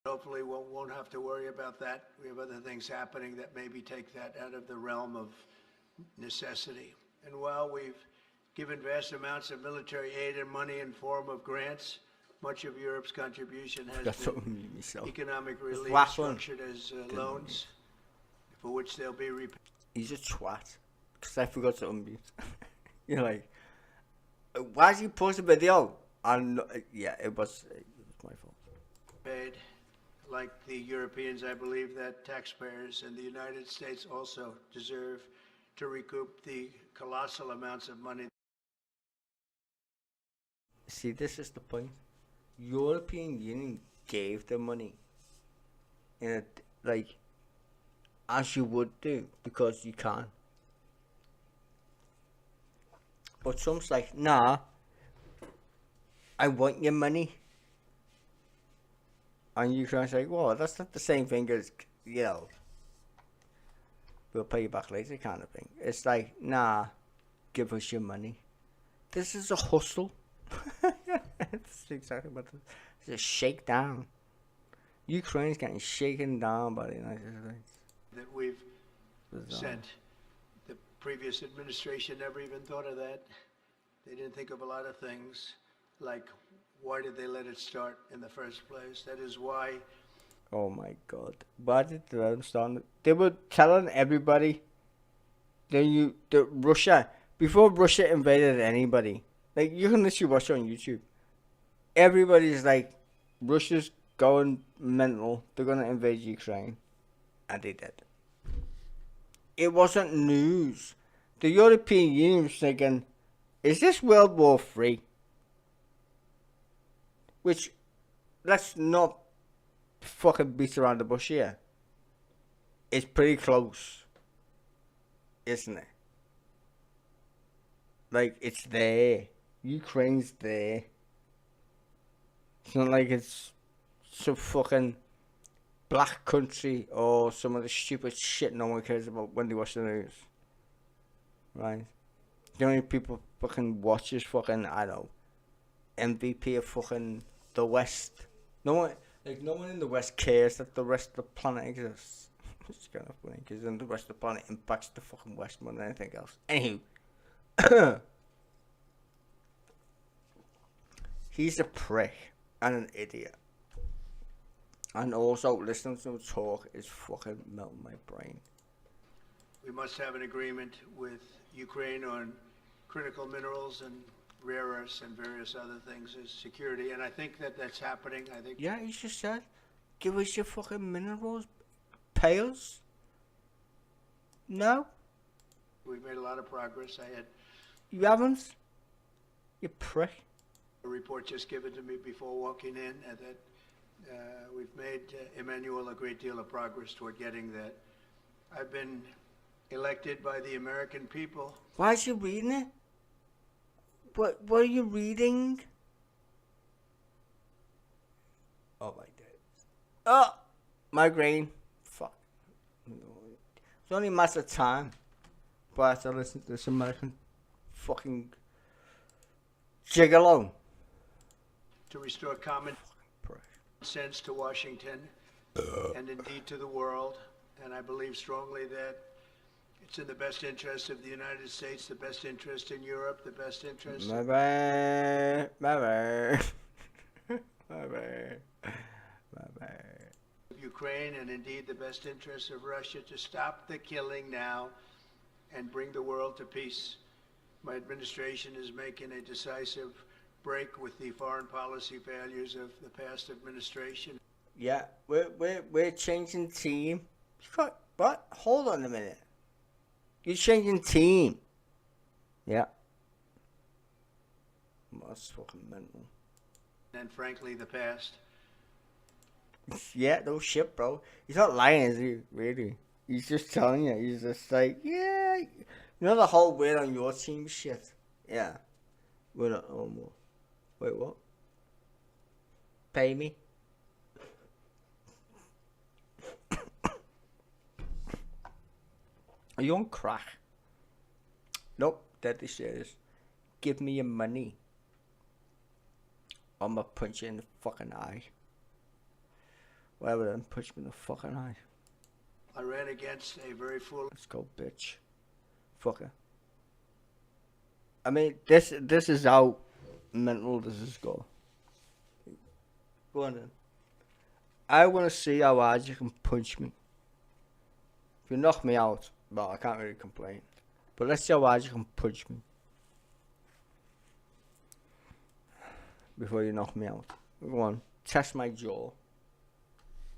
Hopefully we won't have to worry about that. We have other things happening that maybe take that out of the realm of necessity. And while we've given vast amounts of military aid and money in form of grants, much of Europe's contribution has been economic relief structured as loans, for which they'll be repaid. He's a twat. Because I forgot to unmute. You're like, why did you post a video? And yeah, it was my fault. Paid. Like the Europeans, I believe that taxpayers in the United States also deserve to recoup the colossal amounts of money. See, this is the point. European Union gave the money, and like, as you would do, because you can. But Trump's like, nah, I want your money. And Ukraine's like, well, that's not the same thing as, you know, we'll pay you back later kind of thing. It's like, nah, give us your money. This is a hustle. That's exactly what it is. It's a shakedown. Ukraine's getting shaken down by the United States. That we've sent. The previous administration never even thought of that. They didn't think of a lot of things, like why did they let it start in the first place? That is why. Oh my God! Why did they let them start? They were telling everybody. Russia, before Russia invaded anybody, like you can literally watch it on YouTube. Everybody's like, Russia's going mental. They're gonna invade Ukraine, and they did. It wasn't news. The European Union was thinking, is this World War III? Which, let's not fucking beat around the bush here. It's pretty close. Isn't it? Like, it's there. Ukraine's there. It's not like it's some fucking black country or some of the stupid shit no one cares about when they watch the news. Right? The only people fucking watch is fucking, I don't know, MVP of fucking the West. No one in the West cares that the rest of the planet exists. It's kind of funny because then the rest of the planet impacts the fucking West more than anything else. Anywho, he's a prick and an idiot. And also, listening to him talk is fucking melting my brain. We must have an agreement with Ukraine on critical minerals and rare earths and various other things as security, and I think that that's happening. I think. Yeah, he just said, give us your fucking minerals, pay us. No. We've made a lot of progress. You haven't? You prick. A report just given to me before walking in, and that we've made, Emmanuel, a great deal of progress toward getting that. I've been elected by the American people. Why is you reading it? What are you reading? Oh my days. Oh! Migraine. Fuck. It's only a matter of time. But I have to listen to this American fucking gigolo. To restore common sense to Washington and indeed to the world. And I believe strongly that it's in the best interest of the United States, the best interest in Europe, the best interest of Ukraine, and indeed the best interest of Russia to stop the killing now and bring the world to peace. My administration is making a decisive break with the foreign policy failures of the past administration. Yeah, we're changing team. What? Hold on a minute. You're changing team. Yeah. That's fucking mental. And frankly, the past. Yeah, no shit, bro. He's not lying, is he? Really? He's just telling you. He's just like, yeah. You know the whole we're on your team shit? Yeah. We're not no more. Wait, what? Pay me? Are you on crack? Nope, deadly serious. Give me your money. I'ma punch you in the fucking eye. Whatever then, punch me in the fucking eye. I ran against a very foolish. Let's go, bitch. Fucker. I mean, this is how mental this is going. Go on then. I want to see how hard you can punch me. If you knock me out, well, I can't really complain. But let's see how hard you can punch me. Before you knock me out. Go on, test my jaw.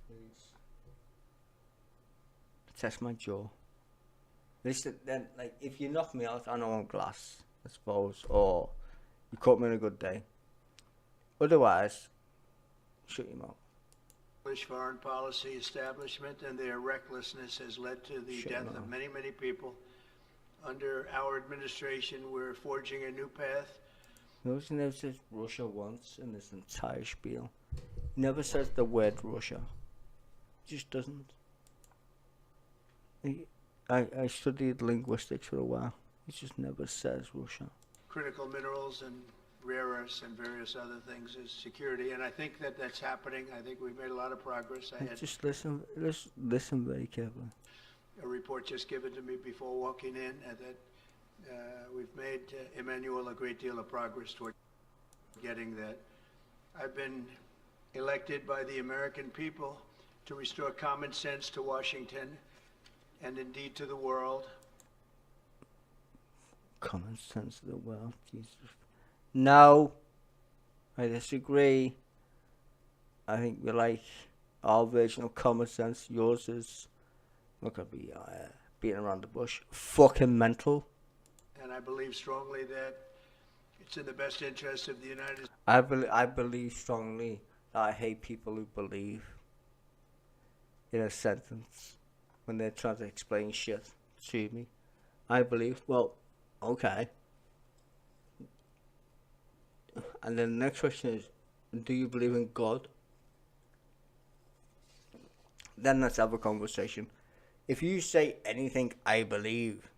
Please. Test my jaw. Listen, then, like, if you knock me out, I know I'm glass, I suppose, or you caught me on a good day. Otherwise, shut your mouth. Foreign policy establishment, and their recklessness has led to the death of many, many people. Under our administration, we're forging a new path. Notice he never says Russia once in this entire spiel. He never says the word Russia. He just doesn't. I studied linguistics for a while. He just never says Russia. Critical minerals and rare earths and various other things is security, and I think that that's happening. I think we've made a lot of progress. I had Just listen very carefully. a report just given to me before walking in, and that we've made, Emmanuel, a great deal of progress toward getting that. I've been elected by the American people to restore common sense to Washington and indeed to the world. Common sense of the world, Jesus. No, I disagree. I think we like our version of common sense. Yours is not gonna be beating around the bush. Fucking mental. And I believe strongly that it's in the best interest of the United States. I believe strongly that I hate people who believe in a sentence when they're trying to explain shit to me. I believe, well, okay. And then the next question is, do you believe in God? Then let's have a conversation. If you say anything, I believe.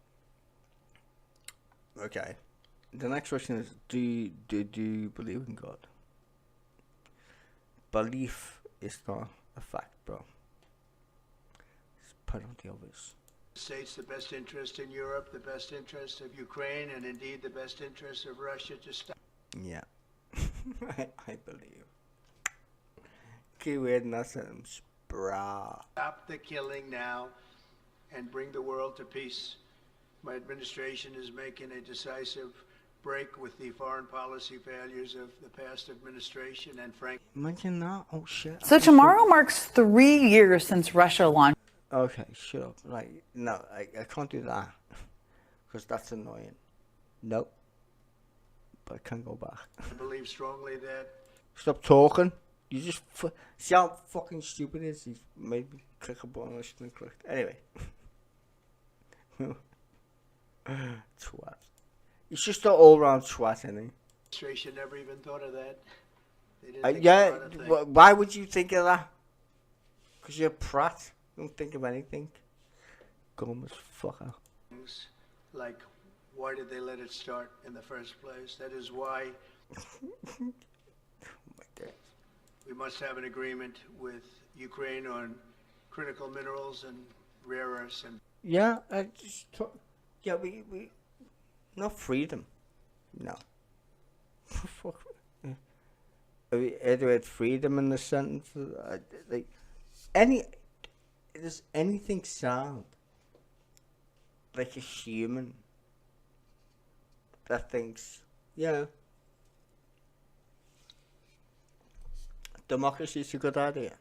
Okay. The next question is, do you believe in God? Belief is not a fact, bro. It's pretty obvious. States, the best interest in Europe, the best interest of Ukraine, and indeed the best interest of Russia to stop. Yeah. I believe. Keyword in that sentence, brah. Stop the killing now and bring the world to peace. My administration is making a decisive break with the foreign policy failures of the past administration, and frankly. Imagine that. Oh shit. So tomorrow marks 3 years since Russia launched. Okay, shut up. Like, no, I can't do that. Because that's annoying. Nope. But I can go back. I believe strongly that. Stop talking. You just see how fucking stupid it is. He's made me click a button I shouldn't have clicked. Anyway. Twat. He's just an all-round twat, isn't he? Administration never even thought of that. They didn't think Yeah, about a thing. why would you think of that? Because you're a prat. Don't think of anything. Gum as fucker. Things like, why did they let it start in the first place? That is why we must have an agreement with Ukraine on critical minerals and rare earths. And Yeah, yeah, we not freedom. No. Fuck. Have you ever read freedom in the sentence? Like, does anything sound like a human that thinks, yeah, democracy is a good idea?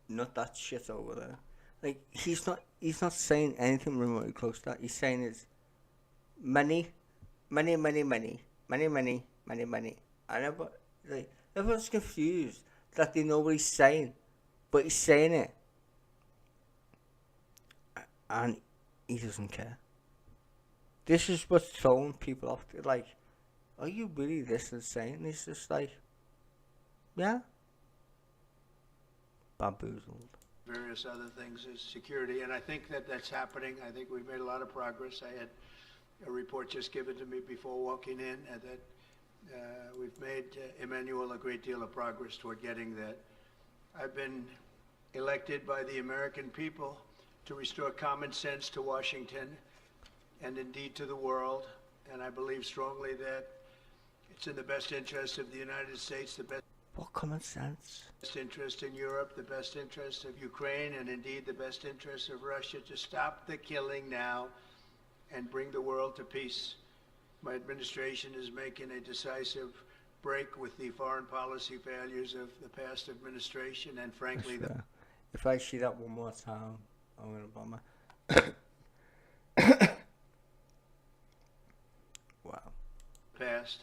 Not that shit over there. Like, he's not saying anything remotely close to that. He's saying is money. Everyone's confused that they know what he's saying, but he's saying it, and he doesn't care. This is what's throwing people off. They're like, are you really this insane? And he's just like, yeah. Bamboozled. various other things is security, and I think that that's happening. I think we've made a lot of progress. I had a report just given to me before walking in, and that we've made, Emmanuel, a great deal of progress toward getting that. I've been elected by the American people to restore common sense to Washington and indeed to the world. And I believe strongly that it's in the best interest of the United States, the best What common sense? interest in Europe, the best interest of Ukraine, and indeed the best interest of Russia to stop the killing now and bring the world to peace. My administration is making a decisive break with the foreign policy failures of the past administration, and frankly, If I see that one more time, I'm gonna bomb her. Wow. past.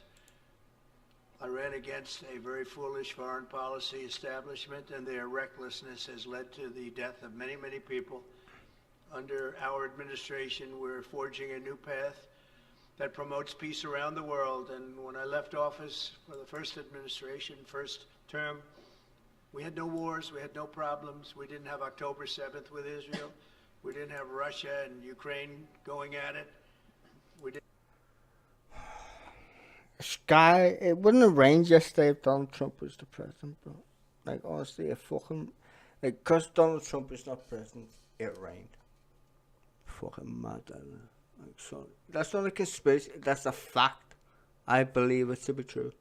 I ran against a very foolish foreign policy establishment, and their recklessness has led to the death of many, many people. Under our administration, we're forging a new path that promotes peace around the world. And when I left office for the first administration, first term, we had no wars, we had no problems. We didn't have October 7th with Israel. We didn't have Russia and Ukraine going at it. We didn't. Sky, it wouldn't have rained yesterday if Donald Trump was the president, bro. Like, honestly, it fucking, like, because Donald Trump is not president, it rained. Fucking mad, isn't it? Like, so, that's not a conspiracy, that's a fact. I believe it to be true.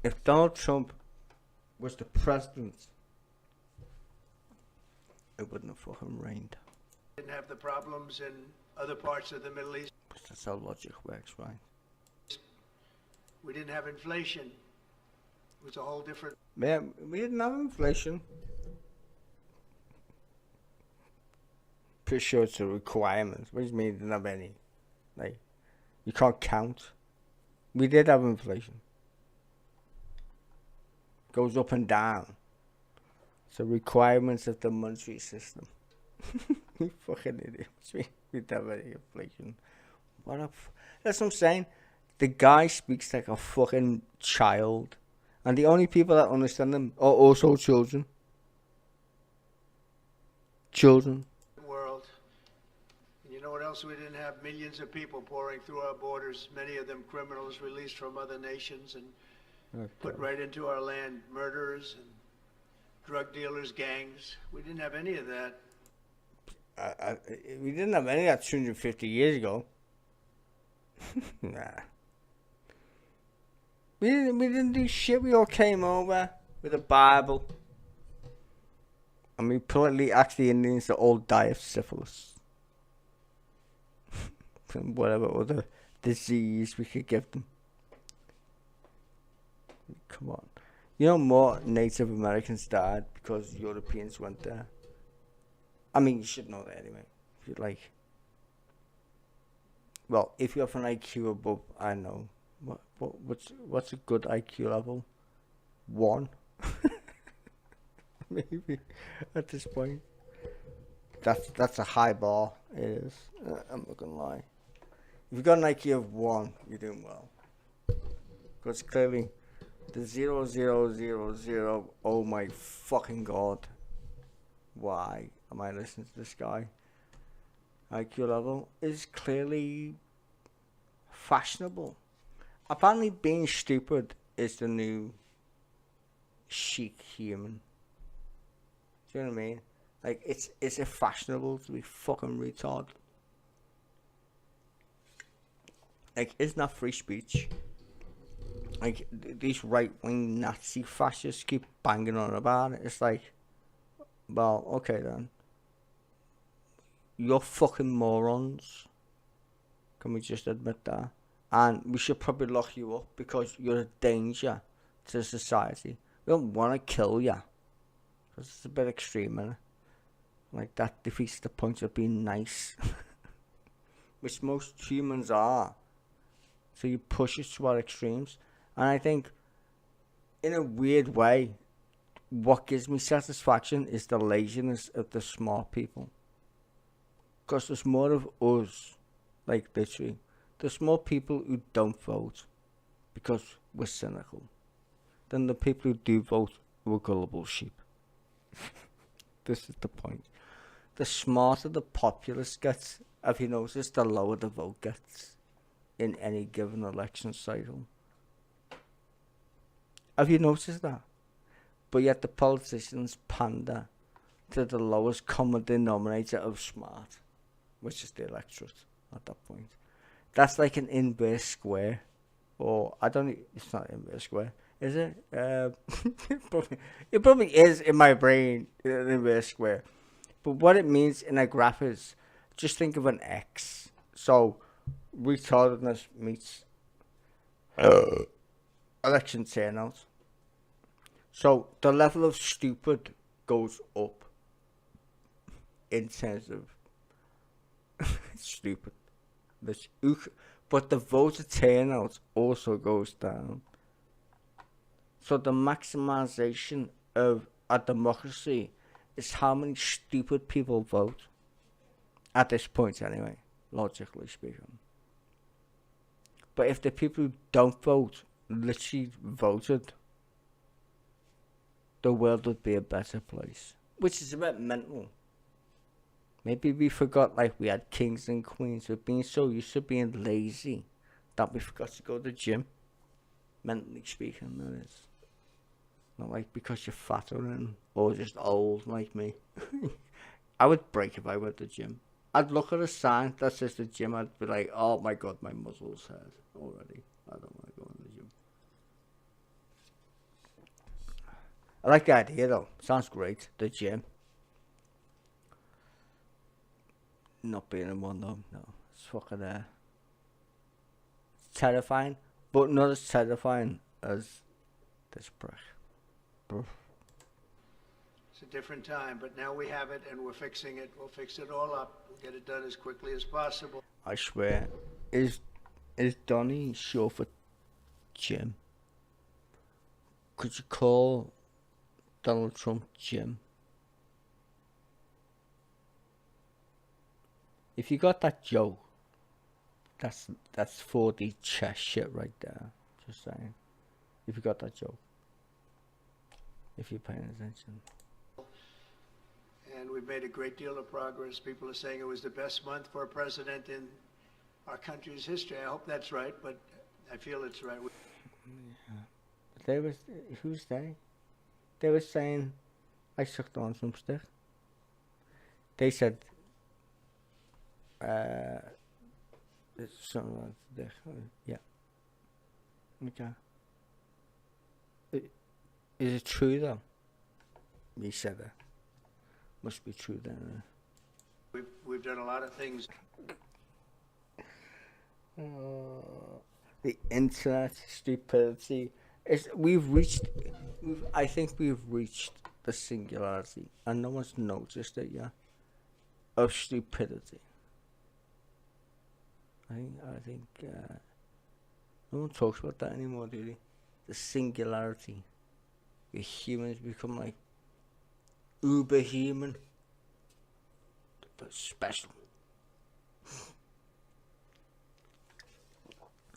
If Donald Trump was the president, it wouldn't have fucking rained. Didn't have the problems in other parts of the Middle East. That's how logic works, right? We didn't have inflation. It was a whole different. Yeah, we didn't have inflation. Pretty sure it's a requirement. What do you mean you didn't have any? Like, you can't count. We did have inflation. Goes up and down. It's a requirement of the monetary system. You fucking idiots. We didn't have any inflation. That's what I'm saying. The guy speaks like a fucking child. And the only people that understand him are also children. Children. World. And you know what else we didn't have? Millions of people pouring through our borders, many of them criminals released from other nations and put right into our land, murderers and drug dealers, gangs. We didn't have any of that. We didn't have any of that 250 years ago. Nah. We didn't do shit. We all came over with a Bible. And we politely asked the Indians to all die of syphilis. And whatever other disease we could give them. Come on. You know, more Native Americans died because Europeans went there. I mean, you should know that anyway. If you like. Well, if you have an IQ above, I know. What's a good IQ level? 1. Maybe at this point. That's a high bar. It is. I'm not gonna lie. If you've got an IQ of 1, you're doing well. Because clearly, the 0, 0, 0, 0. Oh my fucking god! Why am I listening to this guy? IQ level is clearly fashionable. Apparently, being stupid is the new chic human. Do you know what I mean? Like, it's it fashionable to be fucking retarded? Like, isn't that free speech? Like, these right-wing Nazi fascists keep banging on about it. It's like, well, okay then. You're fucking morons. Can we just admit that? And we should probably lock you up because you're a danger to society. We don't want to kill you. Because it's a bit extreme, isn't it? Like, that defeats the point of being nice. Which most humans are. So you push it to our extremes. And I think, in a weird way, what gives me satisfaction is the laziness of the smart people. Because there's more of us, like literally. There's more people who don't vote because we're cynical than the people who do vote who are gullible sheep. This is the point. The smarter the populace gets, have you noticed, the lower the vote gets in any given election cycle. Have you noticed that? But yet the politicians pander to the lowest common denominator of smart, which is the electorate at that point. That's like an inverse square. Or, I don't, it's not inverse square, is it? It probably is in my brain, an inverse square. But what it means in a graph is, just think of an X. So, retardedness meets election turnout. So, the level of stupid goes up in terms of stupid. But the voter turnout also goes down. So the maximization of a democracy is how many stupid people vote. At this point anyway, logically speaking. But if the people who don't vote literally voted, the world would be a better place. Which is a bit mental. Maybe we forgot, like, we had kings and queens. We're being so used to being lazy that we forgot to go to the gym. Mentally speaking, that is. Not like because you're fatter or just old like me. I would break if I went to the gym. I'd look at a sign that says the gym. I'd be like, oh my god, my muscles hurt already. I don't want to go in the gym. I like the idea though. Sounds great. The gym. Not being in one though, no. It's fucking it's terrifying, but not as terrifying as this prick. It's a different time, but now we have it and we're fixing it. We'll fix it all up. We'll get it done as quickly as possible. I swear. Is Donny short for Jim? Could you call Donald Trump Jim? If you got that joke, that's 4D chess shit right there. Just saying. If you got that joke. If you're paying attention. And we've made a great deal of progress. People are saying it was the best month for a president in our country's history. I hope that's right, but I feel it's right. Yeah. Who's they? They were saying I sucked on some stick. They said it's something like this. Yeah. Okay. Is it true though? He said that. Must be true then. We've done a lot of things. The internet stupidity is I think we've reached the singularity, and no one's noticed it yet, of stupidity. I think no one talks about that anymore, do they? The singularity. The humans become like uber human, but special.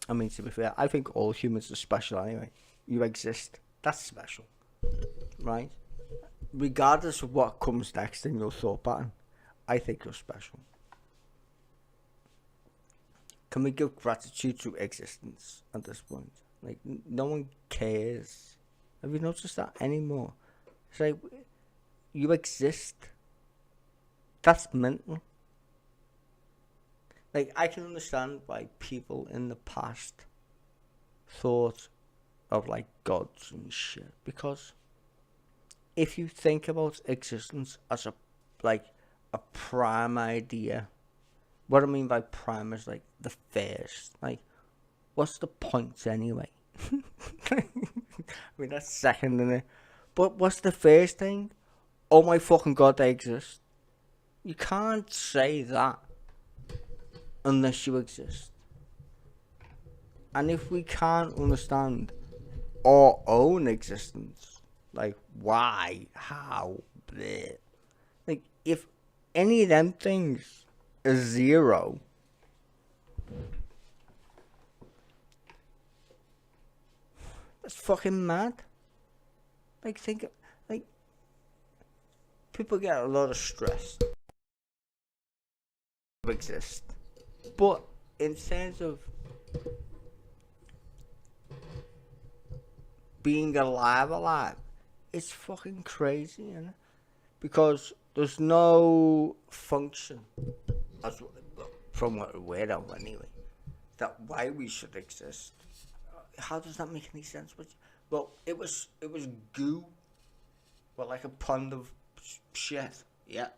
I mean, to be fair, I think all humans are special anyway. You exist. That's special, right? Regardless of what comes next in your thought pattern, I think you're special. Can we give gratitude to existence at this point? Like, no one cares. Have you noticed that anymore? It's like, you exist. That's mental. Like, I can understand why people in the past thought of, like, gods and shit. Because if you think about existence as a prime idea, what I mean by prime is, like, the first. Like, what's the point anyway? I mean, that's second, isn't it? But what's the first thing? Oh my fucking god, they exist. You can't say that unless you exist. And if we can't understand our own existence, like why, how, bleh, like if any of them things is zero, that's fucking mad. Like, think, like, people get a lot of stress to exist, but in terms of being alive. It's fucking crazy, isn't it? Because there's no function, from what we're aware of anyway, that why we should exist. How does that make any sense? Well, it was goo. Well, like a pond of shit. Yeah.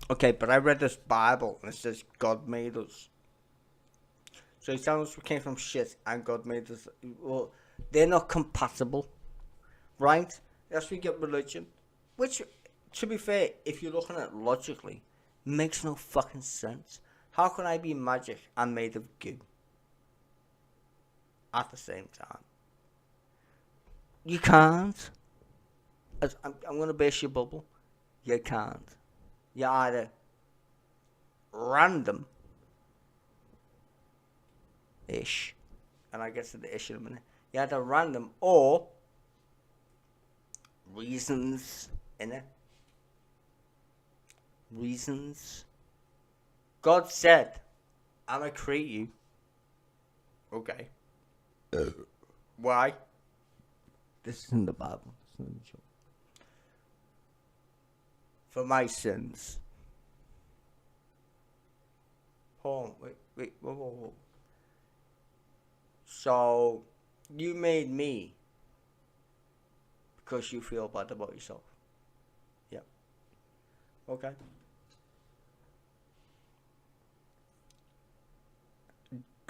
Okay, but I read this Bible and it says God made us. So he's telling us we came from shit and God made us. Well, they're not compatible, right? Yes, we get religion, which, to be fair, if you're looking at it logically, makes no fucking sense. How can I be magic and made of goo at the same time? You can't. I'm going to burst your bubble. You can't. You're either random-ish, and I guess to the ish in a minute. You're either random or reasons, innit? Reasons. God said, I'm going to create you. Okay. Why? This isn't the Bible. It's not the joke. For my sins. Hold on, wait, whoa. So, you made me because you feel bad about yourself. Yeah. Okay.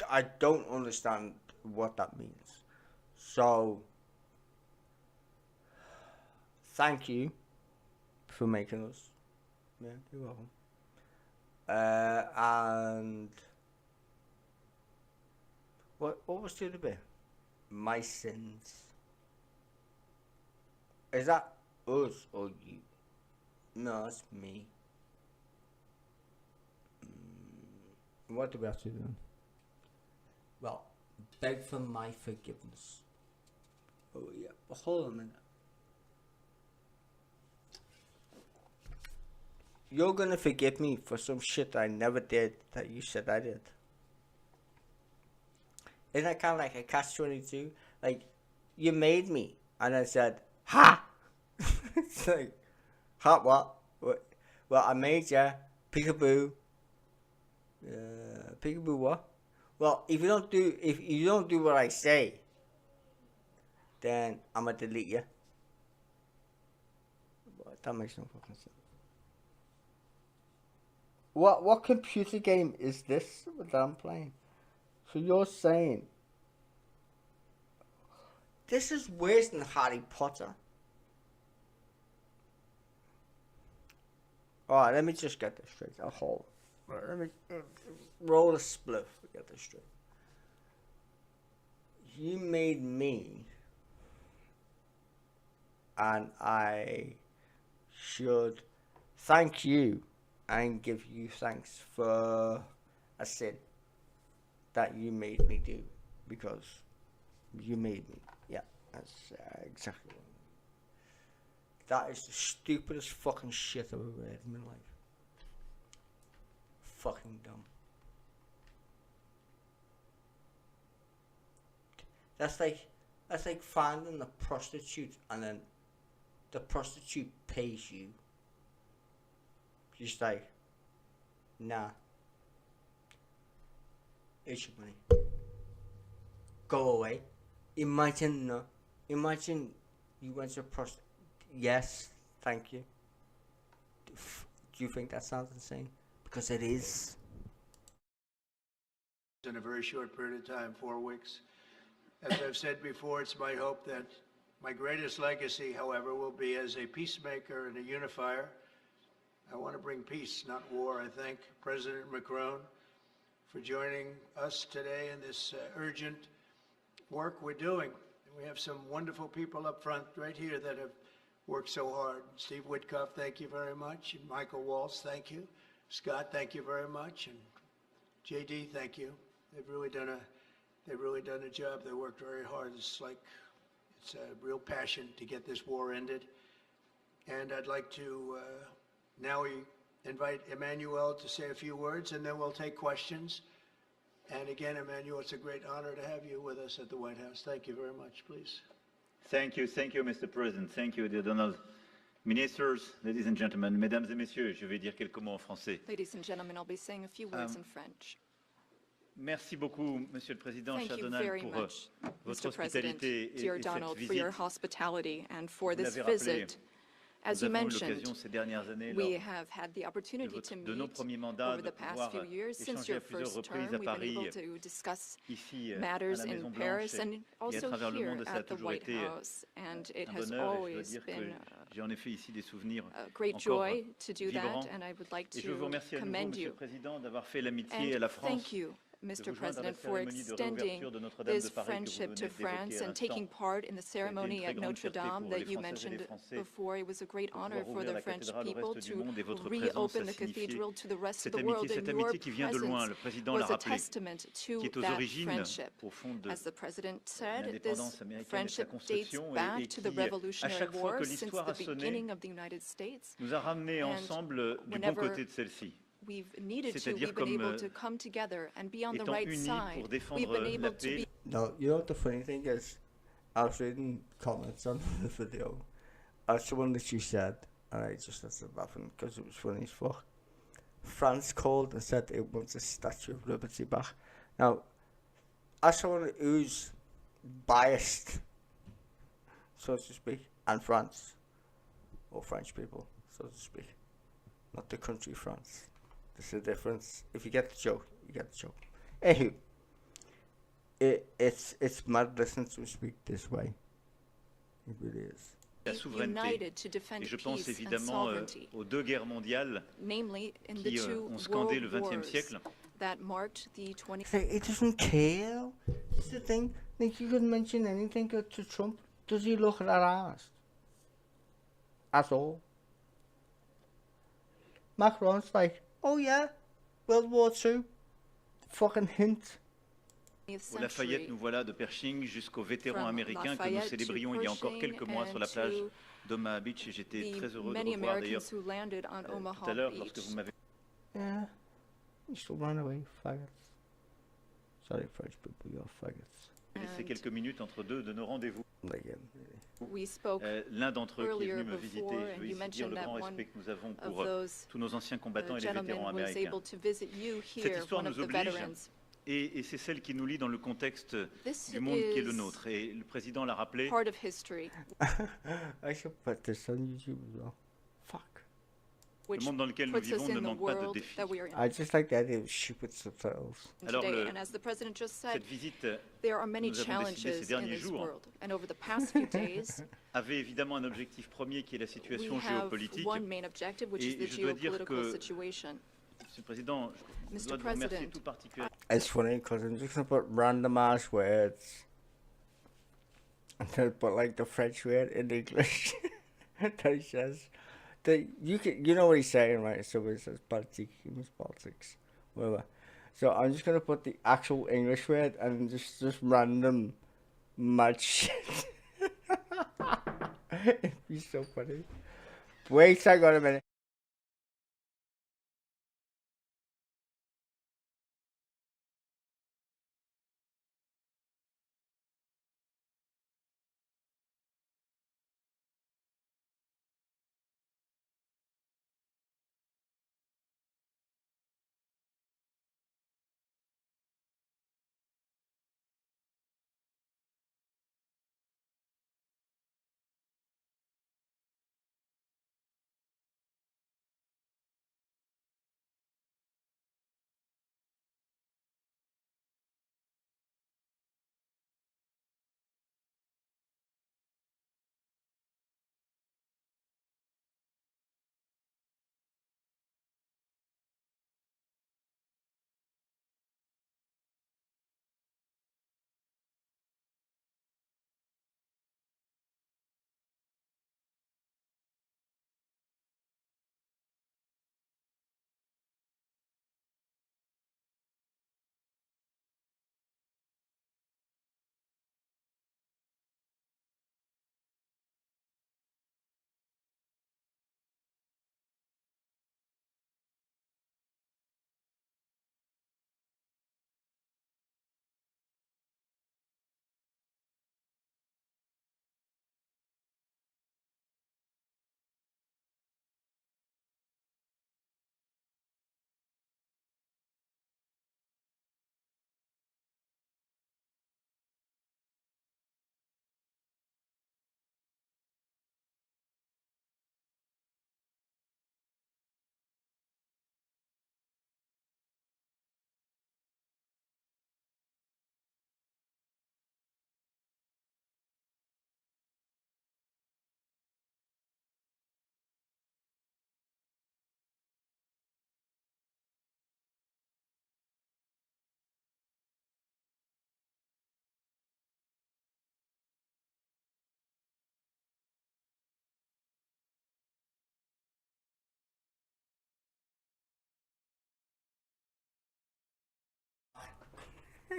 I don't understand what that means. So, thank you for making us. Yeah, you're welcome. And what was the other bit? My sins. Is that us or you? No, it's me. What do we have to do? Well, beg for my forgiveness. Oh yeah, but hold on a minute. You're gonna forgive me for some shit I never did that you said I did. Isn't that kind of like a catch-22? Like, you made me, and I said, ha! It's like, ha, what? Well, I made ya, peekaboo. Peekaboo what? Well, if you don't do what I say, then I'm gonna delete you. That makes no fucking sense. What computer game is this that I'm playing? So you're saying this is worse than Harry Potter? Alright, let me just get this straight. Let me roll a spliff to get this straight. You made me, and I should thank you and give you thanks for a sin that you made me do, because you made me. Yeah, that's exactly what I mean. That is the stupidest fucking shit I've ever read in my life. Fucking dumb. That's like finding a prostitute and then the prostitute pays you. Just like, nah. It's your money. Go away. Imagine you went to a prostitute. Yes, thank you. Do you think that sounds insane? Because it is. In a very short period of time, 4 weeks. As I've said before, it's my hope that my greatest legacy, however, will be as a peacemaker and a unifier. I want to bring peace, not war. I thank President Macron for joining us today in this urgent work we're doing. We have some wonderful people up front right here that have worked so hard. Steve Witkoff, thank you very much. And Michael Waltz, thank you. Scott, thank you very much. And JD, thank you. They've really done a job. They worked very hard. It's a real passion to get this war ended. And I'd like to now we invite Emmanuel to say a few words, and then we'll take questions. And again, Emmanuel, it's a great honor to have you with us at the White House. Thank you very much, please. Thank you, Mr. President. Thank you, dear Donald. Ministers, ladies and gentlemen, mesdames et messieurs, je vais dire quelques mots en français. Ladies and gentlemen, I'll be saying a few words in French. Merci beaucoup, Monsieur le Président, Thank cher you Donald, very pour much, votre Mr. President, hospitalité dear et Donald, cette for your visite. hospitality and for Vous this l'avez rappelé, visit. As nous you avons eu mentioned, l'occasion ces dernières années, we lors have had the opportunity to de nos meet premiers mandats, over de the past pouvoir few years. Since échanger à your plusieurs first reprises term, à we've been Paris, able to discuss ici, à matters la in Maison Paris Blanche, and et à also travers le here monde, ça a at the toujours White été House. And it un has bonheur, et je dois always dire que been j'ai en effet ici des souvenirs a great encore joy to do vibrants. that, and I would like Et je veux vous to remercier à nouveau, commend Monsieur you. le Président, d'avoir fait l'amitié à And la France. thank you, de Mr. vous joindre à la President, for cérémonie de extending réouverture de Notre-Dame de this Paris que vous friendship venez to d'évoquer France à and l'instant. taking part in the Ça a été une ceremony très at grande Notre fierté Dame pour that les you Françaises et les mentioned Français before. It was a great de pouvoir honor for ouvrir the la French cathédrale au people reste du to monde, et votre présence reopen a the signifié cathedral to the rest of cette the world. amitié, cette And your amitié qui vient de loin, presence le Président l'a was a rappelé, testament qui to est aux that origines, friendship. au fond, de As the President said, l'indépendance this américaine et de sa friendship dates construction, back et to the qui, à Revolutionary chaque fois War que since l'histoire the a sonné, beginning of the United States. nous a ramenés And ensemble du bon whenever côté de celle-ci. we've needed to, C'est-à-dire we've been comme able to come together and be on the étant right unis side. pour We've défendre been la able to paix. be No, you know what the funny thing is? I was reading comments on the video. Someone literally said, and I just started laughing because it was funny as fuck. France called and said it wants a Statue of Liberty back. Now, as someone who's biased, so to speak, and France, or French people, so to speak, not the country France. There's a difference. If you get the joke, you get the joke. Anywho, it's mad listening to speak this way. It really is. La souveraineté. Et je pense évidemment aux deux guerres mondiales namely in the qui two ont scandé le world XXe siècle. wars that marked the 20th. He doesn't care. That's the thing. Like, you couldn't mention anything to Trump. Does he look at that ass? At all? Macron's like, oh yeah, World War II. Fucking hint. Au Lafayette, nous voilà de Pershing jusqu'aux vétérans From américains que nous Lafayette célébrions to il y a encore Pershing quelques mois sur la and plage to d'Omaha Beach, et j'étais très heureux de many revoir d'ailleurs Americans who landed on tout à Omaha l'heure lorsque Beach. vous m'avez Yeah. You still run away, faggots. Sorry, French people, you're faggots. laissé quelques minutes entre deux de nos rendez-vous. Again, We spoke L'un d'entre eux qui est venu me earlier visiter, before, je and veux you ici dire mentioned le that grand one respect que nous avons of pour those tous nos anciens combattants et les vétérans gentlemen was américains. able to visit you Cette here, histoire one of nous the oblige, veterans. et c'est celle qui nous lie dans le contexte This du monde qui est le is nôtre. Et le président l'a rappelé. Part of history. I should put this on YouTube as well. Fuck. Le monde dans lequel nous puts us vivons ne in the manque pas de world défis. that we are in I just like the idea of stupid subtitles. Alors, today. And as the president just said, cette visite, there are many nous avons décidé ces challenges in derniers this jours, world. And over the past few days, avait évidemment un objectif premier qui est la we situation have géopolitique. one main objective, which is Et the je dois dire geopolitical que, situation. Monsieur le Président, je Mr. dois vous remercier President, tout particulièrement. It's funny because I'm just gonna put random ass words. I'm gonna put like the French word in English that he says. You know what he's saying, right? So it says politique, he means politics, whatever. So I'm just gonna put the actual English word and just random mad shit. It'd be so funny. Wait, hang on a minute.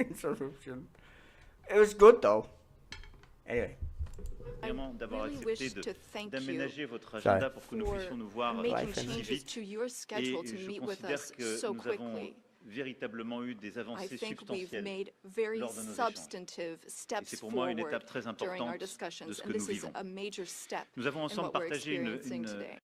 interruption. It was good though. Anyway. Vraiment d'avoir really accepté wish to thank d'aménager you votre agenda pour que nous puissions nous voir making si changes vite. to your Et schedule to je meet with considère us que so nous avons quickly. véritablement eu des I avancées think we've substantielles made very lors de nos échanges. substantive Et steps c'est pour moi une forward étape très during our importante de discussions, ce and que nous this is vivons. a major step Nous avons in ensemble what we're partagé experiencing today.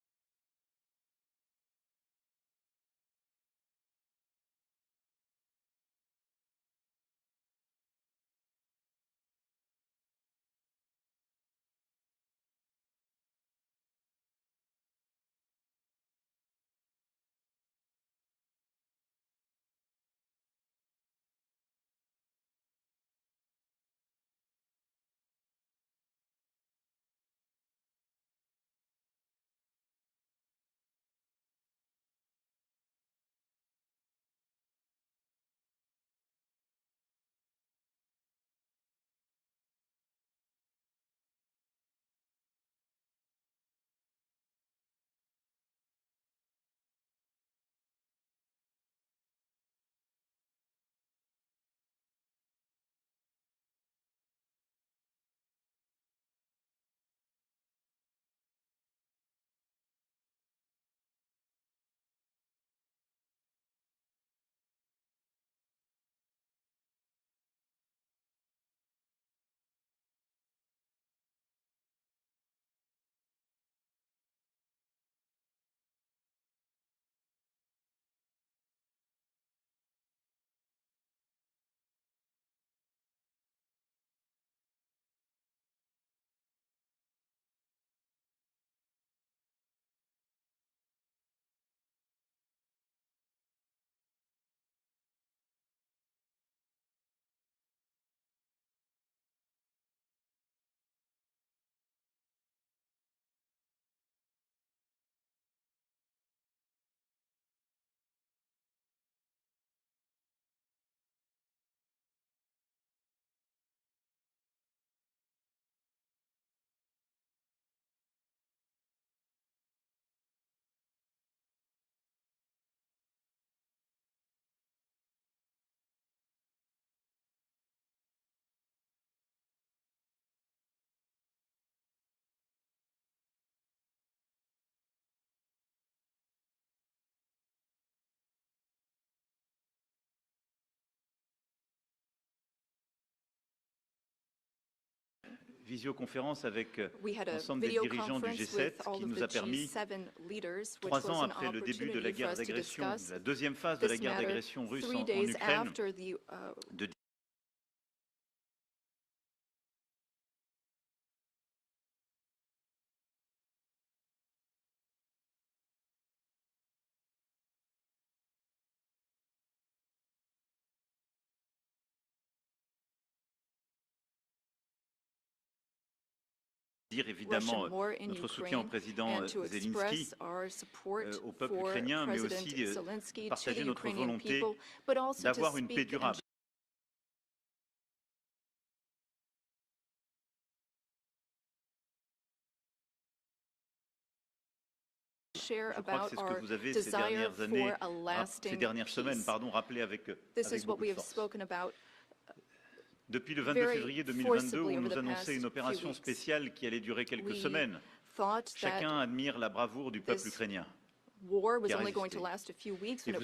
Visioconférence avec We had a l'ensemble des video dirigeants du conference G7 with all qui of nous the a permis, G7 leaders, which 3 was ans an après le début de la opportunity for guerre us to d'agression, discuss la deuxième phase de la this guerre matter d'agression russe 3 en days Ukraine, after the de dire évidemment notre soutien au président Zelensky, au peuple ukrainien, mais aussi partager notre volonté d'avoir une paix durable. Je crois que c'est ce que vous avez ces dernières années, ces dernières semaines, rappelé avec beaucoup de force. Depuis le 22 février 2022, on nous annonçait une opération spéciale qui allait durer quelques semaines. Chacun admire la bravoure du peuple ukrainien. Et vous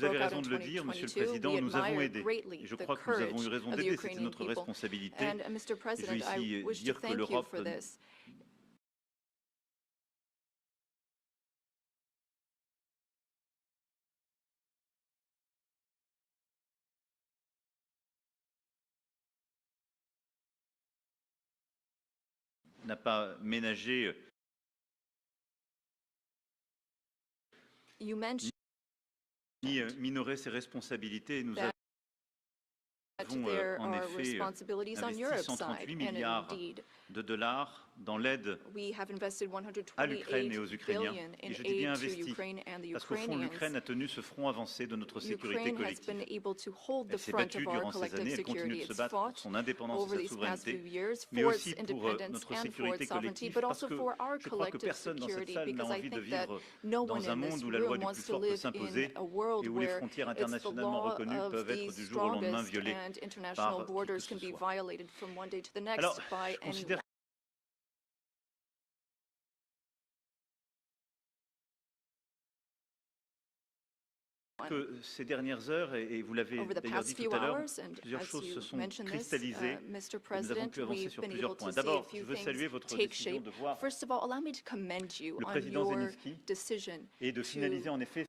avez raison de le dire, Monsieur le Président, nous avons aidé. Et je crois que nous avons eu raison d'aider, c'était notre responsabilité. Et je veux ici dire que l'Europe n'a pas ménagé ni minoré ses responsabilités. Nous avons en effet investi 138 milliards de dollars dans l'aide We have invested à l'Ukraine et aux 128 Ukrainiens. billion in Et je dis bien aid to investi, Ukraine and the parce qu'au fond, l'Ukraine Ukrainians. a tenu ce front avancé de notre sécurité Ukraine has been collective. able to hold the Elle s'est front battue of our durant ces collective années, elle continue security. de se It's battre pour fought son indépendance over et sa these past few souveraineté, years mais for aussi its pour independence notre and for sécurité its sovereignty, collective, but parce also que for our je crois que collective personne dans cette security, salle n'a because I envie de think that vivre no one dans un in this monde où la loi room du plus wants to fort peut live in s'imposer a et world où les where frontières it's the internationalement law reconnues of peuvent être the du jour au lendemain strongest violées and international par qui que borders ce can be soit. violated from one day to the next Alors, by je considère anyone. que ces dernières heures, et vous l'avez Over the d'ailleurs past dit few tout à l'heure, hours, and plusieurs as choses se you sont mentioned this, cristallisées Mr. et nous avons President, pu avancer we've sur been able plusieurs to points. see a D'abord, few je veux saluer things votre take décision shape. de voir First of all, allow me to commend you le on président your Zelensky decision et de finaliser en effet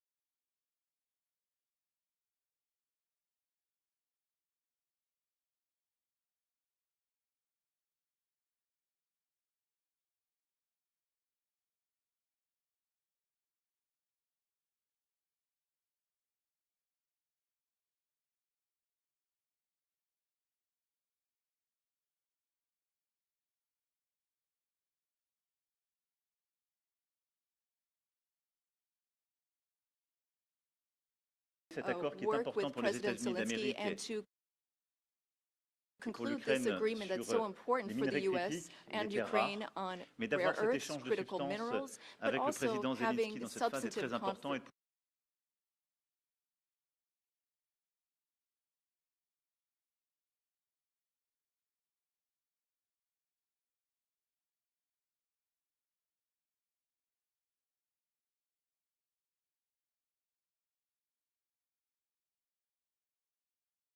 cet accord qui est work important with pour les President États-Unis Zelensky d'Amérique and et to pour conclude this l'Ukraine agreement that's so sur important les for the minerais US critiques et les and terres Ukraine rares, on mais rare d'avoir cet earths, échange de critical substances minerals, but avec le also président Zelensky having dans cette phase est très substantive important et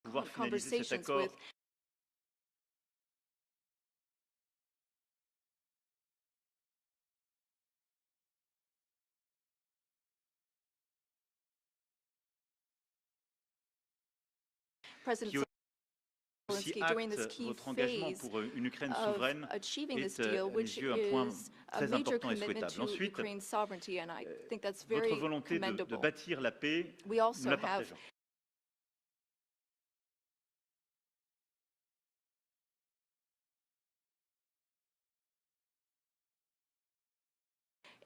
pouvoir finaliser cet accord President qui aussi Zelensky during this acte key votre engagement phase pour une Ukraine of souveraine achieving this est deal, à mes which yeux un point is a très major important et commitment souhaitable. to Ensuite, Ukraine's sovereignty, and I think that's votre very volonté de commendable. bâtir la paix, We nous also la have partageons.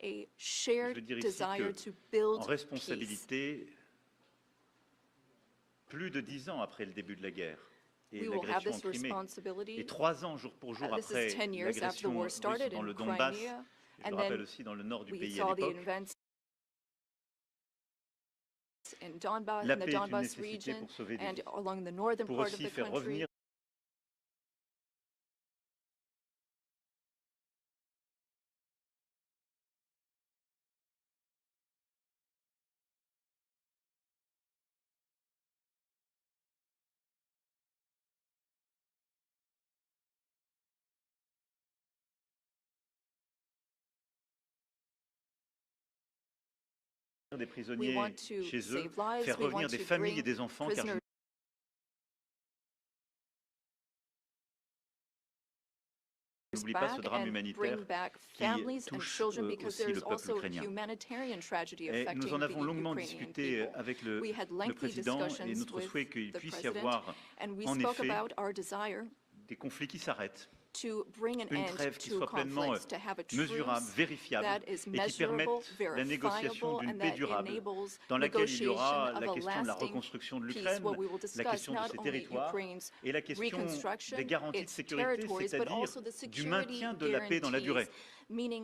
a Je shared veux dire ici desire que, to build en peace. responsabilité, plus de 10 ans après le début de la guerre et We will have l'agression en this Crimée, responsibility. et 3 ans jour pour jour This après is 10 years after the l'agression war russe started dans in le Donbass, Crimea, je le and rappelle then aussi dans le nord du we pays à saw the l'époque, events in Donbass, la in the paix est une Donbass nécessité region, pour sauver des and vies, along the northern pour part of aussi the faire country. revenir des We prisonniers want to chez eux, save lives. faire We revenir want des to familles bring et des enfants, car je prisoners n'oublie pas ce back drame and humanitaire bring back qui families and touche children, because aussi there's le peuple also ukrainien. humanitarian tragedy Et affecting nous en avons the longuement Ukrainian discuté people. avec We had le lengthy président et discussions notre souhait with qu'il the puisse y president, avoir and we en spoke effet about our desire des conflits qui s'arrêtent, to bring an une end trêve qui to soit pleinement conflicts, to have a mesurable, truce vérifiable that is et qui measurable, permette la négociation verifiable, d'une and paix that durable enables dans laquelle il y aura negotiation of la a question de la lasting reconstruction de peace, l'Ukraine, where we will la discuss question de not ses only territoires Ukraine's et la question reconstruction, des garanties de its sécurité, territories, but c'est-à-dire also the du security maintien de la paix dans la durée. guarantees, meaning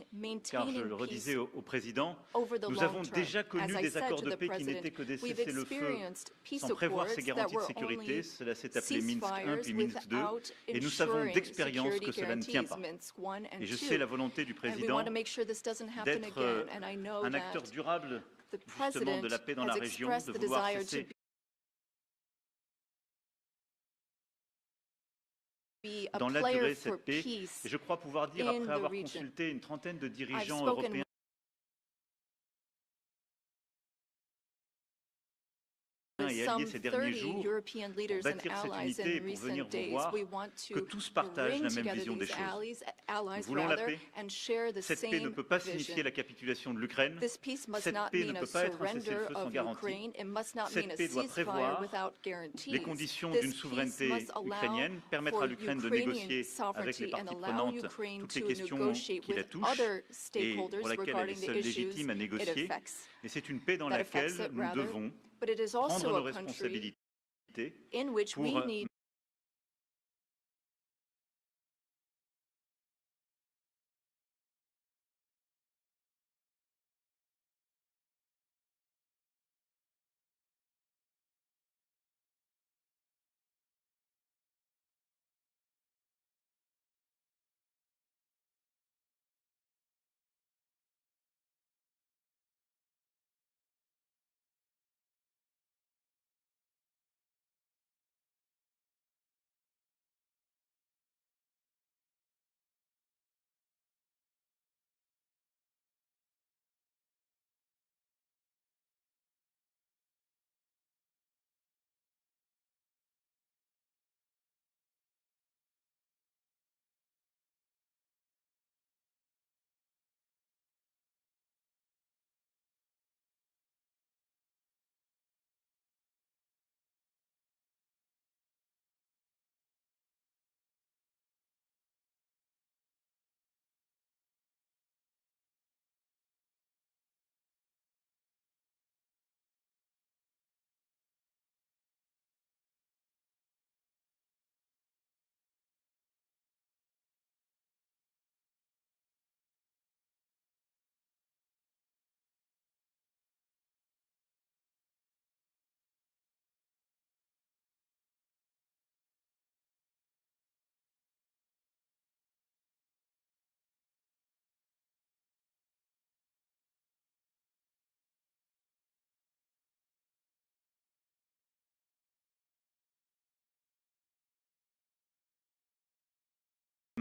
Car je le maintaining redisais peace au président, over the nous long avons term. déjà connu As I des said accords to de the paix qui president, n'étaient que des we've cessez-le-feu experienced peace sans prévoir ces accords that garanties de were sécurité. only Cela s'est appelé Minsk 1 puis Minsk 2. without Et nous savons ensuring d'expérience security que cela ne tient guarantees, pas. Minsk 1 and Et je 2. sais la volonté du And we président want to make sure this doesn't happen d'être again. And I know un acteur that durable the justement de la president paix dans la has région, expressed de the vouloir desire to cesser be a dans la player durée for cette paix. peace Et je crois pouvoir dire, in après the avoir region. consulté une trentaine de I've dirigeants spoken européens, et alliés ces derniers jours pour bâtir cette unité et pour venir vous voir, que tous partagent la même vision des choses. Nous voulons la paix. Cette paix ne peut pas signifier la capitulation de l'Ukraine. Cette paix ne peut pas être un cessez-le-feu sans garantie. Cette paix doit prévoir les conditions d'une souveraineté ukrainienne, permettre à l'Ukraine de négocier avec les parties prenantes toutes les questions qui la touchent et pour laquelle elle est seule légitime à négocier. Mais c'est une paix dans laquelle nous devons prendre nos responsabilités pour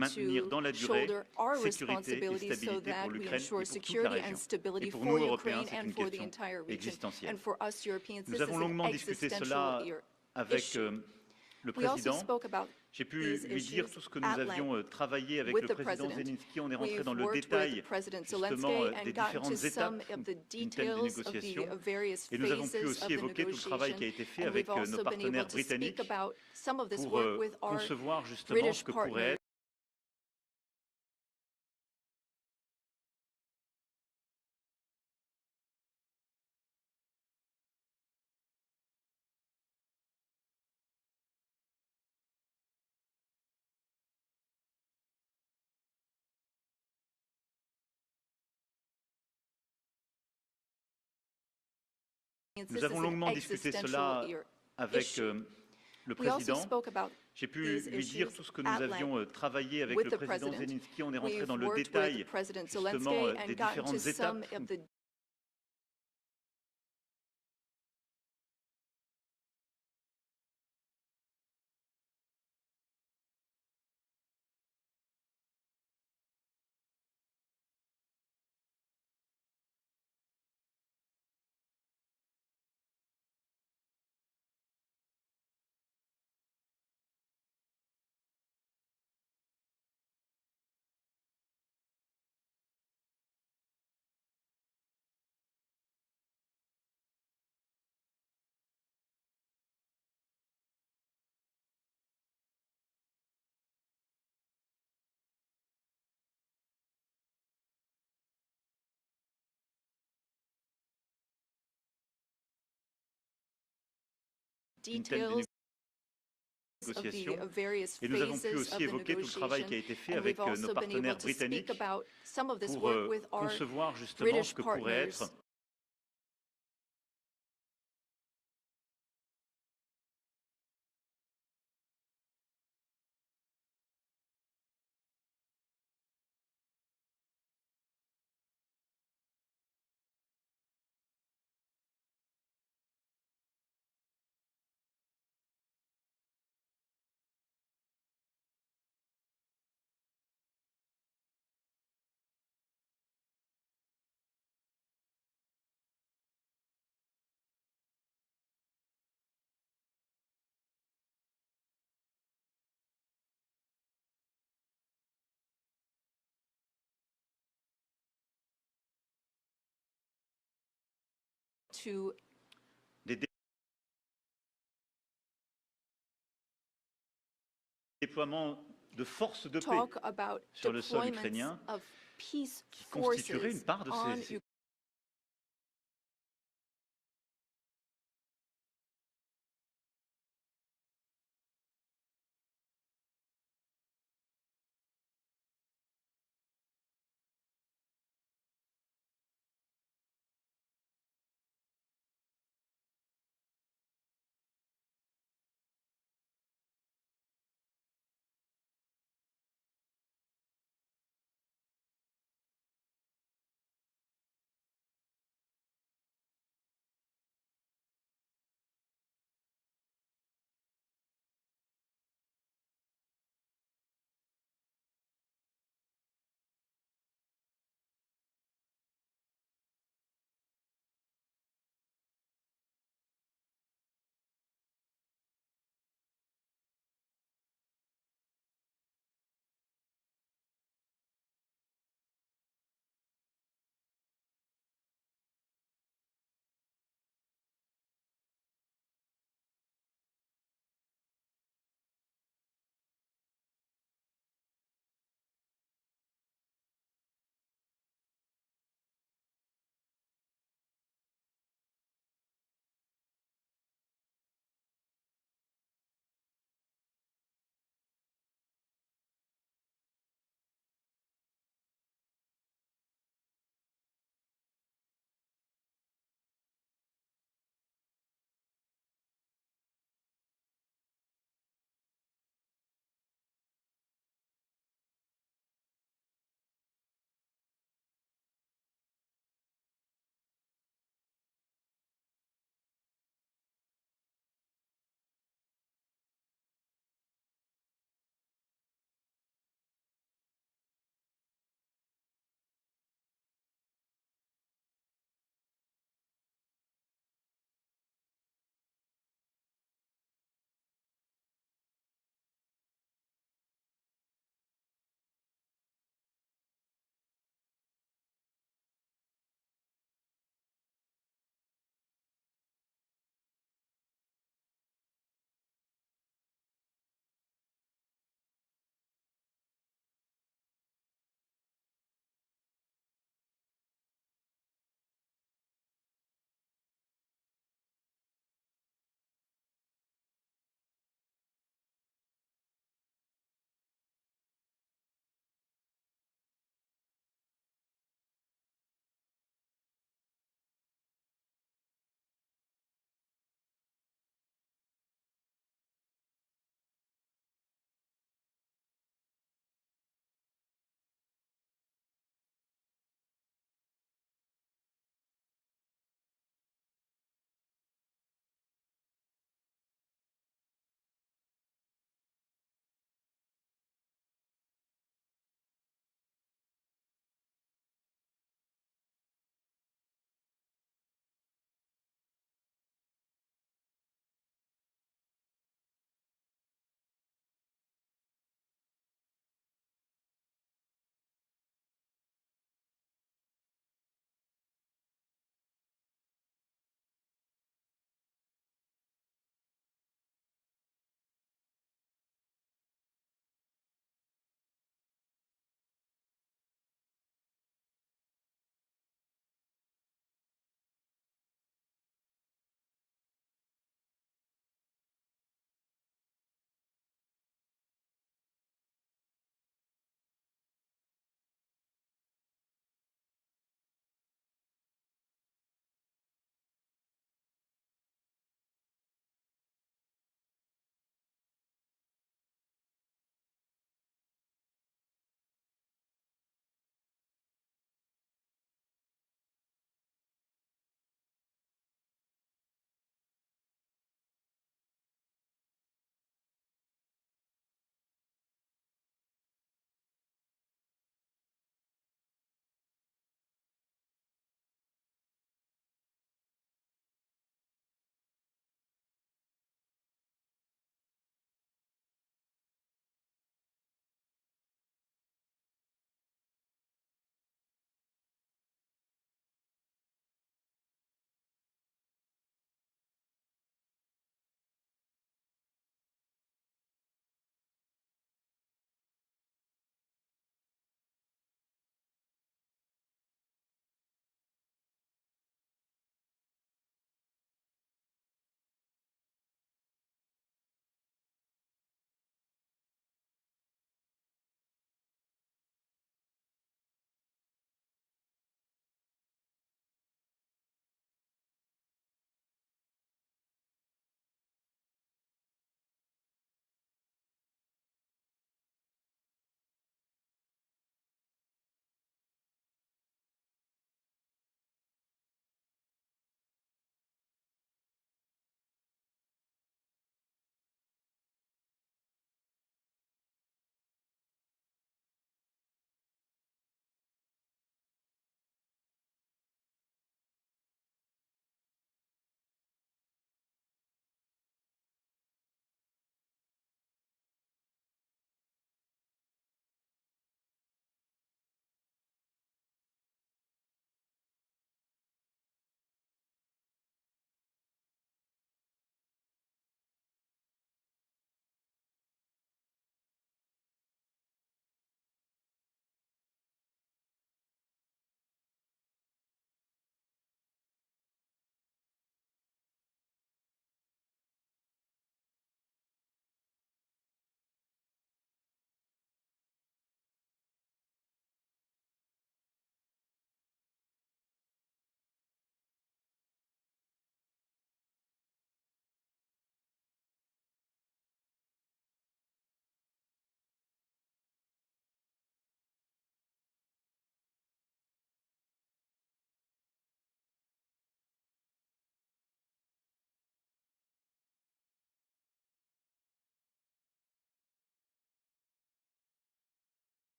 maintenir dans la durée sécurité et stabilité pour l'Ukraine et pour toute la région. Et pour nous, Européens, c'est une question existentielle. Nous avons longuement discuté cela avec le président. J'ai pu lui dire tout ce que nous avions travaillé avec le président Zelensky. On est rentré dans le détail justement des différentes étapes d'une telle négociation. Et nous avons pu aussi évoquer tout le travail qui a été fait avec nos partenaires britanniques pour concevoir justement ce que pourrait être Nous avons longuement discuté cela avec le président. J'ai pu lui dire tout ce que nous avions travaillé avec le président Zelensky. On est rentré dans le détail justement des différentes étapes. Une telle négociation. Et nous avons pu aussi évoquer tout le travail qui a été fait avec nos partenaires britanniques pour concevoir justement ce que pourrait être to Des déploiements de forces de paix talk about sur le sol deployments ukrainien of peace qui constitueraient une forces part de on ces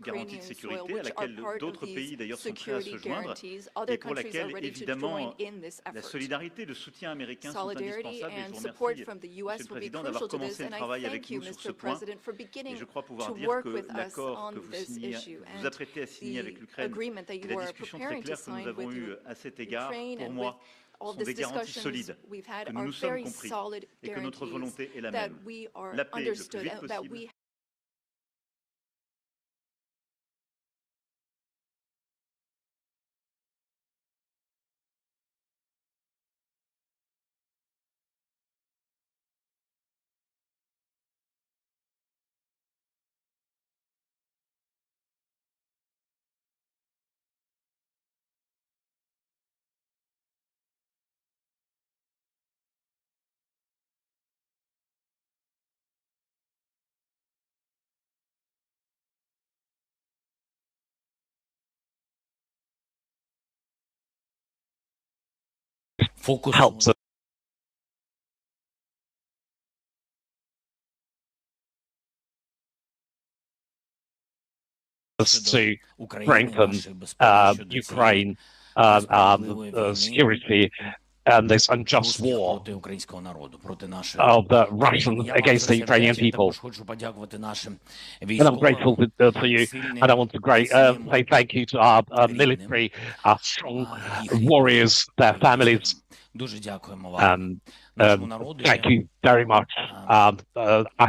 garantie de Ukrainian soil, sécurité à which are laquelle part of d'autres pays these d'ailleurs sont prêts à se security joindre guarantees. Other et pour countries are laquelle ready to join évidemment in this la effort. solidarité et le soutien américain sont Solidarity indispensables et je and vous support remercie, from the Monsieur U.S. le will be Président, d'avoir crucial to commencé this, le and I travail thank avec you, nous sur ce Mr. point. President, for Et beginning je crois pouvoir to dire work que with us l'accord que on vous this issue. vous And apprêtez à signer avec the l'Ukraine agreement that et you la are discussion très preparing to claire que nous sign avons with eue à cet égard, Ukraine pour and with moi, all sont these des garanties discussions solides we've had que nous are nous sommes very compris solid et que notre guarantees volonté est la that même. we are La paix le plus understood vite and that possible. we helps us to strengthen Ukraine security and this unjust war of the Russians against the Ukrainian people. And I'm grateful to you, and I want to say thank you to our military, our strong warriors, their families. Thank you very much. I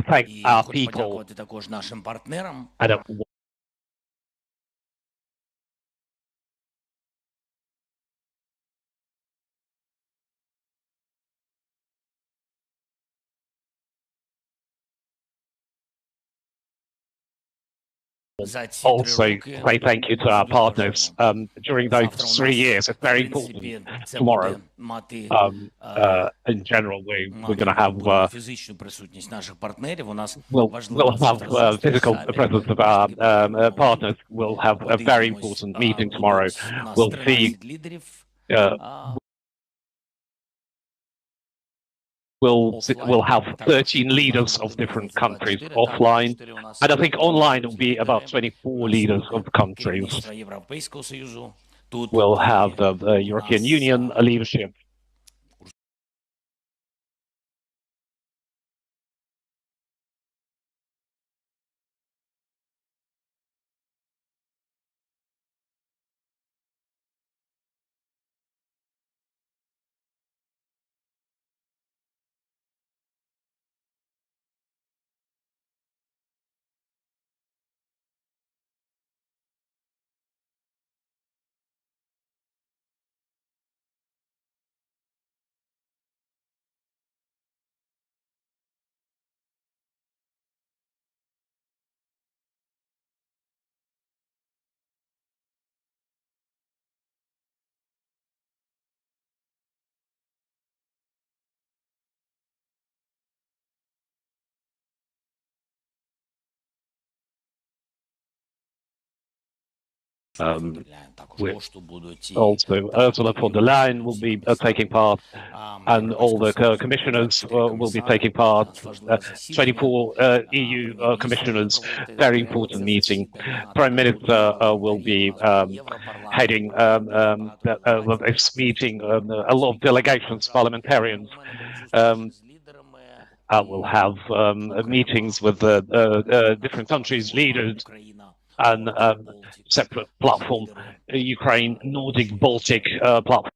thank our people. I don't also say thank you to our partners during those 3 years. It's very important. Tomorrow, in general, we're going to have we'll have physical presence of our partners. We'll have a very important meeting tomorrow. We'll see. We'll have 13 leaders of different countries offline, and I think online will be about 24 leaders of countries. We'll have the European Union leadership. Also, Ursula von der Leyen will be taking part, and all the commissioners will be taking part. 24 EU commissioners, very important meeting. Prime Minister will be heading this meeting. A lot of delegations, parliamentarians. Will have meetings with different countries' leaders and separate platform, Ukraine, Nordic, Baltic platform.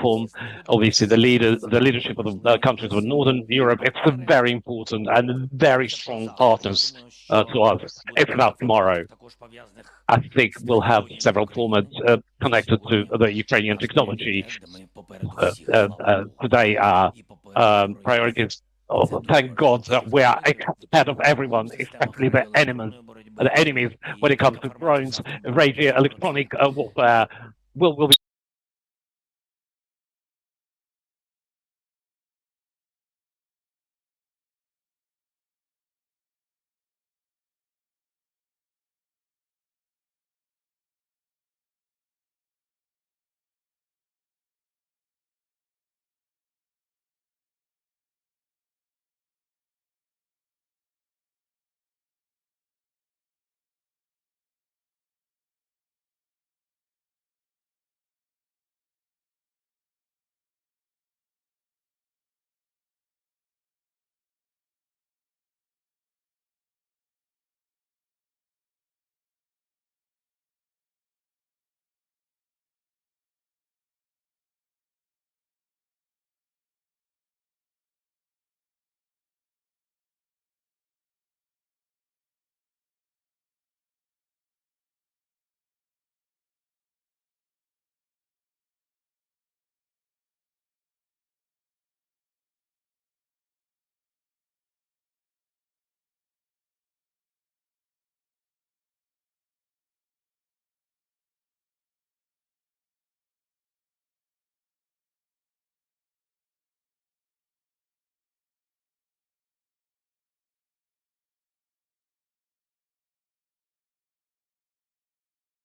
platform. Obviously, the leadership of the countries of Northern Europe, it's very important and very strong partners to us. It's about tomorrow. I think we'll have several formats connected to the Ukrainian technology. Today, our priorities. Oh, thank God that we are ahead of everyone, especially the enemies when it comes to drones, radio, electronic warfare. Will be.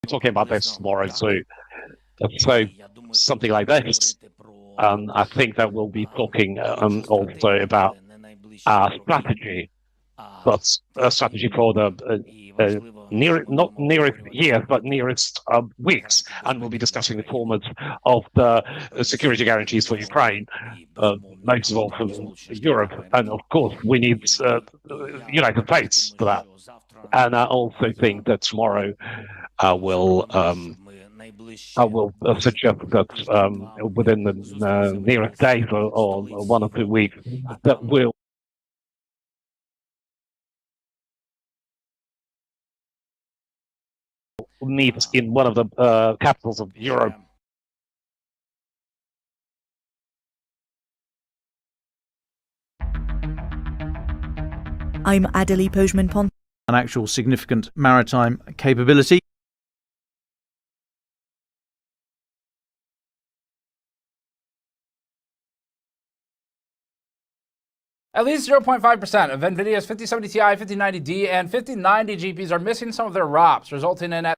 Talking about this tomorrow, so something like this. I think that we'll be talking also about our strategy, but a strategy for the not nearest years, but nearest weeks, and we'll be discussing the format of the security guarantees for Ukraine, most of all for Europe, and of course we need United States for that. And I also think that tomorrow I will suggest that within the nearest days or 1 or 2 weeks that we'll meet in one of the capitals of Europe. I'm Adelie Pojman-Pont. An actual significant maritime capability. At least 0.5% of NVIDIA's 5070 Ti, 5090D, and 5090 GPUs are missing some of their ROPs, resulting in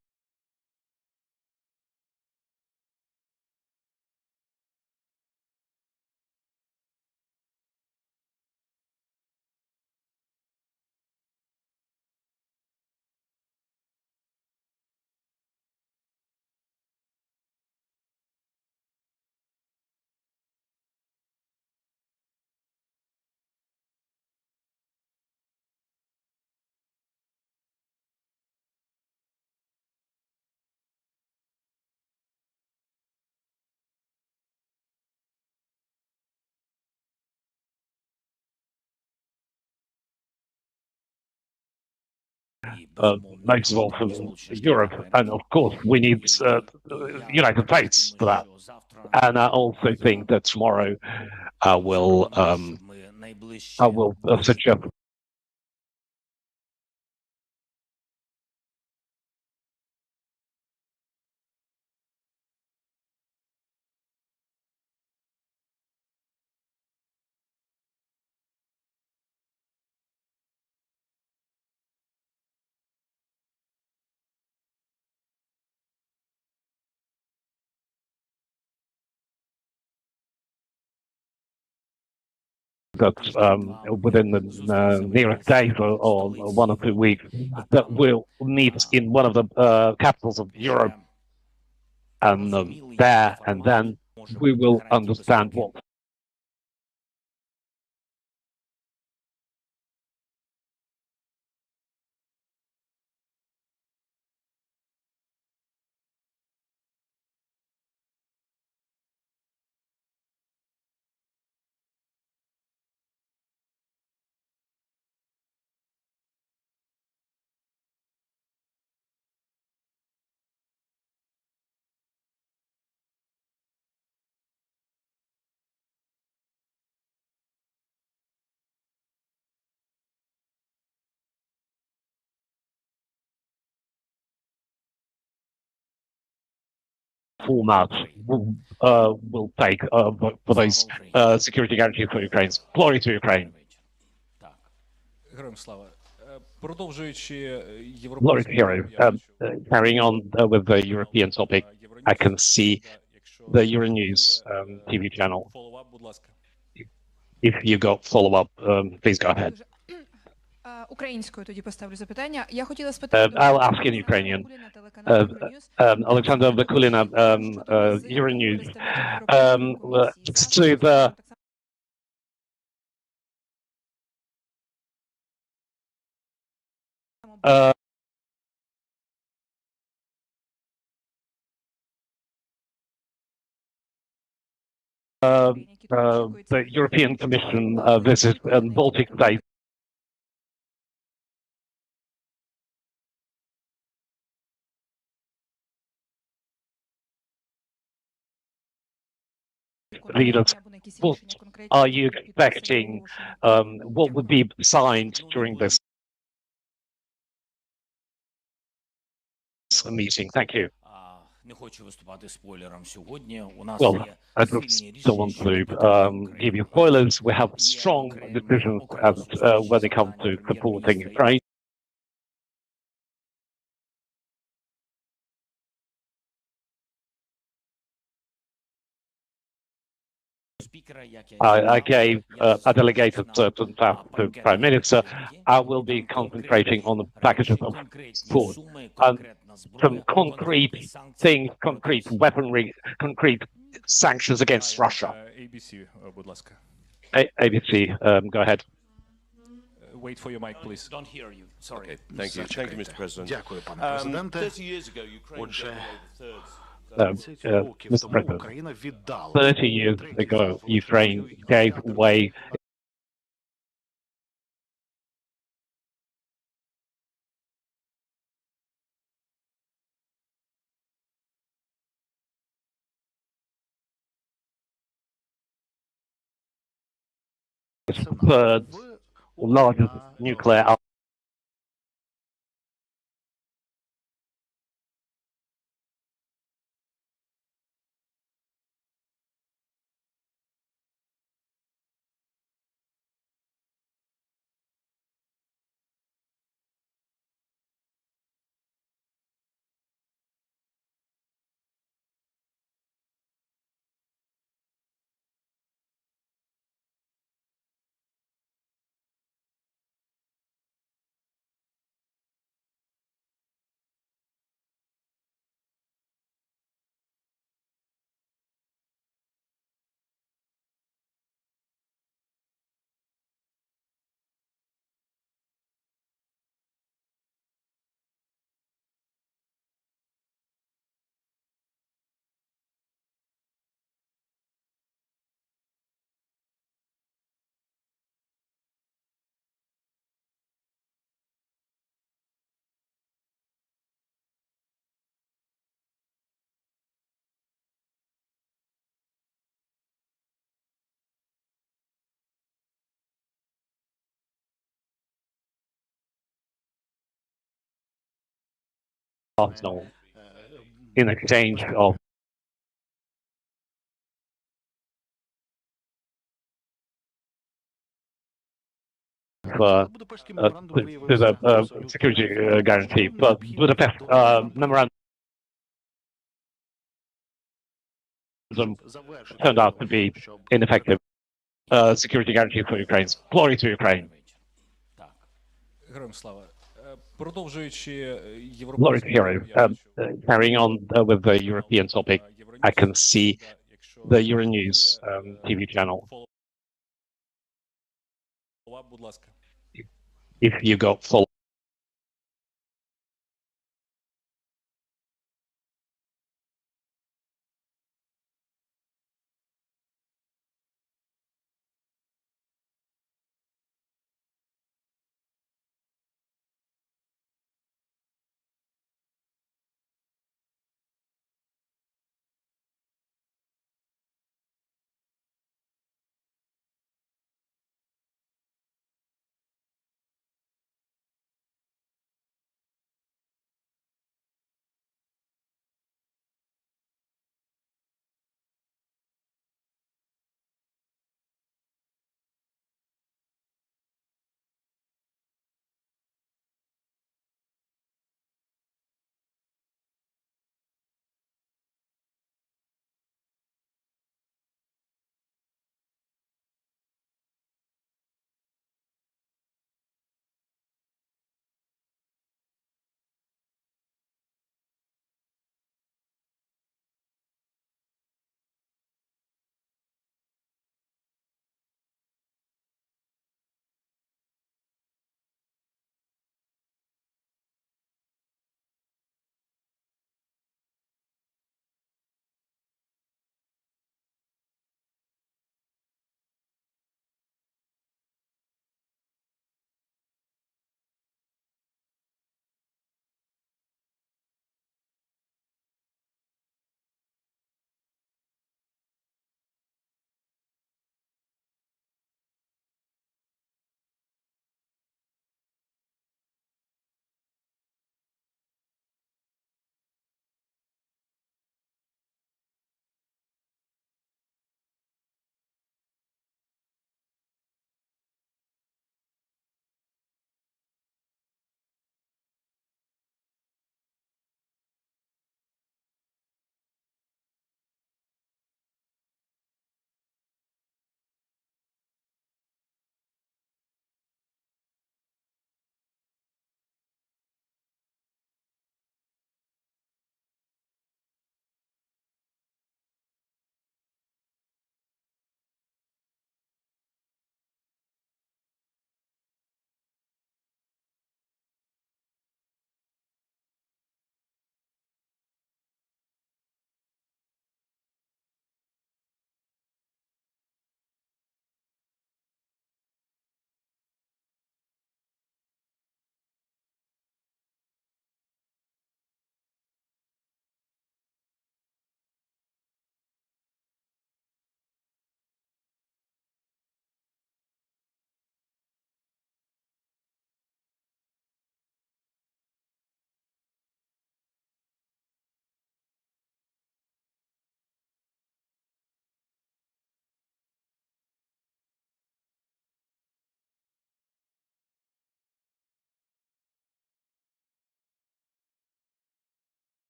most of all for Europe, and of course we need United States for that. And I also think that tomorrow I will suggest that within the nearest days or 1 or 2 weeks that we'll meet in one of the capitals of Europe, and there and then we will understand what format will take for those security guarantees for Ukraine. Glory to Ukraine. Героям слава. Продовжуючи Glory to hero. Carrying on with the European topic, I can see the Euronews TV channel. If you got follow-up, please go ahead. Українською тоді поставлю запитання. Я хотіла I'll ask in Ukrainian. Alexander Vakulina, Euronews. To the the European Commission visit Baltic states. Leaders, what are you expecting? What would be signed during this meeting? Thank you. Well, I don't want to give you spoilers. We have strong decisions when it comes to supporting Ukraine. I gave a delegated certain task to Prime Minister. I will be concentrating on the packages of support and some concrete things, concrete weaponry, concrete sanctions against Russia. ABC, будь ласка. ABC, go ahead. Wait for your mic, please. Don't hear you. Sorry. Thank you. Thank you, Mr. President. Дякую, пане президенте. 30 Mr. President, 30 years ago, Ukraine gave away third largest nuclear arsenal in exchange of to the security guarantee, but Budapest memorandum turned out to be ineffective. Security guarantee for Ukraine. Glory to Ukraine. Героям слава. Продовжуючи Glory to hero. Carrying on with the European topic, I can see the Euronews TV channel. будь ласка. If you got follow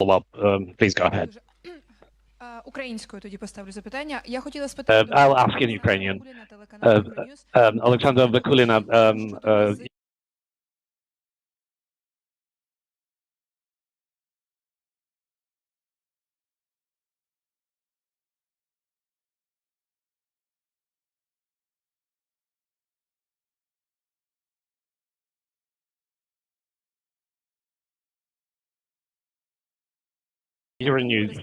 Follow-up, please go ahead. Українською тоді поставлю запитання. Я хотіла спитати... I'll ask in Ukrainian. Alexander Vakulina, Euronews.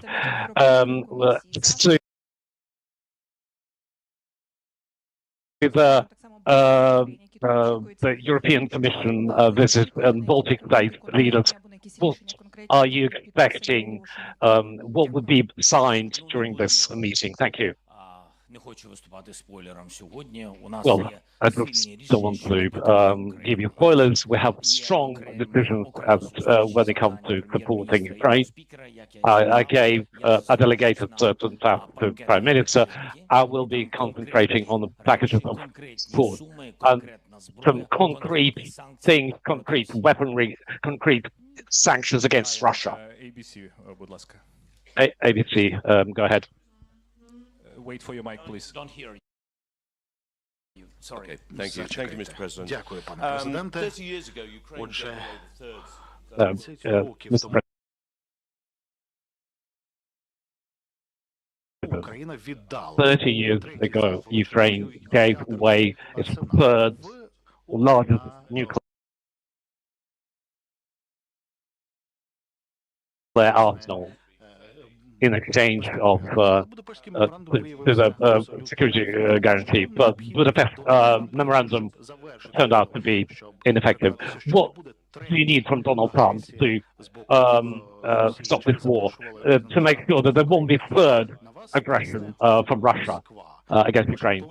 The European Commission visit and Baltic state leaders, what are you expecting? What would be signed during this meeting? Thank you. Well, I just don't want to give you spoilers. We have strong decisions when it comes to supporting Ukraine. I gave a delegated certain task to the Prime Minister. I will be concentrating on the packages of support and some concrete things, concrete weaponry, concrete sanctions against Russia. ABC, будь ласка. ABC, go ahead. Wait for your mic, please. Don't hear you. Sorry. Okay, thank you. Thank you, Mr. President. Дякую, пане президенте. 30 years ago, Ukraine Отже, generated 30 років тому Україна віддала 30 years ago, Ukraine gave away its third largest nuclear arsenal in exchange of to the security guarantee. But Budapest memorandum turned out to be ineffective. What do you need from Donald Trump to stop this war, to make sure that there won't be third aggression from Russia against Ukraine?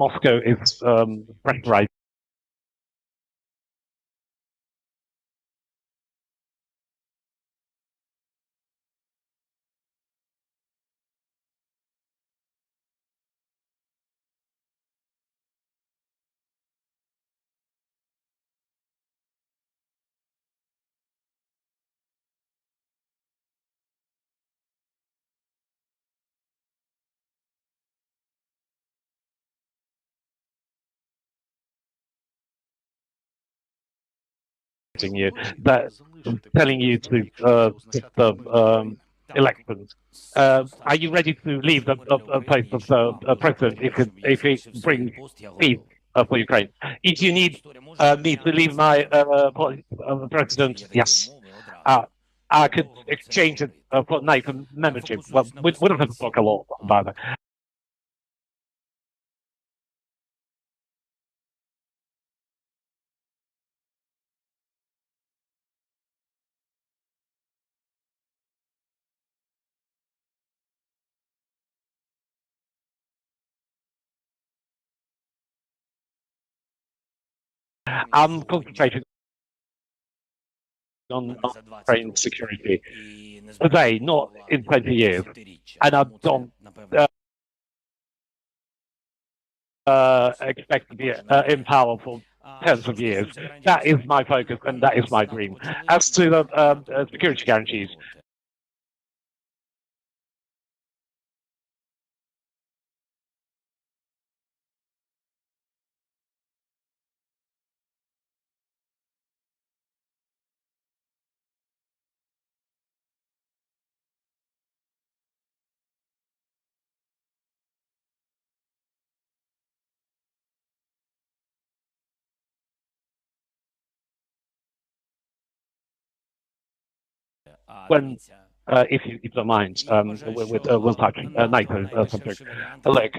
Moscow is pressurized. You that telling you to the elections. Are you ready to leave the post of the president if it brings peace for Ukraine? If you need me to leave my president, yes. I could exchange it for NATO membership. Well, we don't have to talk a lot about that. I'm concentrating on Ukraine security today, not in 20 years. And I don't expect to be in power for tens of years. That is my focus and that is my dream. As to the security guarantees, when if you don't mind, we'll touch NATO subject. Look,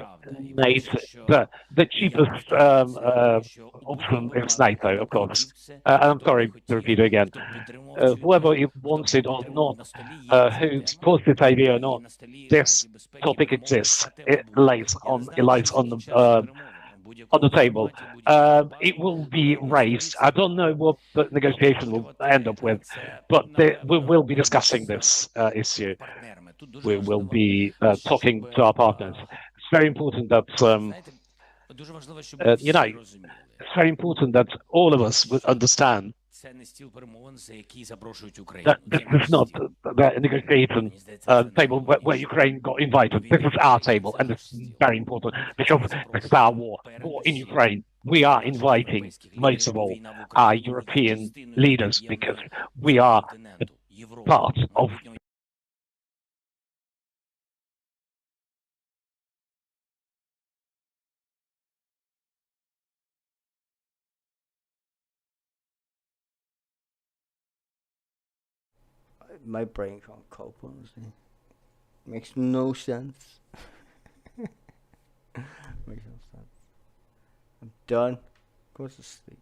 NATO, the cheapest option is NATO, of course. I'm sorry to repeat it again. Whoever wants it or not, who supports this idea or not, this topic exists. It lies on the table. It will be raised. I don't know what the negotiation will end up with, but we will be discussing this issue. We will be talking to our partners. It's very important that, it's very important that all of us would understand This is not the negotiation table where Ukraine got invited. This is our table, and this is very important because it's our war in Ukraine. We are inviting, most of all, our European leaders because we are part of. My brain can't cope, honestly. Makes no sense. Makes no sense. I'm done. Go to sleep.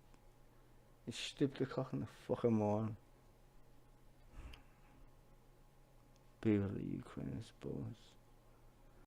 It's stupid o'clock in the fucking morning. People of the Ukraine, I suppose.